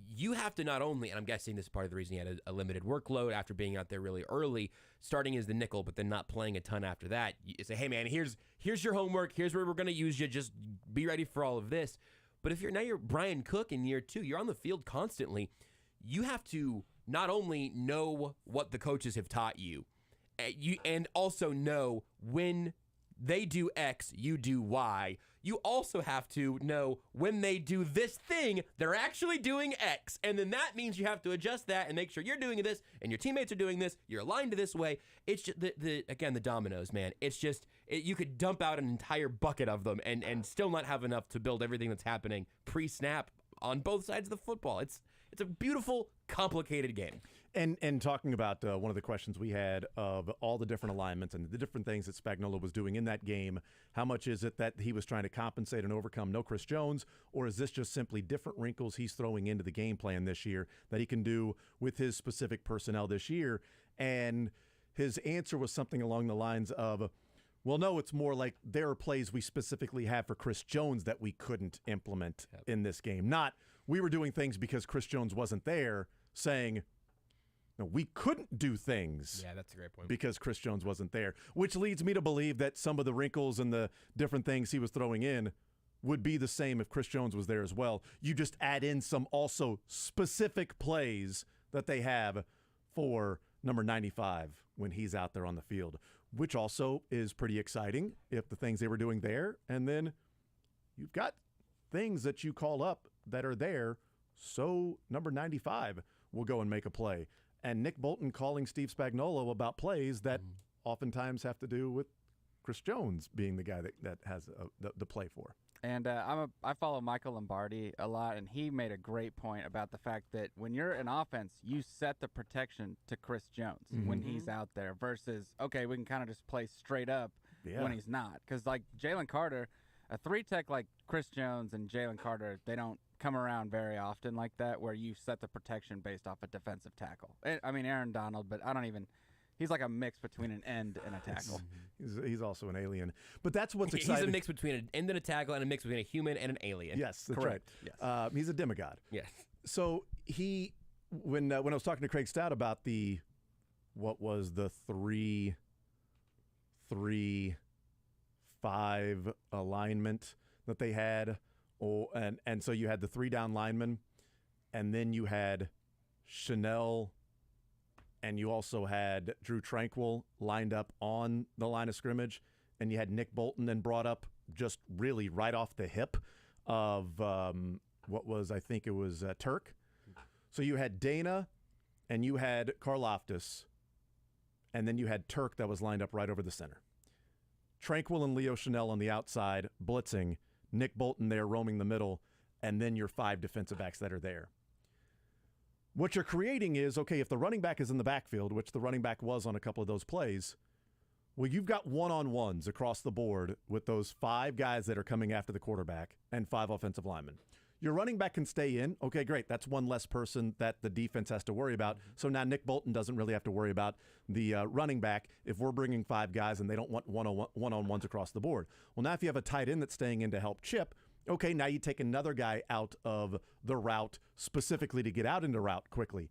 you have to not only, and I'm guessing this is part of the reason he had a limited workload after being out there really early, starting as the nickel, but then not playing a ton after that. You say, hey man, here's your homework. Here's where we're going to use you. Just be ready for all of this. But if you're Brian Cook in year 2, you're on the field constantly. You have to not only know what the coaches have taught you, and also know when they do X, you do Y. You also have to know when they do this thing, they're actually doing X. And then that means you have to adjust that and make sure you're doing this and your teammates are doing this. You're aligned to this way. It's just, the dominoes, man. It's just, you could dump out an entire bucket of them and still not have enough to build everything that's happening pre-snap on both sides of the football. It's a beautiful, complicated game. And talking about one of the questions we had of all the different alignments and the different things that Spagnuolo was doing in that game, how much is it that he was trying to compensate and overcome no Chris Jones, or is this just simply different wrinkles he's throwing into the game plan this year that he can do with his specific personnel this year? And his answer was something along the lines of, well, no, it's more like there are plays we specifically have for Chris Jones that we couldn't implement in this game. Not we were doing things because Chris Jones wasn't there, saying, no, we couldn't do things. Yeah, that's a great point. Because Chris Jones wasn't there, which leads me to believe that some of the wrinkles and the different things he was throwing in would be the same if Chris Jones was there as well. You just add in some also specific plays that they have for number 95 when he's out there on the field. which also is pretty exciting if the things they were doing there. And then you've got things that you call up that are there, so number 95 will go and make a play. And Nick Bolton calling Steve Spagnuolo about plays that oftentimes have to do with Chris Jones being the guy that has the play for. And I follow Michael Lombardi a lot, and he made a great point about the fact that when you're in offense, you set the protection to Chris Jones when he's out there versus, okay, we can kind of just play straight up when he's not. Because, like, Jalen Carter, a 3-tech like Chris Jones and Jalen Carter, they don't come around very often like that where you set the protection based off a defensive tackle. I mean, Aaron Donald, but he's like a mix between an end and a tackle. He's also an alien. But that's what's exciting. He's a mix between an end and a tackle and a mix between a human and an alien. Yes, that's correct. right. Yes. He's a demigod. Yes. So when I was talking to Craig Stout about what was the 3-3-5 alignment that they had, and so you had the 3 down linemen, and then you had Chanel, and you also had Drew Tranquil lined up on the line of scrimmage, and you had Nick Bolton then brought up just really right off the hip of I think it was Turk. So you had Dana, and you had Karlaftis, and then you had Turk that was lined up right over the center. Tranquil and Leo Chanel on the outside, blitzing, Nick Bolton there roaming the middle, and then your 5 defensive backs that are there. What you're creating is, okay, if the running back is in the backfield, which the running back was on a couple of those plays, well, you've got one-on-ones across the board with those 5 guys that are coming after the quarterback and 5 offensive linemen. Your running back can stay in. Okay, great. That's one less person that the defense has to worry about. So now Nick Bolton doesn't really have to worry about the running back if we're bringing 5 guys and they don't want one-on-ones across the board. Well, now if you have a tight end that's staying in to help chip, okay, now you take another guy out of the route specifically to get out into route quickly.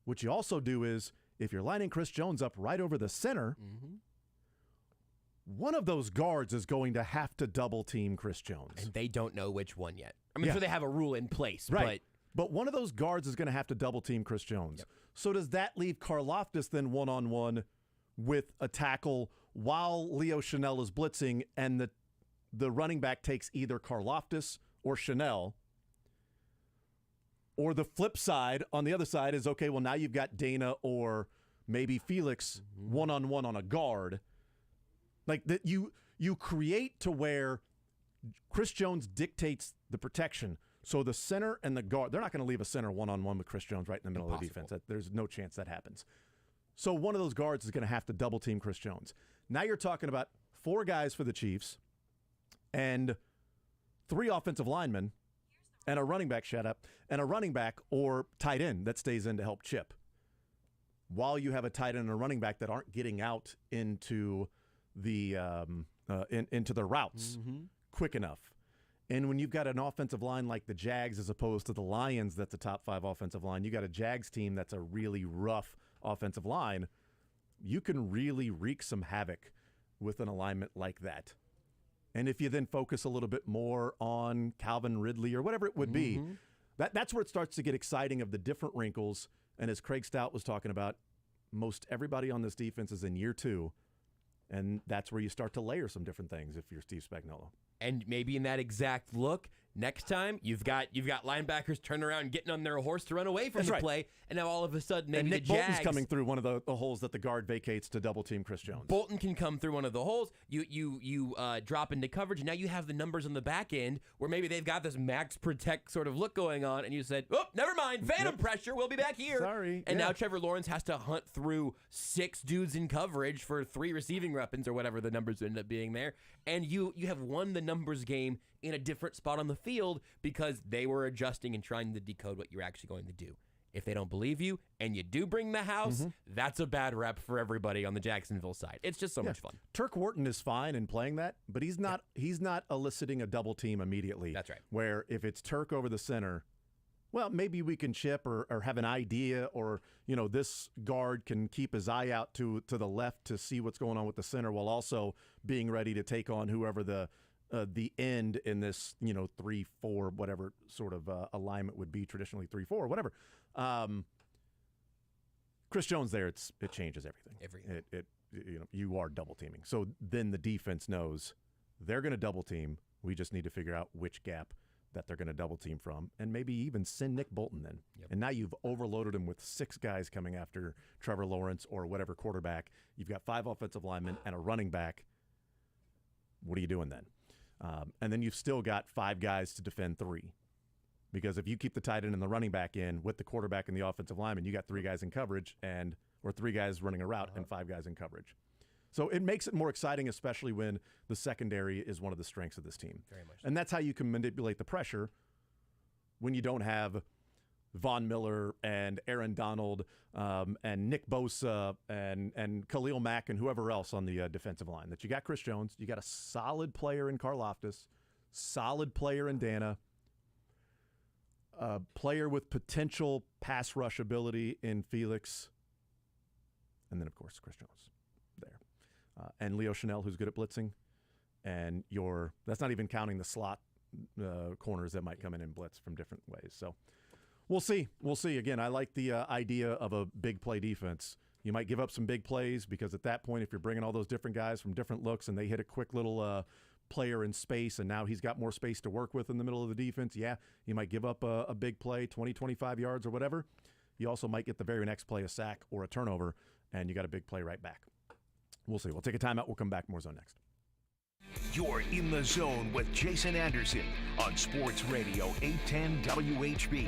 What you also do is, if you're lining Chris Jones up right over the center, one of those guards is going to have to double team Chris Jones. And they don't know which one yet. I mean, sure they have a rule in place, right? But one of those guards is going to have to double team Chris Jones. Yep. So does that leave Karlaftis then one-on-one with a tackle while Leo Chanel is blitzing, and the running back takes either Karlaftis or Chanel? Or the flip side on the other side is, okay, well, now you've got Dana or maybe Felix one-on-one on a guard. Like that, you create to where Chris Jones dictates the protection. So the center and the guard, they're not going to leave a center one-on-one with Chris Jones right in the middle of the defense. There's no chance that happens. So one of those guards is going to have to double team Chris Jones. Now you're talking about 4 guys for the Chiefs and 3 offensive linemen and a running back, and a running back or tight end that stays in to help chip. While you have a tight end and a running back that aren't getting out into the into the routes quick enough. And when you've got an offensive line like the Jags as opposed to the Lions that's a top 5 offensive line, you got a Jags team that's a really rough offensive line, you can really wreak some havoc with an alignment like that. And if you then focus a little bit more on Calvin Ridley or whatever it would be, that's where it starts to get exciting of the different wrinkles. And as Craig Stout was talking about, most everybody on this defense is in year 2. And that's where you start to layer some different things if you're Steve Spagnuolo. And maybe in that exact look, next time you've got linebackers turning around and getting on their horse to run away from the play, and now all of a sudden maybe and Nick the Jags, Bolton's coming through one of the holes that the guard vacates to double team Chris Jones. Bolton can come through one of the holes. You drop into coverage, and now you have the numbers on the back end where maybe they've got this max protect sort of look going on, and you said, oh, never mind, phantom pressure, we'll be back here. Sorry. And now Trevor Lawrence has to hunt through 6 dudes in coverage for 3 receiving weapons or whatever the numbers end up being there, and you have won the numbers game in a different spot on the field because they were adjusting and trying to decode what you're actually going to do. If they don't believe you and you do bring the house, that's a bad rep for everybody on the Jacksonville side. It's just so much fun. Turk Wharton is fine in playing that, but he's not eliciting a double team immediately. That's right. Where if it's Turk over the center, well, maybe we can chip or have an idea, or this guard can keep his eye out to the left to see what's going on with the center while also being ready to take on whoever the end in this 3-4 whatever sort of alignment would be, traditionally 3-4 whatever. Chris Jones there, it changes everything. You are double teaming. So then the defense knows they're going to double team. We just need to figure out which gap that they're going to double team from, and maybe even send Nick Bolton then. Yep. And now you've overloaded him with 6 guys coming after Trevor Lawrence or whatever quarterback. You've got 5 offensive linemen and a running back. What are you doing then? And then you've still got 5 guys to defend 3. Because if you keep the tight end and the running back in with the quarterback and the offensive lineman, you got 3 guys in coverage or 3 guys running a route and 5 guys in coverage. So it makes it more exciting, especially when the secondary is one of the strengths of this team. Very much. And that's how you can manipulate the pressure when you don't have Von Miller and Aaron Donald and Nick Bosa and Khalil Mack and whoever else on the defensive line. That you got Chris Jones, you got a solid player in Karlaftis, solid player in Dana, a player with potential pass rush ability in Felix, and then, of course, Chris Jones there. And Leo Chanel, who's good at blitzing. And that's not even counting the slot corners that might come in and blitz from different ways. So we'll see. We'll see. Again, I like the idea of a big play defense. You might give up some big plays because at that point, if you're bringing all those different guys from different looks and they hit a quick little player in space and now he's got more space to work with in the middle of the defense, yeah, you might give up a big play, 20, 25 yards or whatever. You also might get the very next play a sack or a turnover, and you got a big play right back. We'll see. We'll take a timeout. We'll come back. More Zone next. You're in the zone with Jason Anderson on Sports Radio 810 WHB.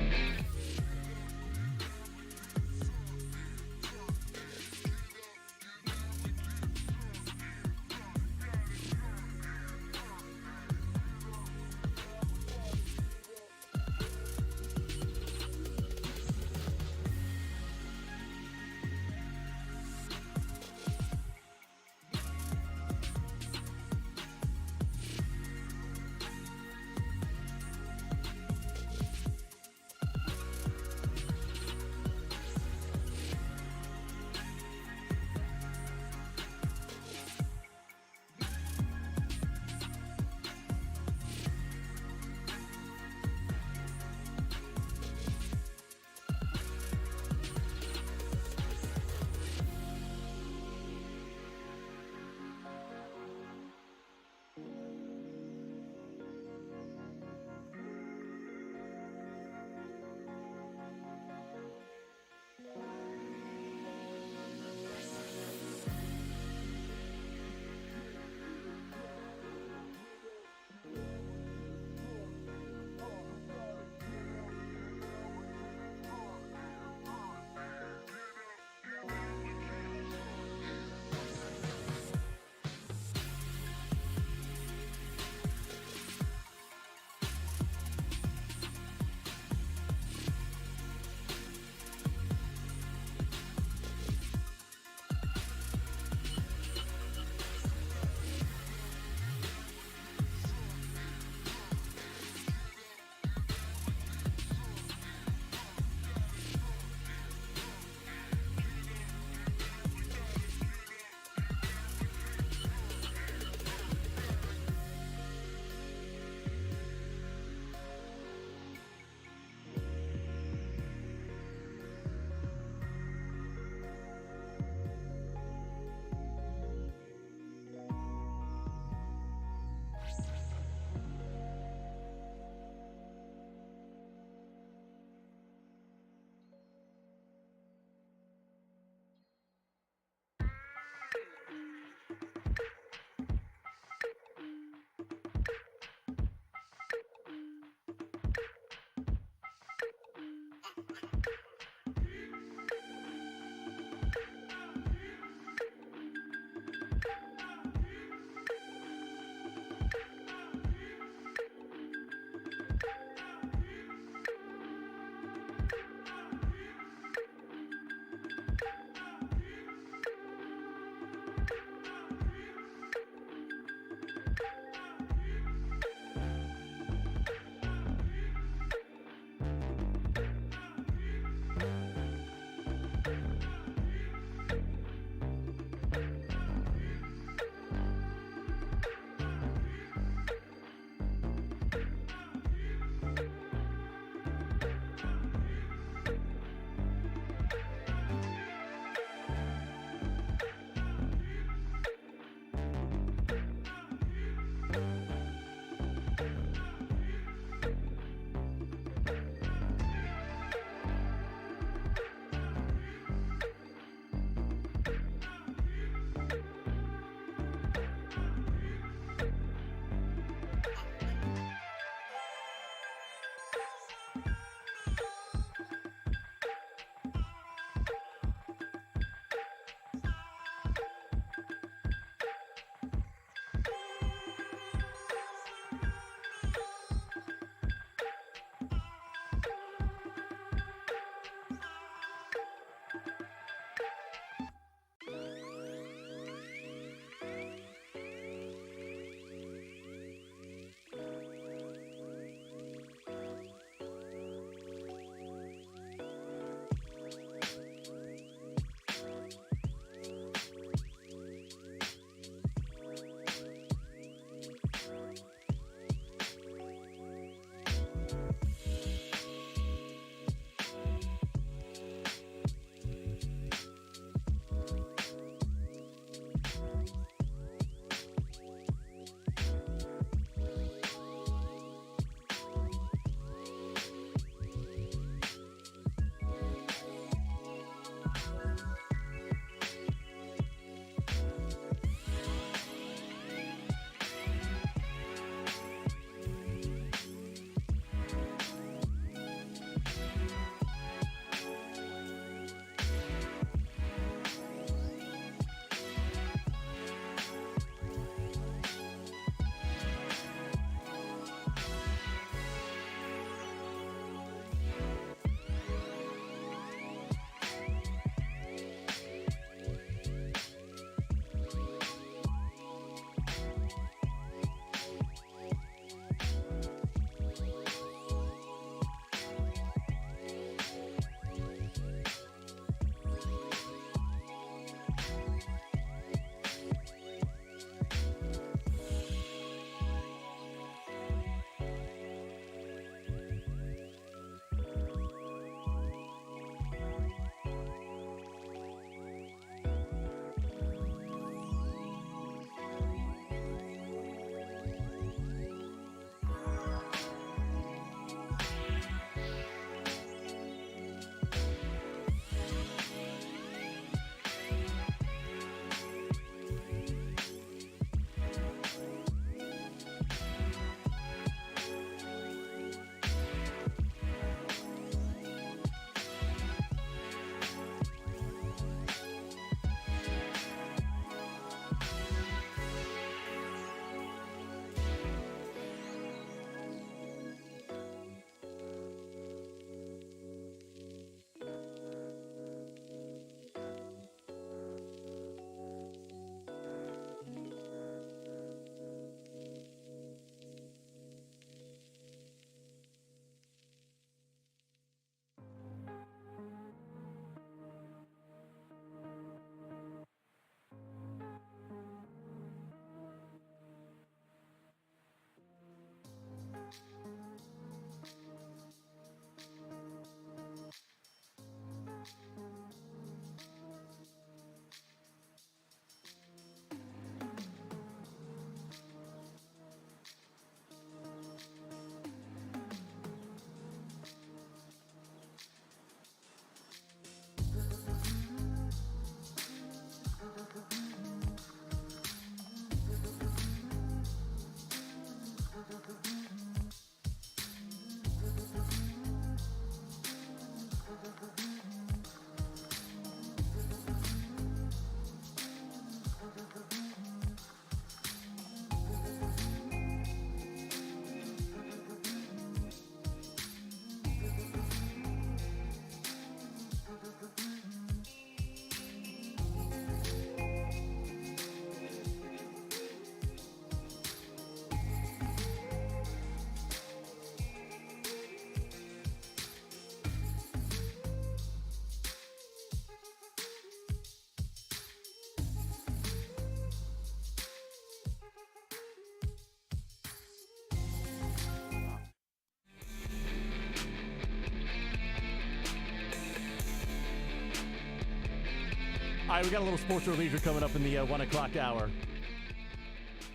All right, we got a little sports or leisure coming up in the 1 o'clock hour.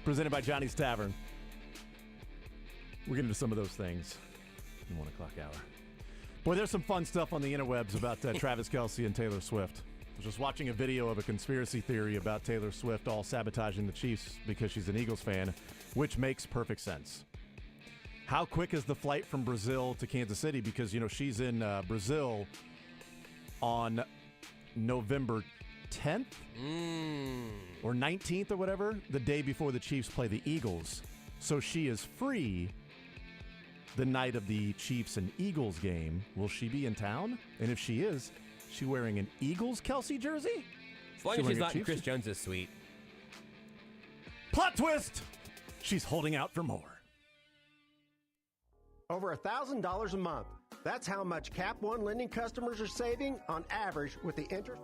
Presented by Johnny's Tavern. We'll get into some of those things in 1 o'clock hour. Boy, there's some fun stuff on the interwebs about Travis Kelce and Taylor Swift. I was just watching a video of a conspiracy theory about Taylor Swift all sabotaging the Chiefs because she's an Eagles fan, which makes perfect sense. How quick is the flight from Brazil to Kansas City? Because, she's in Brazil on November 10th or 19th or whatever, the day before the Chiefs play the Eagles. So she is free the night of the Chiefs and Eagles game. Will she be in town? And if she is she wearing an Eagles Kelce jersey? As long as she's not in Chris Jones' suite. Plot twist! She's holding out for more. Over $1,000 a month. That's how much Cap One lending customers are saving on average with the interest.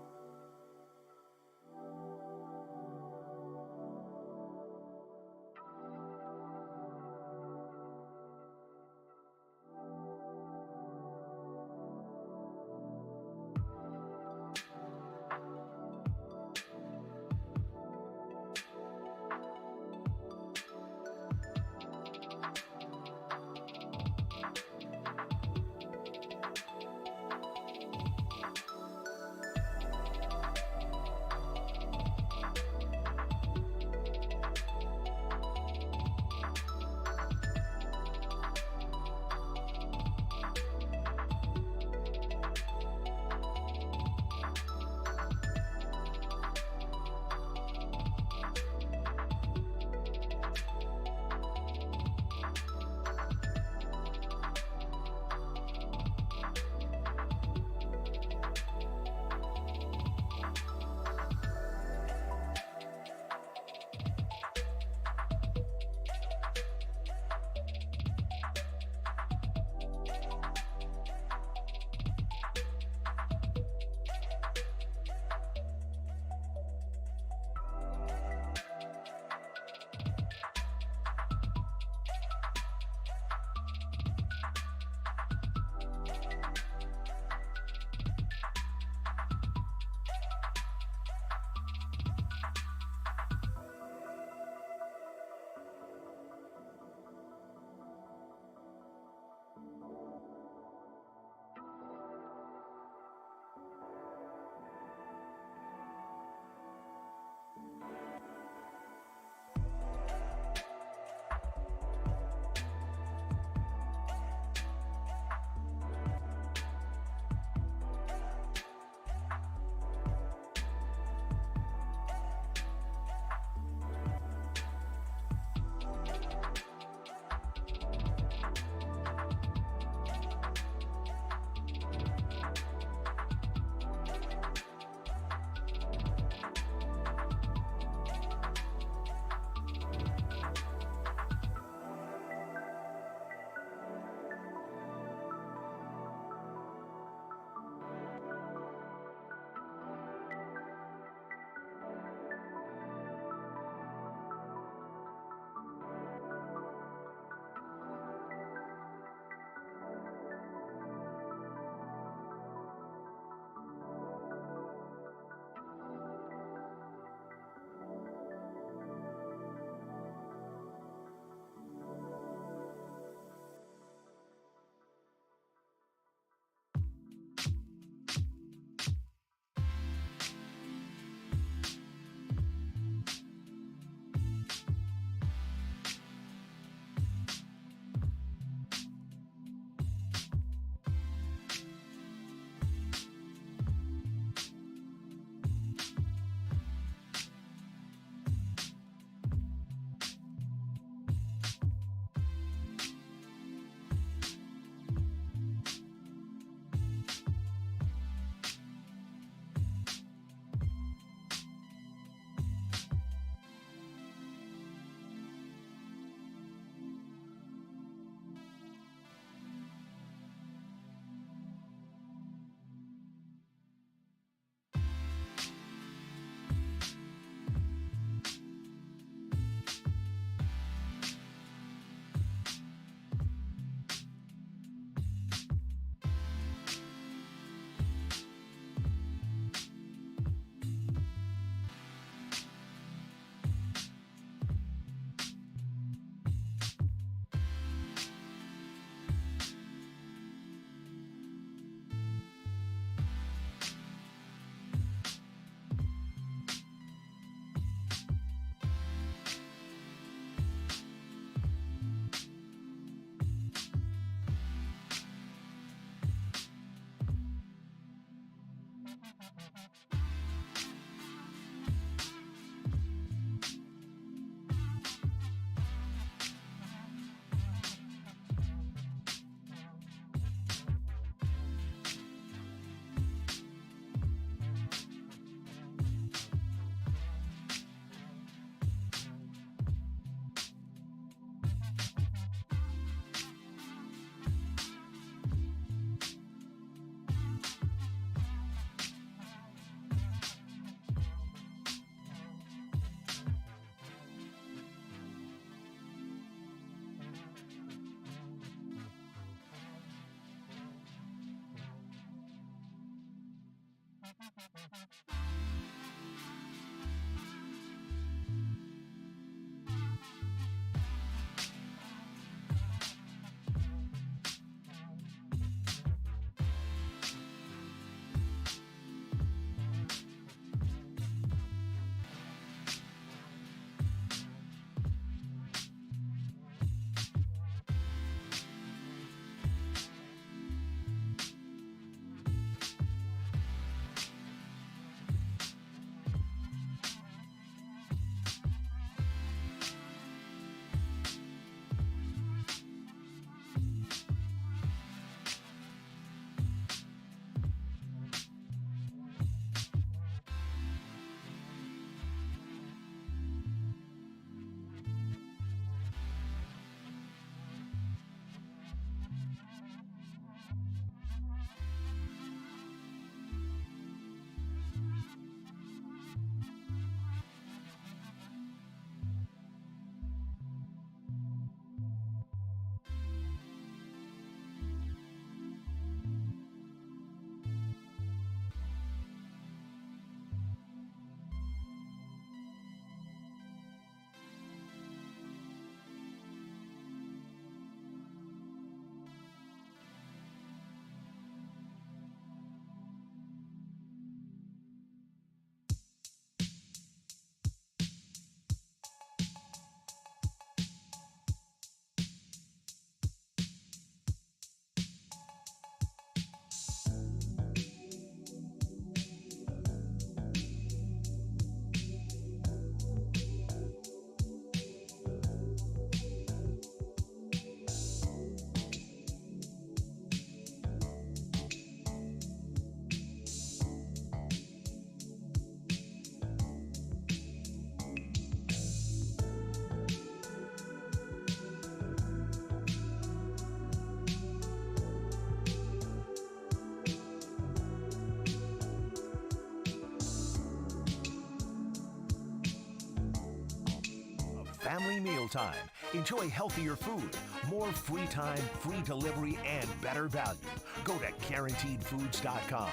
family mealtime. Enjoy healthier food, more free time, free delivery, and better value. Go to GuaranteedFoods.com.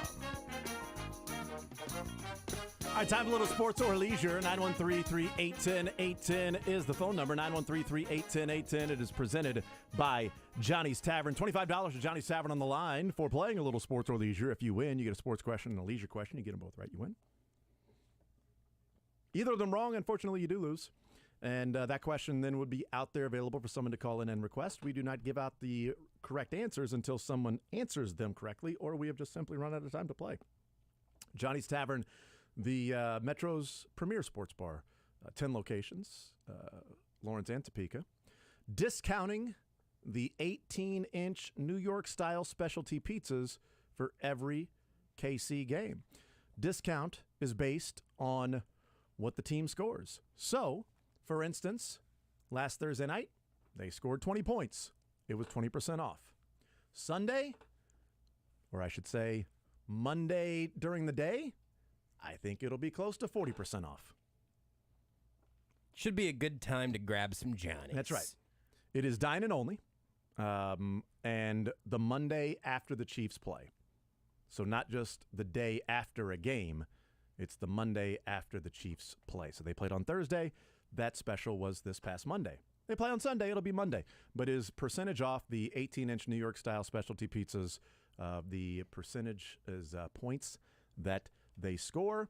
All right, time for a little sports or leisure. 913-381-0810 is the phone number. 913-381-0810. It is presented by Johnny's Tavern. $25 to Johnny's Tavern on the line for playing a little sports or leisure. If you win, you get a sports question and a leisure question. You get them both right, you win. Either of them wrong, unfortunately, you do lose. And that question then would be out there available for someone to call in and request. We do not give out the correct answers until someone answers them correctly, or we have just simply run out of time to play. Johnny's Tavern, the Metro's premier sports bar, 10 locations, Lawrence and Topeka, discounting the 18-inch New York-style specialty pizzas for every KC game. Discount is based on what the team scores. So, for instance, last Thursday night, they scored 20 points. It was 20% off. Sunday, or I should say Monday during the day, I think it'll be close to 40% off. Should be a good time to grab some Johnny's. That's right. It is dine-in only, and the Monday after the Chiefs play. So not just the day after a game, it's the Monday after the Chiefs play. So they played on Thursday. That special was this past Monday. They play on Sunday, it'll be Monday. But is percentage off the 18-inch New York-style specialty pizzas. The percentage is points that they score.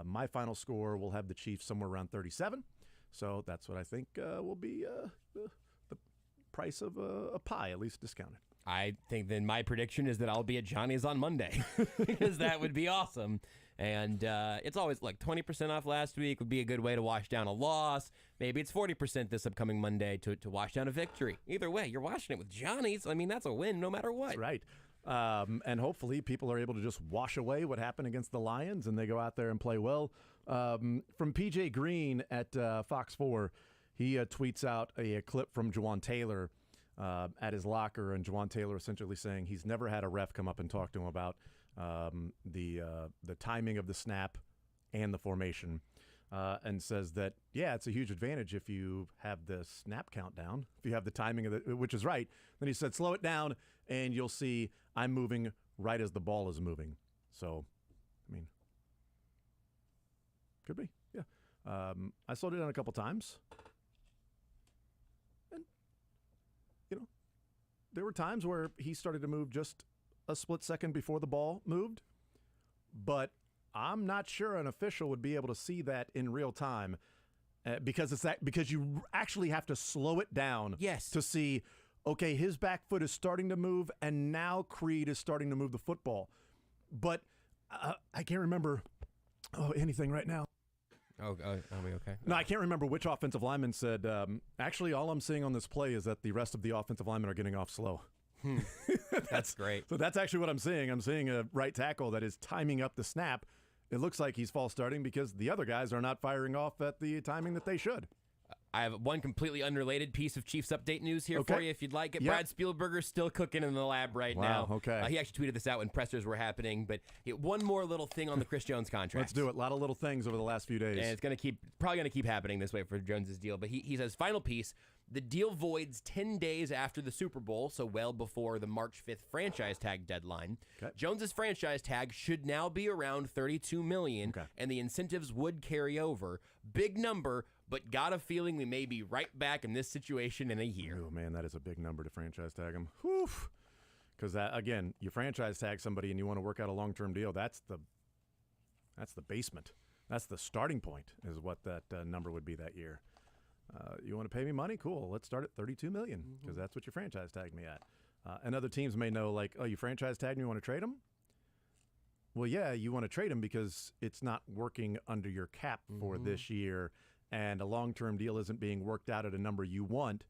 My final score will have the Chiefs somewhere around 37. So that's what I think will be the price of a pie, at least discounted. I think then my prediction is that I'll be at Johnny's on Monday because that would be awesome. And it's always like 20% off last week would be a good way to wash down a loss. Maybe it's 40% this upcoming Monday to wash down a victory. Either way, you're washing it with Johnny's. I mean, that's a win no matter what. That's right. And hopefully people are able to just wash away what happened against the Lions and they go out there and play well. From PJ Green at Fox 4, he tweets out a clip from Juwan Taylor at his locker, and Juwan Taylor essentially saying he's never had a ref come up and talk to him about the timing of the snap and the formation, and says that, yeah, it's a huge advantage if you have the snap count down, if you have the timing of it, which is right. Then he said, slow it down, and you'll see I'm moving right as the ball is moving. So, I mean, could be, yeah. I slowed it down a couple times. And, you know, there were times where he started to move just a split second before the ball moved, but I'm not sure an official would be able to see that in real time because you actually have to slow it down to see, okay, his back foot is starting to move, and now Creed is starting to move the football. But I can't remember anything right now. Oh, are we okay? No, I can't remember which offensive lineman said, actually, all I'm seeing on this play is that the rest of the offensive linemen are getting off slow. That's great. So that's actually what I'm seeing. I'm seeing a right tackle that is timing up the snap. It looks like he's false starting because the other guys are not firing off at the timing that they should. I have one completely unrelated piece of Chiefs update news here for you if you'd like it. Yep. Brad Spielberger's still cooking in the lab right now. Okay. He actually tweeted this out when pressers were happening. But one more little thing on the Chris Jones contract. Let's do it. A lot of little things over the last few days. And it's probably going to keep happening this way for Jones's deal. But he says, final piece, the deal voids 10 days after the Super Bowl, so well before the March 5th franchise tag deadline. Okay. Jones's franchise tag should now be around $32 million, and the incentives would carry over. Big number, but got a feeling we may be right back in this situation in a year. Oh, man, that is a big number to franchise tag him. Whew. Because, again, you franchise tag somebody and you want to work out a long-term deal, that's the basement. That's the starting point is what that number would be that year. You want to pay me money? Cool. Let's start at $32 million because that's what you franchise tagged me at. And other teams may know, like, oh, you franchise tagged me, you want to trade him? Well, yeah, you want to trade him because it's not working under your cap for this year, and a long-term deal isn't being worked out at a number you want.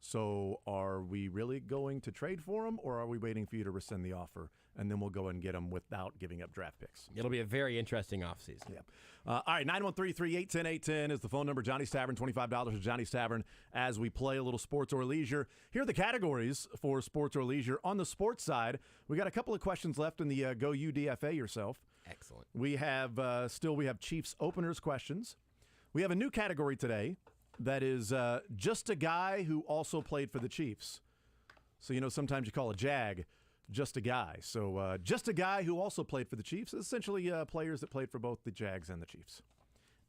So are we really going to trade for him, or are we waiting for you to rescind the offer, and then we'll go and get him without giving up draft picks? It'll be a very interesting offseason. Yeah. All right, 913-381-0810 is the phone number. Johnny's Tavern, $25 to Johnny's Tavern as we play a little sports or leisure. Here are the categories for sports or leisure. On the sports side, we got a couple of questions left in the Go UDFA yourself. Excellent. We have we have Chiefs openers questions. We have a new category today, that is just a guy who also played for the Chiefs. So, sometimes you call a Jag just a guy. So, just a guy who also played for the Chiefs, essentially players that played for both the Jags and the Chiefs.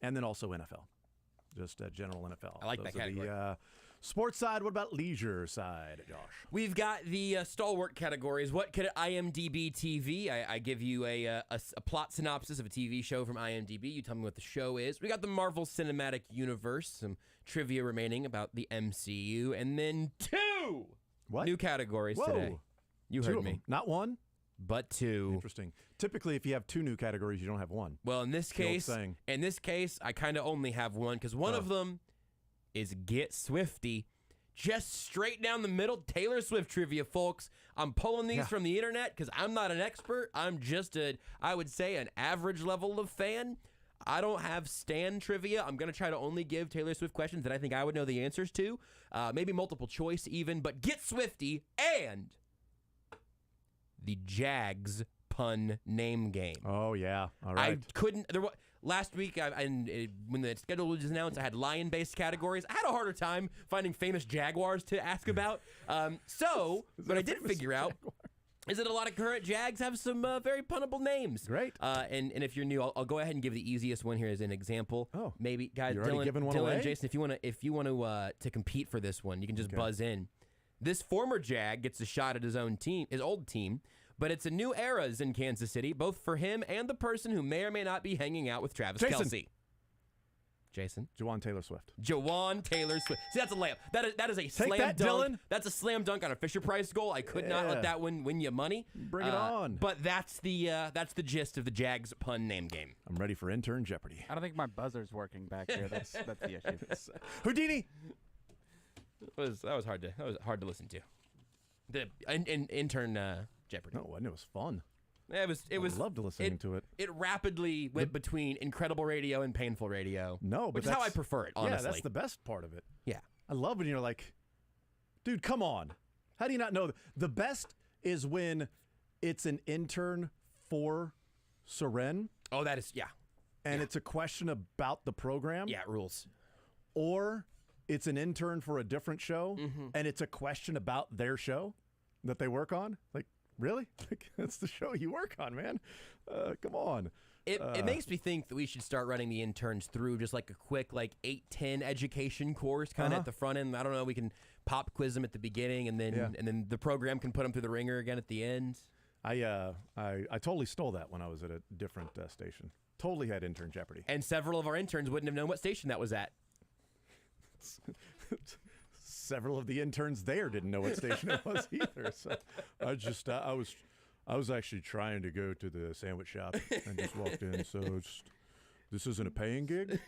And then also NFL, just general NFL. I like that category. The sports side. What about leisure side, Josh? We've got the stalwart categories. What could IMDb TV? I give you a plot synopsis of a TV show from IMDb. You tell me what the show is. We got the Marvel Cinematic Universe, some trivia remaining about the MCU, and then 2 new categories today. You heard me. Not one, but 2. Interesting. Typically, if you have 2 new categories, you don't have one. Well, in this case, I kind of only have one because one of them is Get Swifty. Just straight down the middle, Taylor Swift trivia, folks. I'm pulling these from the internet because I'm not an expert. I'm just I would say, an average level of fan. I don't have Stan trivia. I'm going to try to only give Taylor Swift questions that I think I would know the answers to. Maybe multiple choice even, but Get Swifty and the Jags pun name game. Oh, yeah. All right. I couldn't. Last week, when the schedule was announced, I had lion-based categories. I had a harder time finding famous Jaguars to ask about. But I did figure out is that a lot of current Jags have some very punnable names. Great. And if you're new, I'll go ahead and give the easiest one here as an example. Oh, maybe guys, you're already giving one away? and Jason, if you want to compete for this one, you can just buzz in. This former Jag gets a shot at his old team. But it's a new era's in Kansas City, both for him and the person who may or may not be hanging out with Travis Kelce. Jason? Jawan Taylor Swift. Jawan Taylor Swift. See, that's a layup. That is a slam dunk. Dylan. That's a slam dunk on a Fisher-Price goal. I could not let that one win you money. Bring it on. But that's the gist of the Jags pun name game. I'm ready for intern Jeopardy. I don't think my buzzer's working back here. That's the issue. Houdini. That was hard to listen to. The intern Jeopardy. No, it was fun. It was. I loved listening to it. It rapidly went between incredible radio and painful radio. No, but which is how I prefer it. Honestly, yeah, that's the best part of it. Yeah, I love when you're like, dude, come on. How do you not know? The best is when it's an intern for Seren. Oh, that is and it's a question about the program. Yeah, it rules. Or it's an intern for a different show, and it's a question about their show that they work on. Like, really? That's the show you work on, man. Come on. It makes me think that we should start running the interns through just like a quick 8-10 education course kind of at the front end. I don't know. We can pop quiz them at the beginning, and then the program can put them through the ringer again at the end. I totally stole that when I was at a different station. Totally had intern Jeopardy. And several of our interns wouldn't have known what station that was at. Several of the interns there didn't know what station it was either. So I was actually trying to go to the sandwich shop and just walked in. So this isn't a paying gig?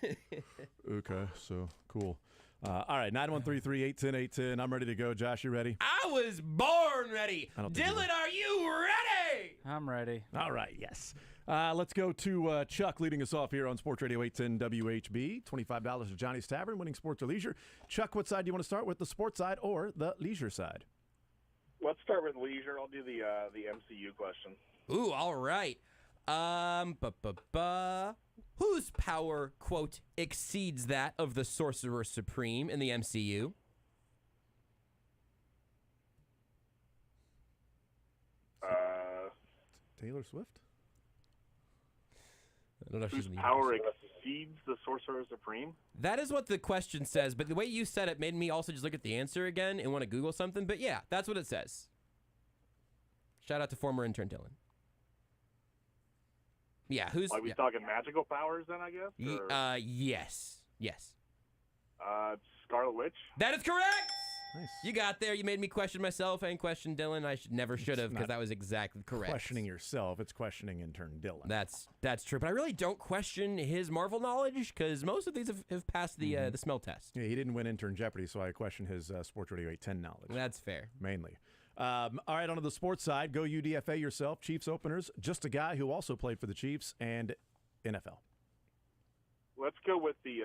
Okay, so cool. All right, 913-381-810. I'm ready to go. Josh, you ready? I was born ready. Dylan, are you ready? I'm ready. All right, yes. Let's go to Chuck leading us off here on Sports Radio 810 WHB. $25 of Johnny's Tavern, winning sports or leisure. Chuck, what side do you want to start with, the sports side or the leisure side? Let's start with leisure. I'll do the MCU question. Ooh, all right. Whose power, quote, exceeds that of the Sorcerer Supreme in the MCU? Taylor Swift? I don't know if she's in the power exceeds the Sorcerer Supreme? That is what the question says, but the way you said it made me also just look at the answer again and want to Google something. But yeah, that's what it says. Shout out to former intern Dylan. Yeah, who's... Are we talking magical powers then, I guess? Or? Yes. Scarlet Witch? That is correct! Nice. You got there. You made me question myself and question Dylan. I never should have, because that was exactly correct. Questioning yourself. It's questioning intern Dylan. That's true. But I really don't question his Marvel knowledge, because most of these have passed the smell test. Yeah, he didn't win intern Jeopardy, so I question his Sports Radio 810 knowledge. That's fair. Mainly. All right, on to the sports side. Go UDFA yourself. Chiefs openers. Just a guy who also played for the Chiefs and NFL. Let's go with the...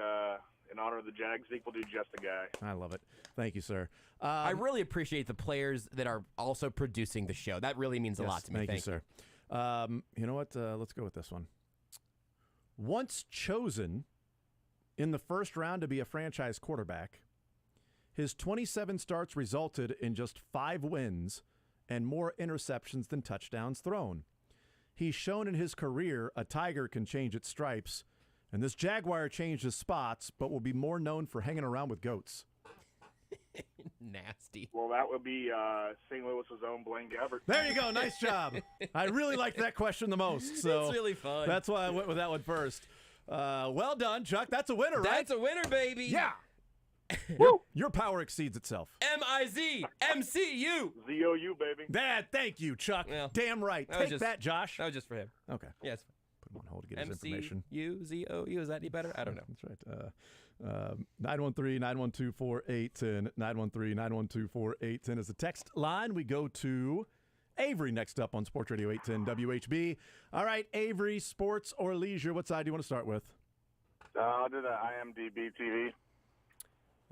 in honor of the Jags, equal to just a guy. I love it. Thank you, sir. I really appreciate the players that are also producing the show. That really means a lot to me. Thank you, sir. You know what? Let's go with this one. Once chosen in the first round to be a franchise quarterback. His 27 starts resulted in just 5 wins and more interceptions than touchdowns thrown. He's shown in his career a tiger can change its stripes, and this jaguar changed his spots, but will be more known for hanging around with goats. Nasty. Well, that would be St. Louis's own Blaine Gabbert. There you go. Nice job. I really liked that question the most. So it's really fun. That's why I went with that one first. Well done, Chuck. That's a winner, right? That's a winner, baby. Yeah. Your power exceeds itself. MIZ-MCU. ZOU, baby. Dad, thank you, Chuck. Well, damn right. Take that, Josh. That was just for him. Okay. Yes. Put him on hold to get his information. MCU-ZOU. Is that any better? I don't know. That's right. 913-912-4810. 913-912-4810 is the text line. We go to Avery next up on Sports Radio 810 WHB. All right, Avery, sports or leisure, what side do you want to start with? I'll do the IMDb TV.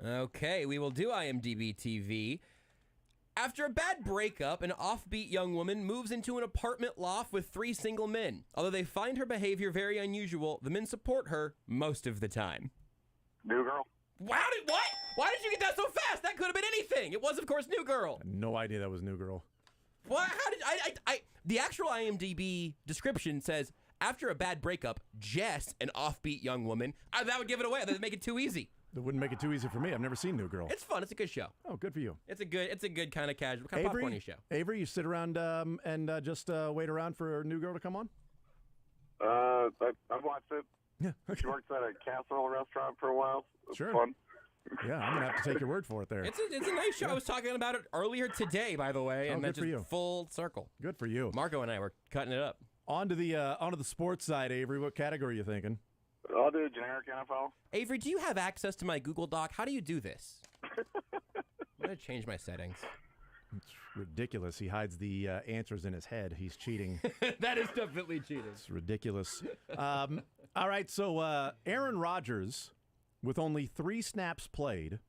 Okay, we will do IMDb TV. After a bad breakup, an offbeat young woman moves into an apartment loft with 3 single men. Although they find her behavior very unusual, the men support her most of the time. New Girl. What? Why did you get that so fast? That could have been anything. It was, of course, New Girl. I had no idea that was New Girl. What? How did I? The actual IMDb description says, after a bad breakup, Jess, an offbeat young woman. That would give it away. That would make it too easy. That wouldn't make it too easy for me. I've never seen New Girl. It's fun. It's a good show. Oh, good for you. It's a good kind of casual, kind of popcorny show. Avery, you sit around and just wait around for New Girl to come on? I've watched it. Yeah. Okay. She works at a casserole restaurant for a while. It's Sure. fun. Yeah, I'm going to have to take your word for it there. It's a nice show. I was talking about it earlier today, by the way, and good that's for just you. full circle. Good for you. Marco and I were cutting it up. On to the sports side, Avery. What category are you thinking? I'll do generic NFL. Avery, do you have access to my Google Doc? How do you do this? I'm going to change my settings. It's ridiculous. He hides the answers in his head. He's cheating. That is definitely cheating. It's ridiculous. All right, so Aaron Rodgers, with only 3 snaps played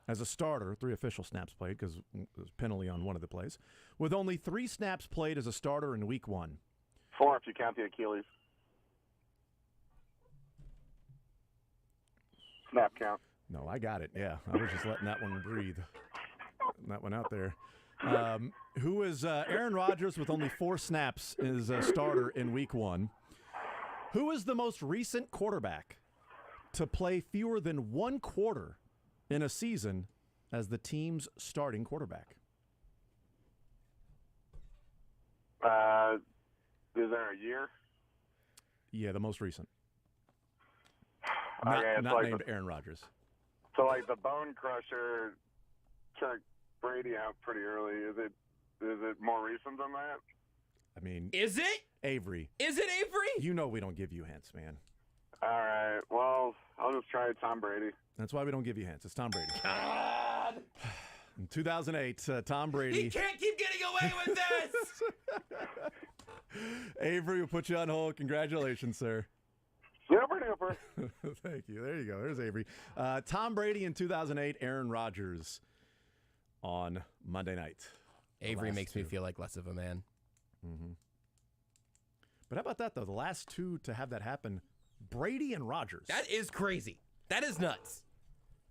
as a starter, 3 official snaps played because there's penalty on one of the plays, with only 3 snaps played as a starter in Week 1. 4 if you count the Achilles. Snap count. No, I got it. Yeah, I was just letting that one breathe. Letting that one out there. Who is Aaron Rodgers with only 4 snaps as a starter in Week 1? Who is the most recent quarterback to play fewer than 1 quarter in a season as the team's starting quarterback? Is there a year? Yeah, the most recent. Okay, Not like named Aaron Rodgers. So, like, the Bone Crusher took Brady out pretty early. Is it more recent than that? I mean, is it Avery? Is it Avery? You know we don't give you hints, man. All right. Well, I'll just try Tom Brady. That's why we don't give you hints. It's Tom Brady. God. In 2008, Tom Brady. He can't keep getting away with this. Avery, we'll put you on hold. Congratulations, sir. Super duper. Thank you. There you go. There's Avery. Tom Brady in 2008, Aaron Rodgers on Monday night. Avery makes me feel like less of a man. Mm-hmm. But how about that, though? The last 2 to have that happen, Brady and Rodgers. That is crazy. That is nuts.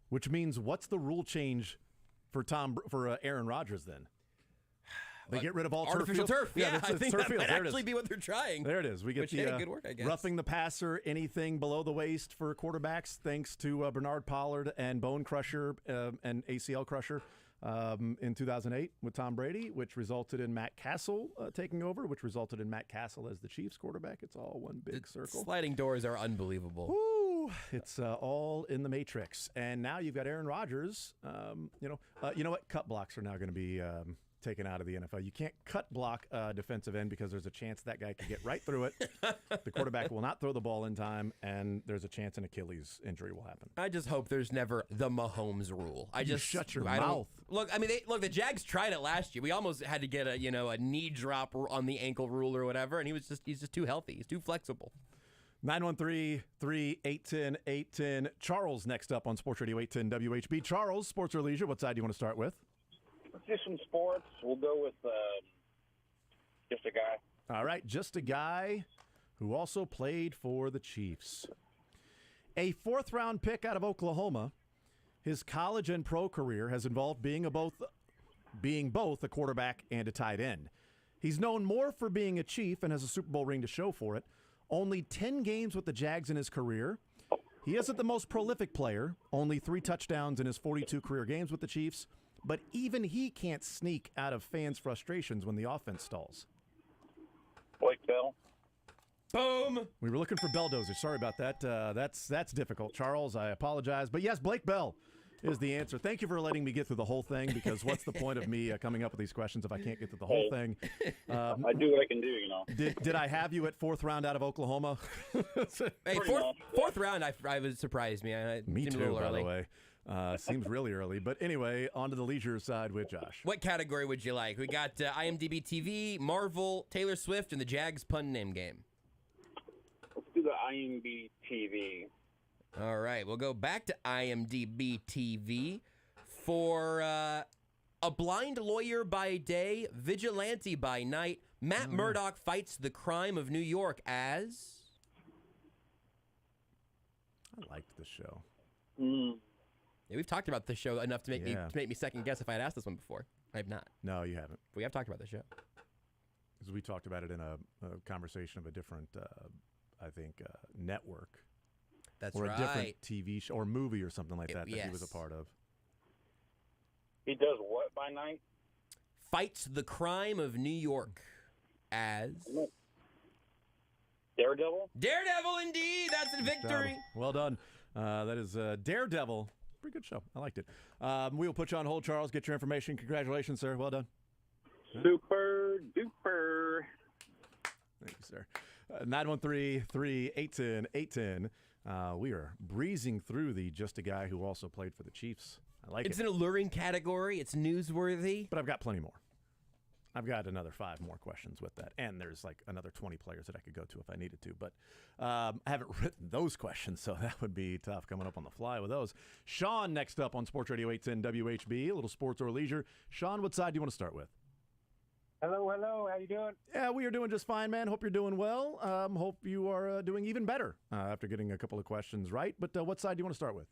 Which means what's the rule change for Aaron Rodgers then? They get rid of all artificial turf. Yeah, it's I think turf that field. might There it actually is. be what they're trying. There it is. We get Which, the hey, good work, I guess. roughing the passer, anything below the waist for quarterbacks, thanks to Bernard Pollard and Bone Crusher and ACL Crusher in 2008 with Tom Brady, which resulted in Matt Castle taking over, which resulted in Matt Castle as the Chiefs quarterback. It's all one big circle. Sliding doors are unbelievable. Woo! It's all in the matrix. And now you've got Aaron Rodgers. You know what? Cut blocks are now going to be taken out of the NFL. You can't cut block a defensive end because there's a chance that guy could get right through it. The quarterback will not throw the ball in time, and there's a chance an Achilles injury will happen. I just hope there's never the Mahomes rule. Shut your mouth. Look, I mean, the Jags tried it last year. We almost had to get a knee drop on the ankle rule or whatever, and he's just too healthy. He's too flexible. 913-381-810. Charles next up on Sports Radio 810 WHB. Charles, sports or leisure, what side do you want to start with? Let's do some sports. We'll go with just a guy. All right, just a guy who also played for the Chiefs. A fourth-round pick out of Oklahoma, his college and pro career has involved being both a quarterback and a tight end. He's known more for being a Chief and has a Super Bowl ring to show for it. Only 10 games with the Jags in his career. He isn't the most prolific player, only 3 touchdowns in his 42 career games with the Chiefs, but even he can't sneak out of fans' frustrations when the offense stalls. Blake Bell. Boom! We were looking for Belldozer. Sorry about that. That's difficult. Charles, I apologize. But yes, Blake Bell is the answer. Thank you for letting me get through the whole thing, because what's the point of me coming up with these questions if I can't get through the whole thing? I do what I can do, you know. Did I have you at 4th round out of Oklahoma? Hey, fourth round, I was surprised me. Me seemed a too, little by early. the way. Seems really early. But anyway, on to the leisure side with Josh. What category would you like? We got IMDb TV, Marvel, Taylor Swift, and the Jags pun name game. Let's do the IMDb TV. All right, we'll go back to IMDb TV for a blind lawyer by day, vigilante by night. Matt Murdock fights the crime of New York as... I liked the show. Yeah, we've talked about this show enough to make me second guess if I had asked this one before. I have not. No, you haven't. We have talked about this show. Because we talked about it in a conversation of a different, network. That's or right. a different TV show or movie or something like that that he was a yes. part of. He does what by night? Fights the crime of New York as... Daredevil? Daredevil, indeed. That's a victory. Well done. That is Daredevil. Pretty good show. I liked it. We will put you on hold, Charles. Get your information. Congratulations, sir. Well done. Super duper. Thank you, sir. 913-3-810-810. We are breezing through the just a guy who also played for the Chiefs. I like It's it. an alluring category. It's newsworthy. But I've got plenty more. I've got another 5 more questions with that. And there's like another 20 players that I could go to if I needed to. But I haven't written those questions, so that would be tough coming up on the fly with those. Sean next up on Sports Radio 810 WHB, a little sports or leisure. Sean, what side do you want to start with? Hello. How you doing? Yeah, we are doing just fine, man. Hope you're doing well. Hope you are doing even better after getting a couple of questions right. But what side do you want to start with?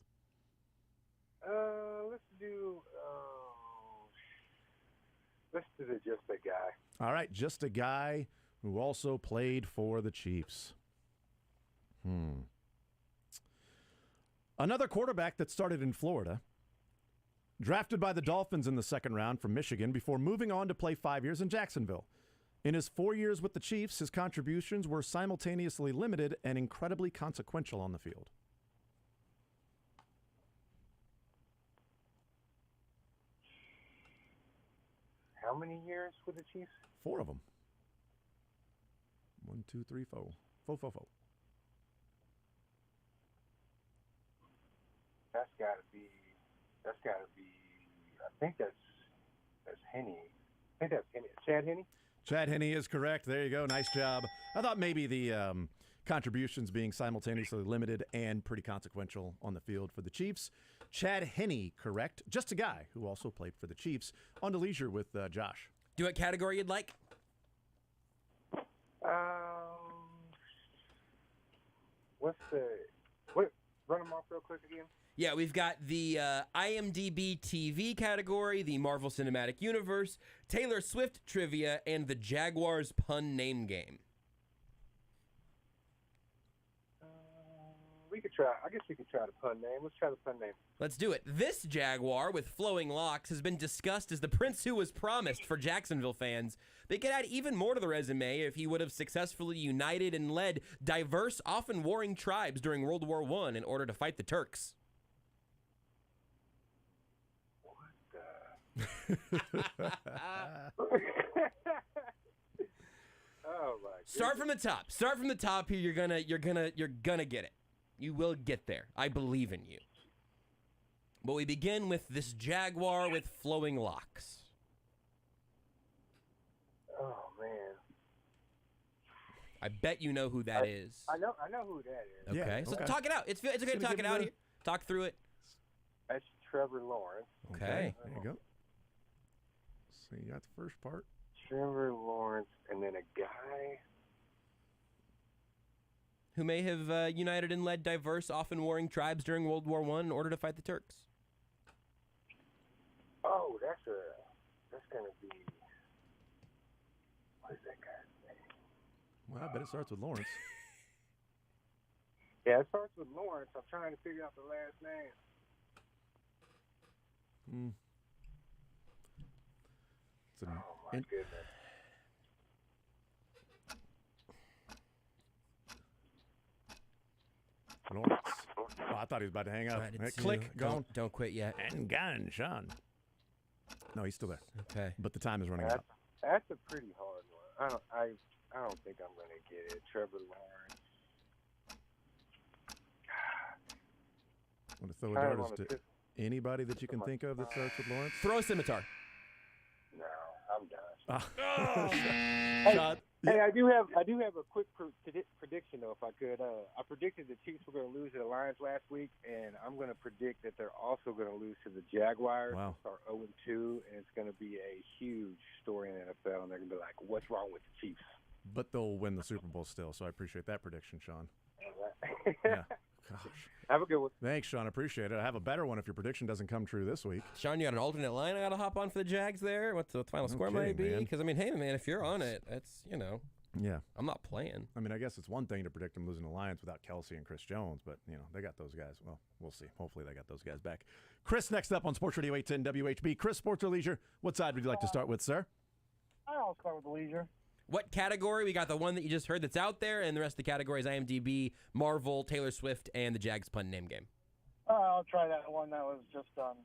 Let's do the just a guy. All right, just a guy who also played for the Chiefs. Another quarterback that started in Florida, drafted by the Dolphins in the 2nd round from Michigan before moving on to play 5 years in Jacksonville. In his 4 years with the Chiefs, his contributions were simultaneously limited and incredibly consequential on the field. How many years with the Chiefs? 4 of them. 1, 2, 3, 4. 4. That's gotta be. I think that's Henne. I think that's Henne. Chad Henne. Chad Henne is correct. There you go. Nice job. I thought maybe the contributions being simultaneously limited and pretty consequential on the field for the Chiefs. Chad Henne, correct. Just a guy who also played for the Chiefs. On to leisure with Josh. Do what category you'd like? Run them off real quick again. Yeah, we've got the IMDb TV category, the Marvel Cinematic Universe, Taylor Swift trivia, and the Jaguars pun name game. We could try. I guess we could try the pun name. Let's try the pun name. Let's do it. This Jaguar with flowing locks has been discussed as the prince who was promised for Jacksonville fans. They could add even more to the resume if he would have successfully united and led diverse, often warring tribes during World War I in order to fight the Turks. Oh my! Start from the top. Start from the top here. You're gonna get it. You will get there. I believe in you. But we begin with this Jaguar with flowing locks. Oh man! I bet you know who that is. I know who that is. Okay, so talk it out. It's okay to talk it out here. Talk through it. That's Trevor Lawrence. Okay. There you go. So you got the first part. Trevor Lawrence, and then a guy. who may have united and led diverse, often warring tribes during World War I in order to fight the Turks? Oh, that's going to be, what is that guy's name? Well, I bet it starts with Lawrence. Yeah, it starts with Lawrence. I'm trying to figure out the last name. It's Oh, my goodness. Lawrence. Oh, I thought he was about to hang up. Trying to Click, do- gone. Don't quit yet. And gone, Sean. No, he's still there. Okay. But the time is running out. That's a pretty hard one. I don't think I'm going to get it. Trevor Lawrence. Want to throw a I dart don't as wanna to anybody that you can think of that starts with Lawrence? Throw a scimitar. No, I'm done. Shot. Hey, I do have a quick prediction though, if I could. I predicted the Chiefs were going to lose to the Lions last week, and I'm going to predict that they're also going to lose to the Jaguars. Wow. Start 0-2, and it's going to be a huge story in the NFL, and they're going to be like, "What's wrong with the Chiefs?" But they'll win the Super Bowl still, so I appreciate that prediction, Sean. Yeah. Gosh. Have a good one. Thanks, Sean. I appreciate it. I have a better one if your prediction doesn't come true this week. Sean, you got an alternate line I got to hop on for the Jags there? What the final score might be? man. Because, I mean, hey, man, if you're on it, that's, Yeah. I'm not playing. I mean, I guess it's one thing to predict them losing the Lions without Kelsey and Chris Jones, but, they got those guys. Well, we'll see. Hopefully they got those guys back. Chris, next up on Sports Radio 810 WHB. Chris, Sports or Leisure, what side would you like to start with, sir? I'll start with the leisure. What category? We got the one that you just heard that's out there, and the rest of the categories, IMDb, Marvel, Taylor Swift, and the Jags pun name game. I'll try that one that was just done.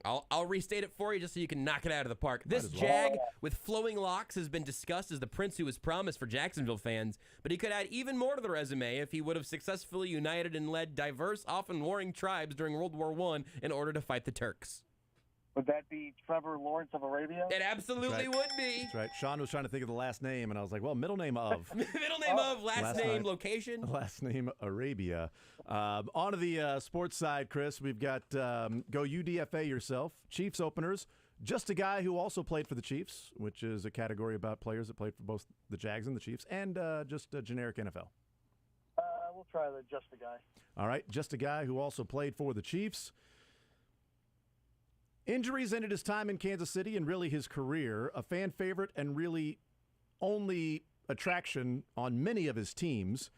I'll restate it for you just so you can knock it out of the park. This Jag with flowing locks has been discussed as the prince who was promised for Jacksonville fans, but he could add even more to the resume if he would have successfully united and led diverse, often warring tribes during World War I in order to fight the Turks. Would that be Trevor Lawrence of Arabia? It absolutely would be. That's right. Sean was trying to think of the last name, and I was like, well, middle name of. Middle name of, last name, location. Last name, Arabia. On to the sports side, Chris. We've got go UDFA yourself. Chiefs openers. Just a guy who also played for the Chiefs, which is a category about players that played for both the Jags and the Chiefs, and just a generic NFL. We'll try the just a guy. All right. Just a guy who also played for the Chiefs. Injuries ended his time in Kansas City and really his career. A fan favorite and really only attraction on many of his teams.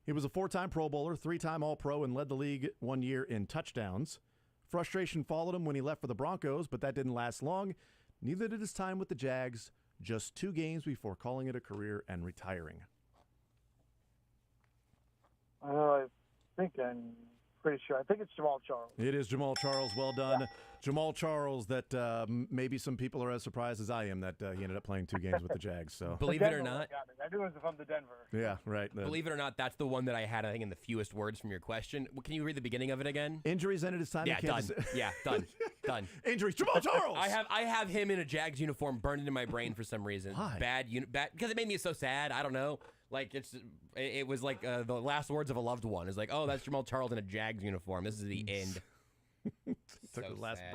He was a 4-time Pro Bowler, 3-time All-Pro, and led the league one year in touchdowns. Frustration followed him when he left for the Broncos, but that didn't last long. Neither did his time with the Jags, just 2 games before calling it a career and retiring. I think I'm pretty sure. I think it's Jamal Charles. It is Jamal Charles. Well done. Yeah. Jamal Charles, that maybe some people are as surprised as I am that he ended up playing 2 games with the Jags. So Believe it or not. I knew it was from the Denver. Yeah, right. Believe it or not, that's the one that I had, I think, in the fewest words from your question. Can you read the beginning of it again? Injuries ended his time in Kansas City. Yeah, done. Done. Injuries. Jamal Charles! I have him in a Jags uniform burned into my brain for some reason. Why? Bad, because it made me so sad. I don't know. Like, it was like the last words of a loved one. It's like, oh, that's Jamal Charles in a Jags uniform. This is the end. Took So the last sad.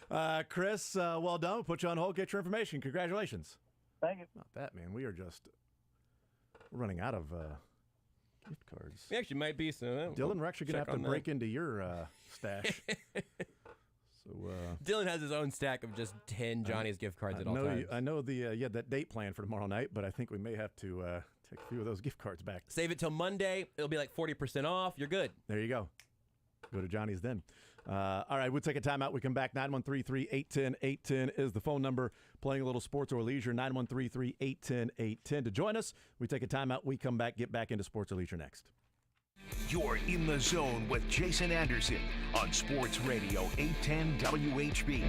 breath. Chris, well done. We'll put you on hold. Get your information. Congratulations. Thank you. Not that, man. We are just running out of gift cards. We actually might be. So Dylan, we're actually going to have to break into your stash. So Dylan has his own stack of just 10 Johnny's gift cards at all times. I know that date plan for tomorrow night, but I think we may have to take a few of those gift cards back. Save it till Monday. It'll be like 40% off. You're good. There you go. Go to Johnny's then. All right, we'll take a timeout. We come back. 913-3810810 is the phone number. Playing a little sports or leisure. 913-3810810 to join us. We take a timeout. We come back. Get back into sports or leisure next. You're in the zone with Jason Anderson on Sports Radio 810 WHB.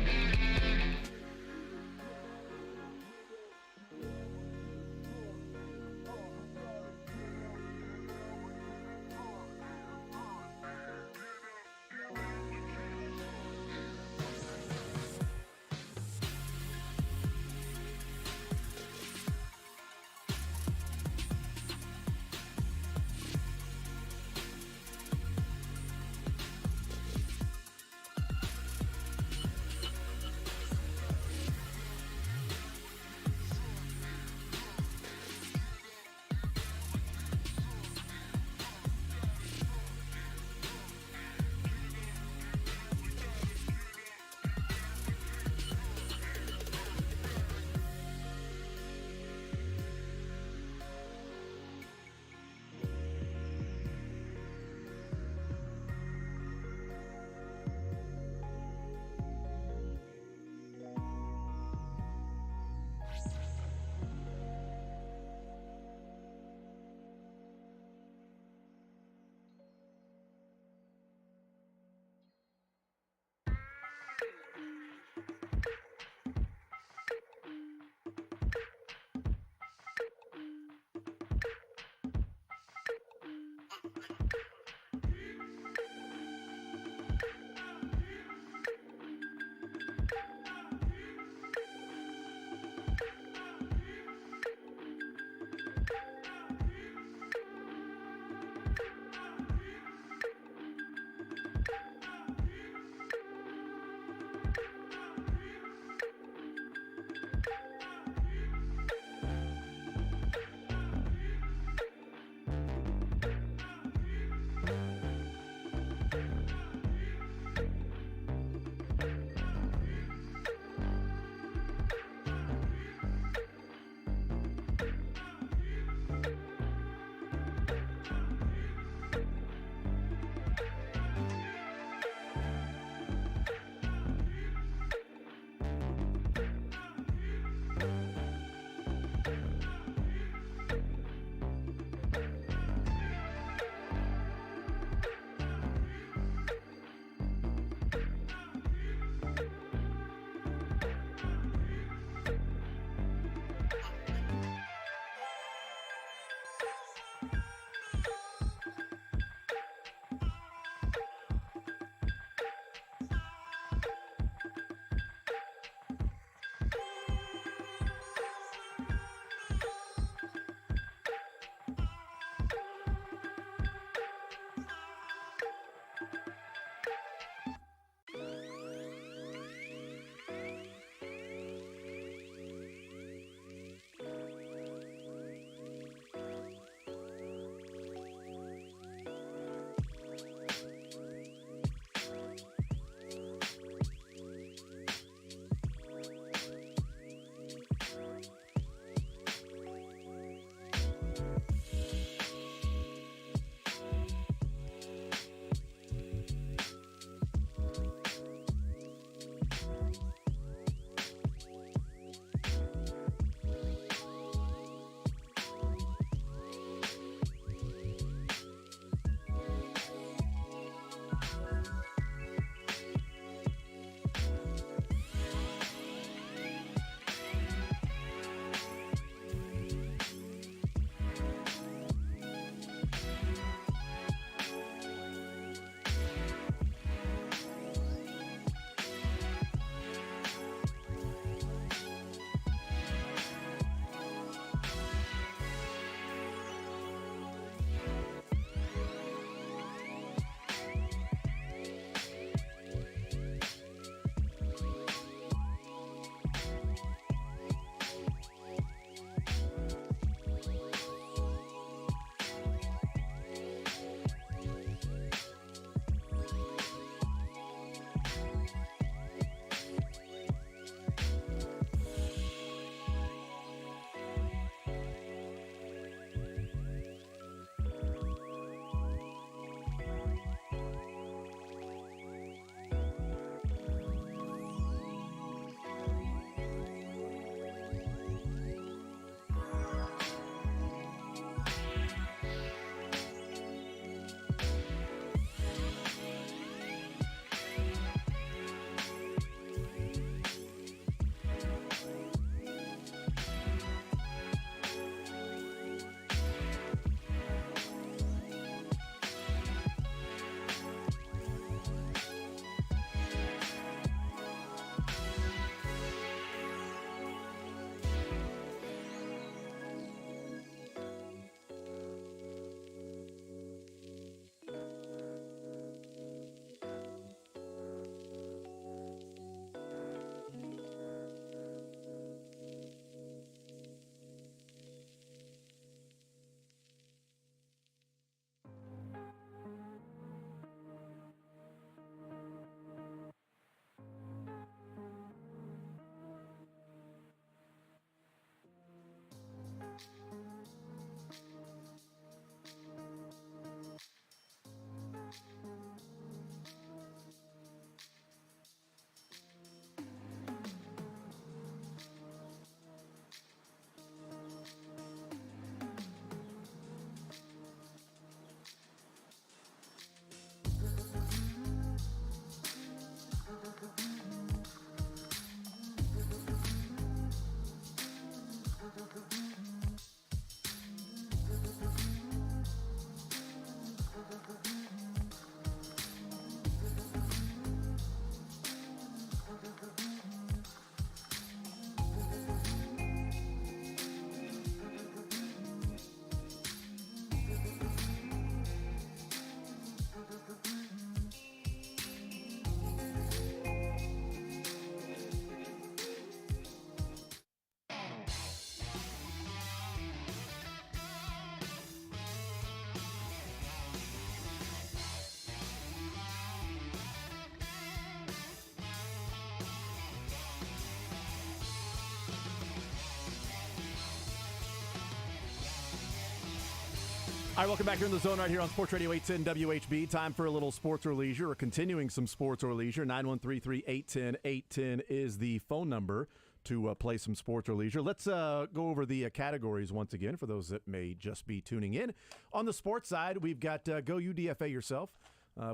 All right, welcome back. You're in the zone right here on Sports Radio 810 WHB. Time for a little sports or leisure, or continuing some sports or leisure. 913-3810810 is the phone number to play some sports or leisure. Let's go over the categories once again for those that may just be tuning in. On the sports side, we've got Go UDFA Yourself,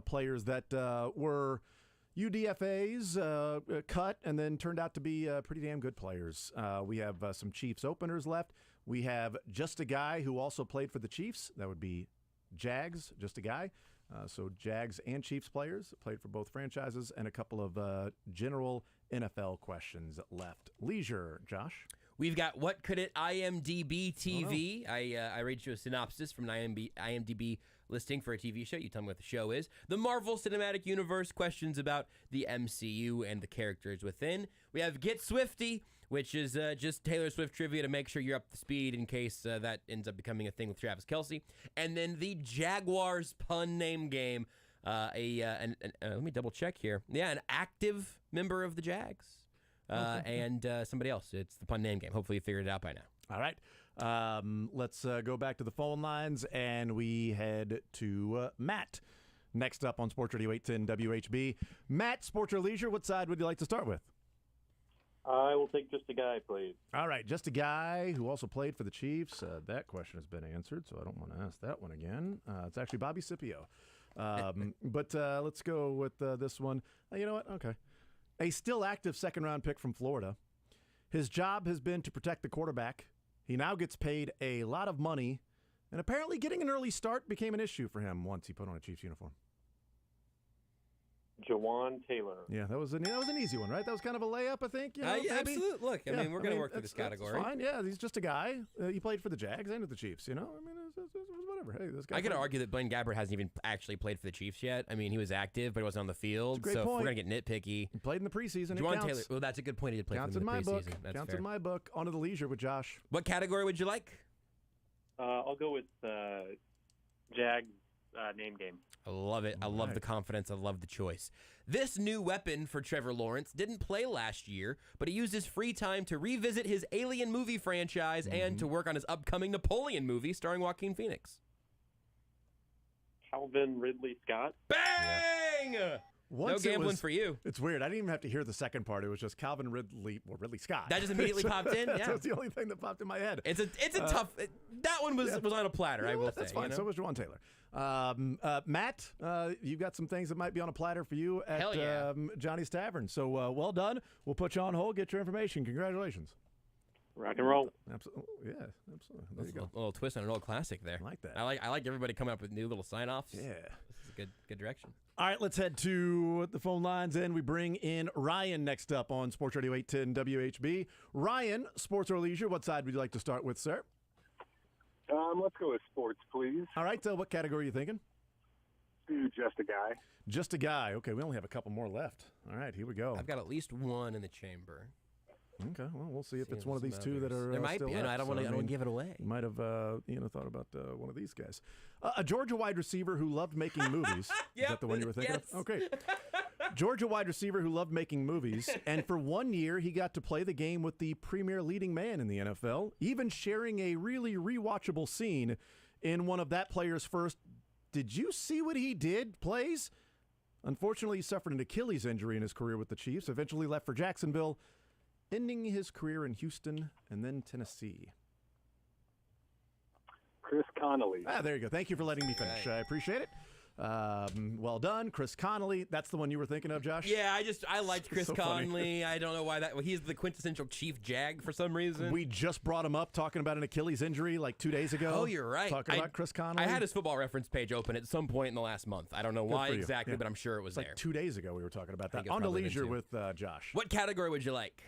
players that were UDFAs, cut, and then turned out to be pretty damn good players. We have some Chiefs openers left. We have Just a Guy who also played for the Chiefs. That would be Jags, Just a Guy. So Jags and Chiefs players played for both franchises, and a couple of general NFL questions left. Leisure, Josh. We've got What Could It IMDb TV. I read you a synopsis from an IMDb listing for a TV show. You tell me what the show is. The Marvel Cinematic Universe, questions about the MCU and the characters within. We have Get Swifty, which is just Taylor Swift trivia to make sure you're up to speed in case that ends up becoming a thing with Travis Kelce. And then the Jaguars pun name game. Let me double check here. Yeah, an active member of the Jags. And somebody else. It's the pun name game. Hopefully you figured it out by now. All right. Let's go back to the phone lines, and we head to Matt. Next up on Sports Radio 810 WHB. Matt, Sports or Leisure, what side would you like to start with? I will take Just a Guy, please. All right, Just a Guy who also played for the Chiefs. That question has been answered, so I don't want to ask that one again. It's actually Bobby Scipio. But let's go with this one. You know what? Okay. A still active second-round pick from Florida. His job has been to protect the quarterback. He now gets paid a lot of money, and apparently getting an early start became an issue for him once he put on a Chiefs uniform. Jawan Taylor. Yeah, that was an easy one, right? That was kind of a layup, I think. You know, Yeah, absolutely. Look, I mean, we're going to work through this category. That's fine. Yeah, he's just a guy. He played for the Jags and with the Chiefs. You know, I mean, it's whatever. Hey, this guy. I could argue that Blaine Gabbert hasn't even actually played for the Chiefs yet. I mean, he was active, but he wasn't on the field. Great so point. If we're going to get nitpicky. He played in the preseason. Juwan Taylor. Well, that's a good point. He did play Counts for them in in the my preseason. book. That's Counts fair. in my book. On to the Leisure with Josh. What category would you like? I'll go with Jags name game. I love it. I love the confidence. I love the choice. This new weapon for Trevor Lawrence didn't play last year, but he used his free time to revisit his Alien movie franchise and to work on his upcoming Napoleon movie starring Joaquin Phoenix. Calvin Ridley Scott. Bang! Once no gambling for you. It's weird. I didn't even have to hear the second part. It was just Calvin Ridley Scott. That just immediately popped in. Yeah, that's the only thing that popped in my head. It's a tough. That one was on a platter. You know I will what? say. That's fine. You know? So was Juwan Taylor. Matt, you've got some things that might be on a platter for you at Hell yeah. Johnny's Tavern. So well done. We'll put you on hold. Get your information. Congratulations. Rock and roll. Absolutely. Yeah, absolutely. There That's you go. a little twist on an old classic there. I like that. I like everybody coming up with new little sign-offs. Yeah. This is a good direction. All right, let's head to the phone lines, and we bring in Ryan next up on Sports Radio 810 WHB. Ryan, Sports or Leisure, what side would you like to start with, sir? Let's go with sports, please. All right, so what category are you thinking? Just a Guy. Just a Guy. Okay, we only have a couple more left. All right, here we go. I've got at least one in the chamber. Okay, well, we'll see if it's one of some these two that others. are There might still be. left. I don't want to give it away. You might have thought about one of these guys. A Georgia wide receiver who loved making movies. Is that the one you were thinking yes. of? Okay. Georgia wide receiver who loved making movies, and for 1 year he got to play the game with the premier leading man in the NFL, even sharing a really rewatchable scene in one of that player's first "Did you see what he did?" plays. Unfortunately, he suffered an Achilles injury in his career with the Chiefs, eventually left for Jacksonville, ending his career in Houston and then Tennessee. Chris Connolly. There you go. Thank you for letting me finish. I appreciate it. Well done, Chris Connolly. That's the one you were thinking of, Josh? Yeah, I liked Chris So funny. Conley. I don't know why that. Well, he's the quintessential Chief Jag for some reason. We just brought him up talking about an Achilles injury like 2 days ago. Oh, you're right. Talking about Chris Connolly. I had his Football Reference page open at some point in the last month. I don't know Good why for you. exactly, Yeah. but I'm sure it was It's there. like 2 days ago we were talking about I think that. it's On to probably been Leisure two. with Josh. What category would you like?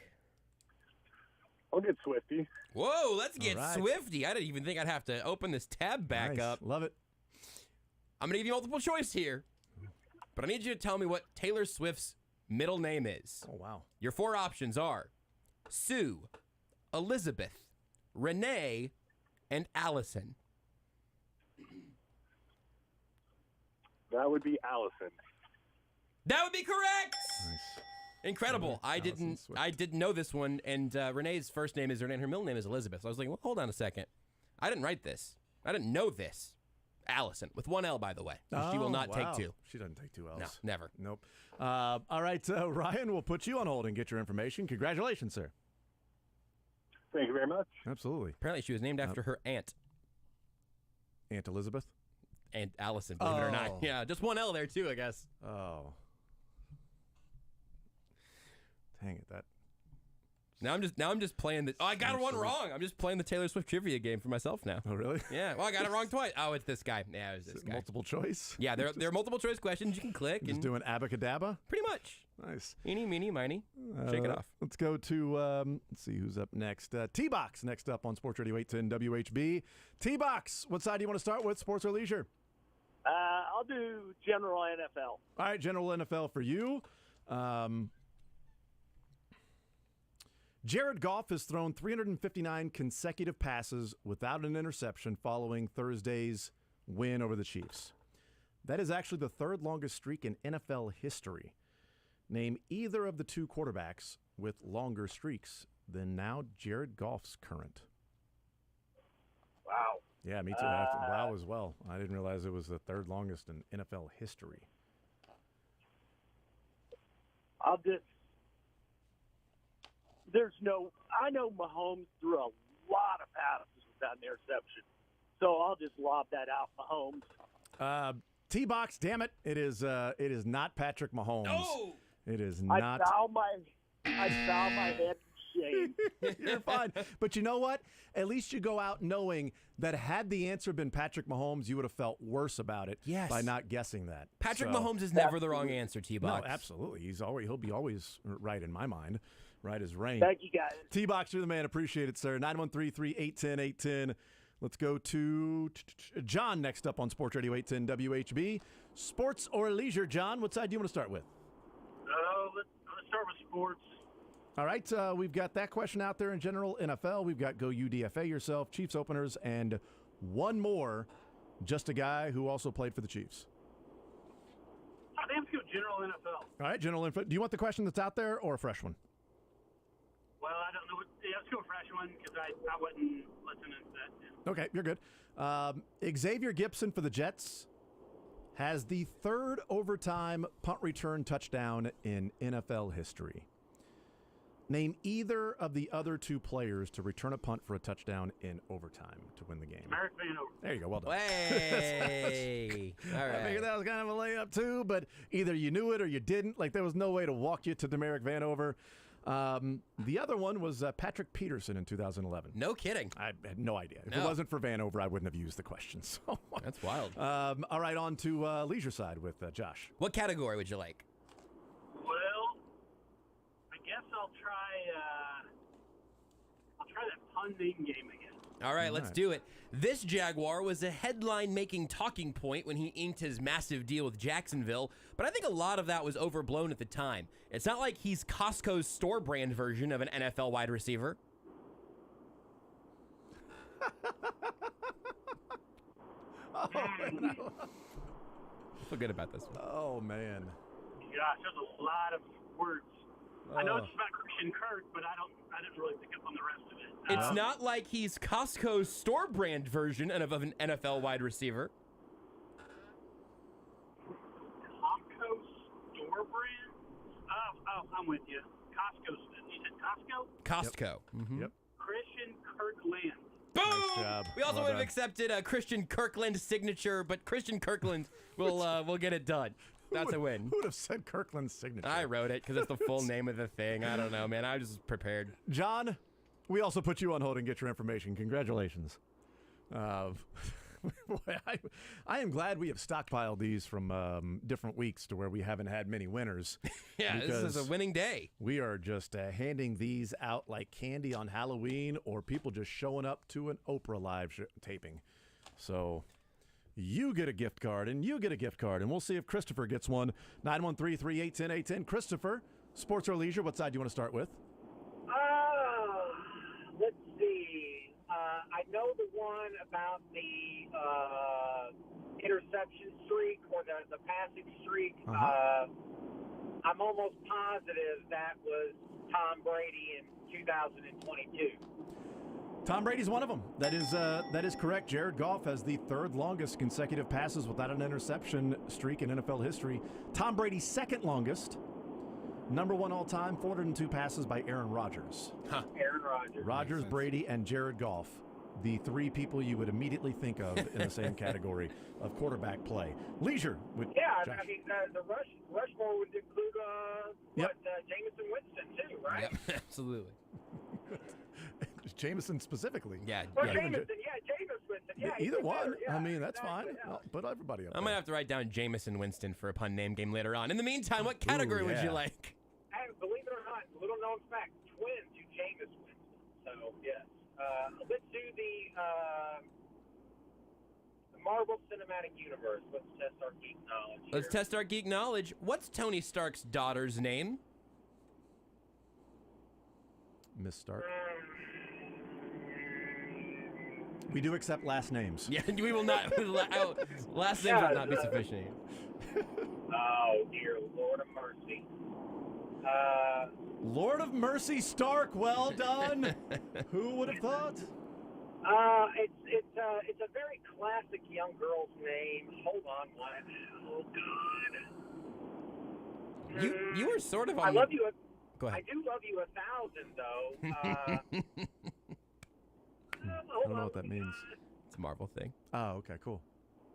I'll get Swifty. Whoa, let's get right. Swifty. I didn't even think I'd have to open this tab back Nice. up. Love it. I'm going to give you multiple choice here, but I need you to tell me what Taylor Swift's middle name is. Oh, wow. Your 4 options are Sue, Elizabeth, Renee, and Allison. That would be Allison. That would be correct. Nice. Incredible. I didn't know this one, and Renee's first name is Renee, and her middle name is Elizabeth. So I was like, well, hold on a second. I didn't write this. I didn't know this. Allison, with one L, by the way. She will not take two. She doesn't take two L's. No, never. Nope. All right, Ryan, we'll put you on hold and get your information. Congratulations, sir. Thank you very much. Absolutely. Apparently, she was named after her aunt. Aunt Elizabeth? Aunt Allison, believe it or not. Yeah, just one L there, too, I guess. Oh. Dang it, that. Now I'm just playing the. Oh, I got one wrong. I'm just playing the Taylor Swift trivia game for myself now. Oh, really? Yeah. Well, I got it wrong twice. Oh, it's this guy. Yeah, it was this guy. Multiple choice? Yeah, there are multiple choice questions you can click. Just doing abacadabra? Pretty much. Nice. Eeny, meeny, miny. Shake it off. Let's go to, let's see who's up next. T-Box next up on Sports Radio 810 WHB. T-Box, what side do you want to start with, sports or leisure? I'll do general NFL. All right, general NFL for you. Jared Goff has thrown 359 consecutive passes without an interception following Thursday's win over the Chiefs. That is actually the third longest streak in NFL history. Name either of the two quarterbacks with longer streaks than now Jared Goff's current. Wow. Yeah, me too. Wow as well. I didn't realize it was the third longest in NFL history. I know Mahomes threw a lot of passes without an interception, so I'll just lob that out, Mahomes. T-Box, damn it. It is not Patrick Mahomes. No! It is not. I bow my head in shame. You're fine. But you know what? At least you go out knowing that had the answer been Patrick Mahomes, you would have felt worse about it by not guessing that. Patrick Mahomes is never the wrong answer, T-Box. No, absolutely. He'll be always right in my mind. Right as rain. Thank you, guys. T-Box, you're the man. Appreciate it, sir. 913-381-810-810. Let's go to John next up on Sports Radio 810 WHB. Sports or leisure, John? What side do you want to start with? Let's start with sports. All right, we've got that question out there in general NFL. We've got Go UDFA yourself, Chiefs openers, and one more, just a guy who also played for the Chiefs. I think I'm going to go general NFL. All right, general info. Do you want the question that's out there or a fresh one? Well, I don't know. Let's go fresh one because I wasn't listening to that. Okay, you're good. Xavier Gibson for the Jets has the third overtime punt return touchdown in NFL history. Name either of the other two players to return a punt for a touchdown in overtime to win the game. Merrick Vanover. There you go. Well done. Hey! All right. I figured that was kind of a layup too, but either you knew it or you didn't. Like there was no way to walk you to Merrick Vanover. The other one was Patrick Peterson in 2011. No kidding. I had no idea. If it wasn't for Vanover, I wouldn't have used the question. So that's wild. All right, on to leisure side with Josh. What category would you like? Well, I guess I'll try that pun name game again. All right, let's do it. This Jaguar was a headline-making talking point when he inked his massive deal with Jacksonville, but I think a lot of that was overblown at the time. It's not like he's Costco's store brand version of an NFL wide receiver. Forget about this one. Oh, man. Gosh, there's a lot of words. I know it's about Christian Kirk, but I didn't really pick up on the rest of it. It's not like he's Costco's store brand version of an NFL wide receiver. Costco store brand? Oh, I'm with you. Costco. You said Costco? Costco. Mm-hmm. Yep. Christian Kirkland. Boom! Nice job. We also Well would have done. accepted a Christian Kirkland signature, but Christian Kirkland will get it done. That's a win. Who would have said Kirkland's signature? I wrote it because it's the full name of the thing. I don't know, man. I was just prepared. John, we also put you on hold and get your information. Congratulations. Boy, I am glad we have stockpiled these from different weeks to where we haven't had many winners. Yeah, this is a winning day. We are just handing these out like candy on Halloween or people just showing up to an Oprah live taping. So you get a gift card and you get a gift card, and we'll see if Christopher gets one. 913-381-810. Christopher, sports or leisure, what side do you want to start with? Let's see. I know the one about the interception streak or the passing streak. I'm almost positive that was Tom Brady in 2022. Tom Brady's one of them. That is correct. Jared Goff has the third longest consecutive passes without an interception streak in NFL history. Tom Brady's second longest. Number one all time, 402 passes by Aaron Rodgers. Huh. Aaron Rodgers. Rodgers, Brady, and Jared Goff. The three people you would immediately think of in the same category of quarterback play. Leisure. With Yeah, Josh. I mean, the Rushmore would include, Jameson Winston, too, right? Yep, absolutely. Jameson specifically. Yeah. Or yeah. Jameson, Winston. Yeah, Either he's one. better, yeah, I mean, that's exactly, fine. yeah. I'll put everybody up I might have to write down Jameson Winston for a pun name game later on. In the meantime, what category would you yeah. like? And believe it or not, little known fact, twin to Jameis Winston. So, yes. Let's do the Marvel Cinematic Universe. Let's test our geek knowledge here. Let's test our geek knowledge. What's Tony Stark's daughter's name? Miss Stark. We do accept last names. Yeah, we will not. Last names will not be sufficient. Oh, dear Lord of mercy. Lord of Mercy Stark, well done. Who would have thought? It's a very classic young girl's name. Hold on, what? Oh God. You were sort of on. I love you. Go ahead. I do love you 1,000 though. I don't know what that means. It's a Marvel thing. Oh, okay, cool.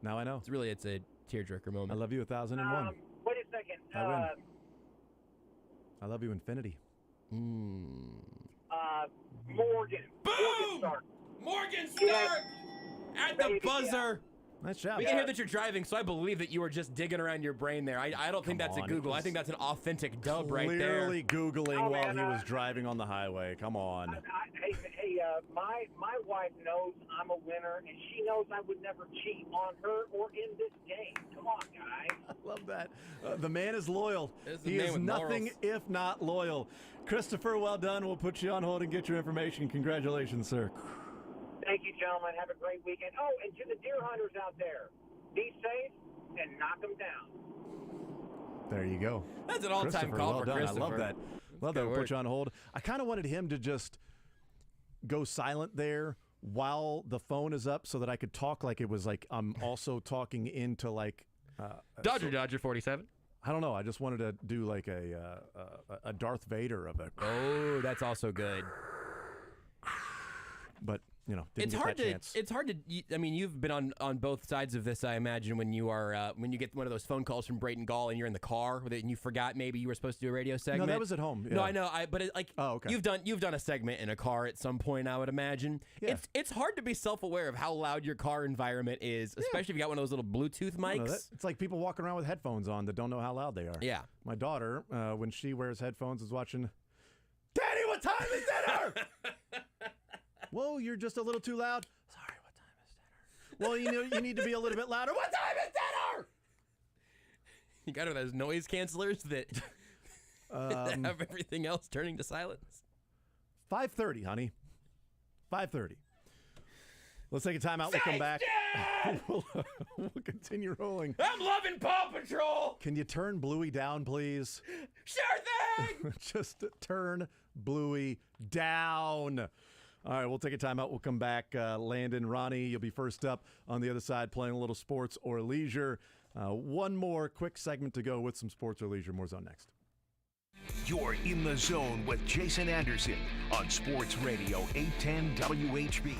Now I know. It's a tearjerker moment. I love you 1,001. Wait a second. I win. I love you infinity. Morgan. Boom! Morgan Stark. Morgan Stark at the buzzer. Nice job. We can hear that you're driving, so I believe that you were just digging around your brain there. I don't think that's a Google. I think that's an authentic dub right there. Clearly Googling while he was driving on the highway. Come on. My wife knows I'm a winner, and she knows I would never cheat on her or in this game. Come on, guys. I love that. The man is loyal. This is He a man is with nothing morals. if not loyal. Christopher, well done. We'll put you on hold and get your information. Congratulations, sir. Thank you, gentlemen. Have a great weekend. Oh, and to the deer hunters out there, be safe and knock them down. There you go. That's an all-time Christopher, call well for done. Christopher. I love that. Love that. We'll put you on hold. I kind of wanted him to just go silent there while the phone is up so that I could talk like it was like I'm also talking into like Dodger 47. I don't know. I just wanted to do like a Darth Vader of a. Oh, that's also good. But didn't get that chance. It's hard to. I mean, you've been on both sides of this. I imagine when you are when you get one of those phone calls from Brayton Gall and you're in the car and you forgot maybe you were supposed to do a radio segment. No, that was at home. No, yeah. I know. But okay. You've done a segment in a car at some point. I would imagine. Yeah. It's hard to be self-aware of how loud your car environment is, especially if you got one of those little Bluetooth mics. It's like people walking around with headphones on that don't know how loud they are. Yeah. My daughter, when she wears headphones, is watching. Daddy, what time is dinner? Whoa, you're just a little too loud. Sorry, what time is dinner? Well, you need to be a little bit louder. What time is dinner? You got those noise cancelers that, that have everything else turning to silence. 5:30, honey. 5:30. Let's take a timeout. We'll come back. we'll continue rolling. I'm loving Paw Patrol. Can you turn Bluey down, please? Sure thing. Just turn Bluey down. All right, we'll take a timeout. We'll come back. Landon, Ronnie, you'll be first up on the other side playing a little sports or leisure. One more quick segment to go with some sports or leisure. More Zone next. You're in the zone with Jason Anderson on Sports Radio 810 WHB.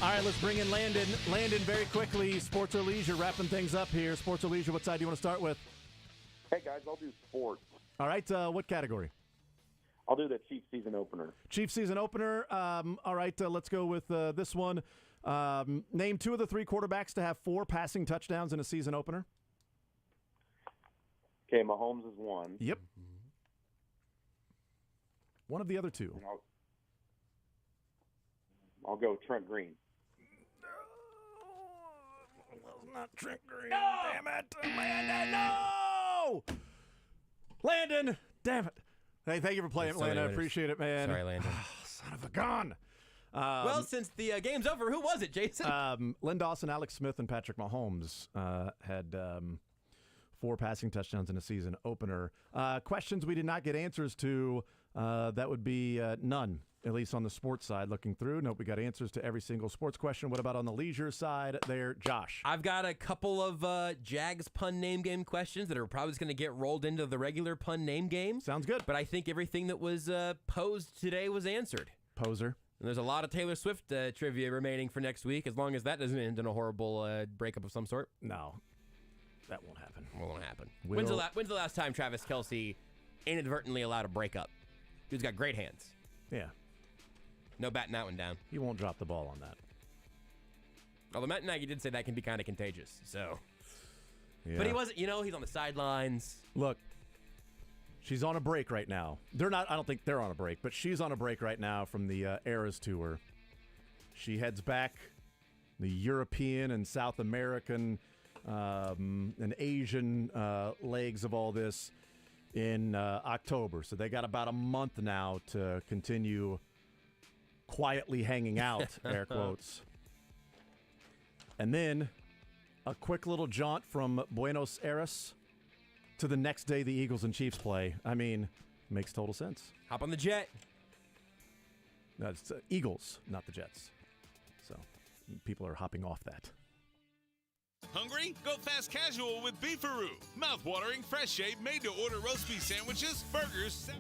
All right, let's bring in Landon. Landon, very quickly, sports or leisure, wrapping things up here. Sports or leisure, what side do you want to start with? Hey, guys, I'll do sports. All right, what category? I'll do the Chiefs season opener. Chiefs season opener. All right, let's go with this one. Name 2 of the 3 quarterbacks to have 4 passing touchdowns in a season opener. Okay, Mahomes is one. Yep. One of the other 2. I'll go Trent Green. Not Trent Green. No! Damn it. Landon, no! Landon, damn it. Hey, thank you for playing, Landon. I appreciate it, man. Sorry, Landon. Son of a gun. Well, since the game's over, who was it, Jason? Len Dawson, Alex Smith, and Patrick Mahomes had 4 passing touchdowns in a season opener. Questions we did not get answers to, that would be none, at least on the sports side looking through. Nope, we got answers to every single sports question. What about on the leisure side there, Josh? I've got a couple of Jags pun name game questions that are probably going to get rolled into the regular pun name game. Sounds good. But I think everything that was posed today was answered. Poser. And there's a lot of Taylor Swift trivia remaining for next week, as long as that doesn't end in a horrible breakup of some sort. No, that won't happen. Won't happen. When's the last time Travis Kelce inadvertently allowed a breakup? Dude's got great hands. Yeah. No batting that one down. He won't drop the ball on that. Although Matt Nagy did say that can be kind of contagious, so. Yeah. But he wasn't, he's on the sidelines. Look, she's on a break right now. They're not, I don't think they're on a break, but she's on a break right now from the Eras Tour. She heads back the European and South American and Asian legs of all this in October. So they got about a month now to continue quietly hanging out, air quotes. And then a quick little jaunt from Buenos Aires to the next day the Eagles and Chiefs play. I mean, makes total sense. Hop on the jet. No, it's Eagles, not the Jets. So people are hopping off that. Hungry? Go fast casual with Beefaroo. Mouth-watering, fresh-shaped, made-to-order roast beef sandwiches, burgers,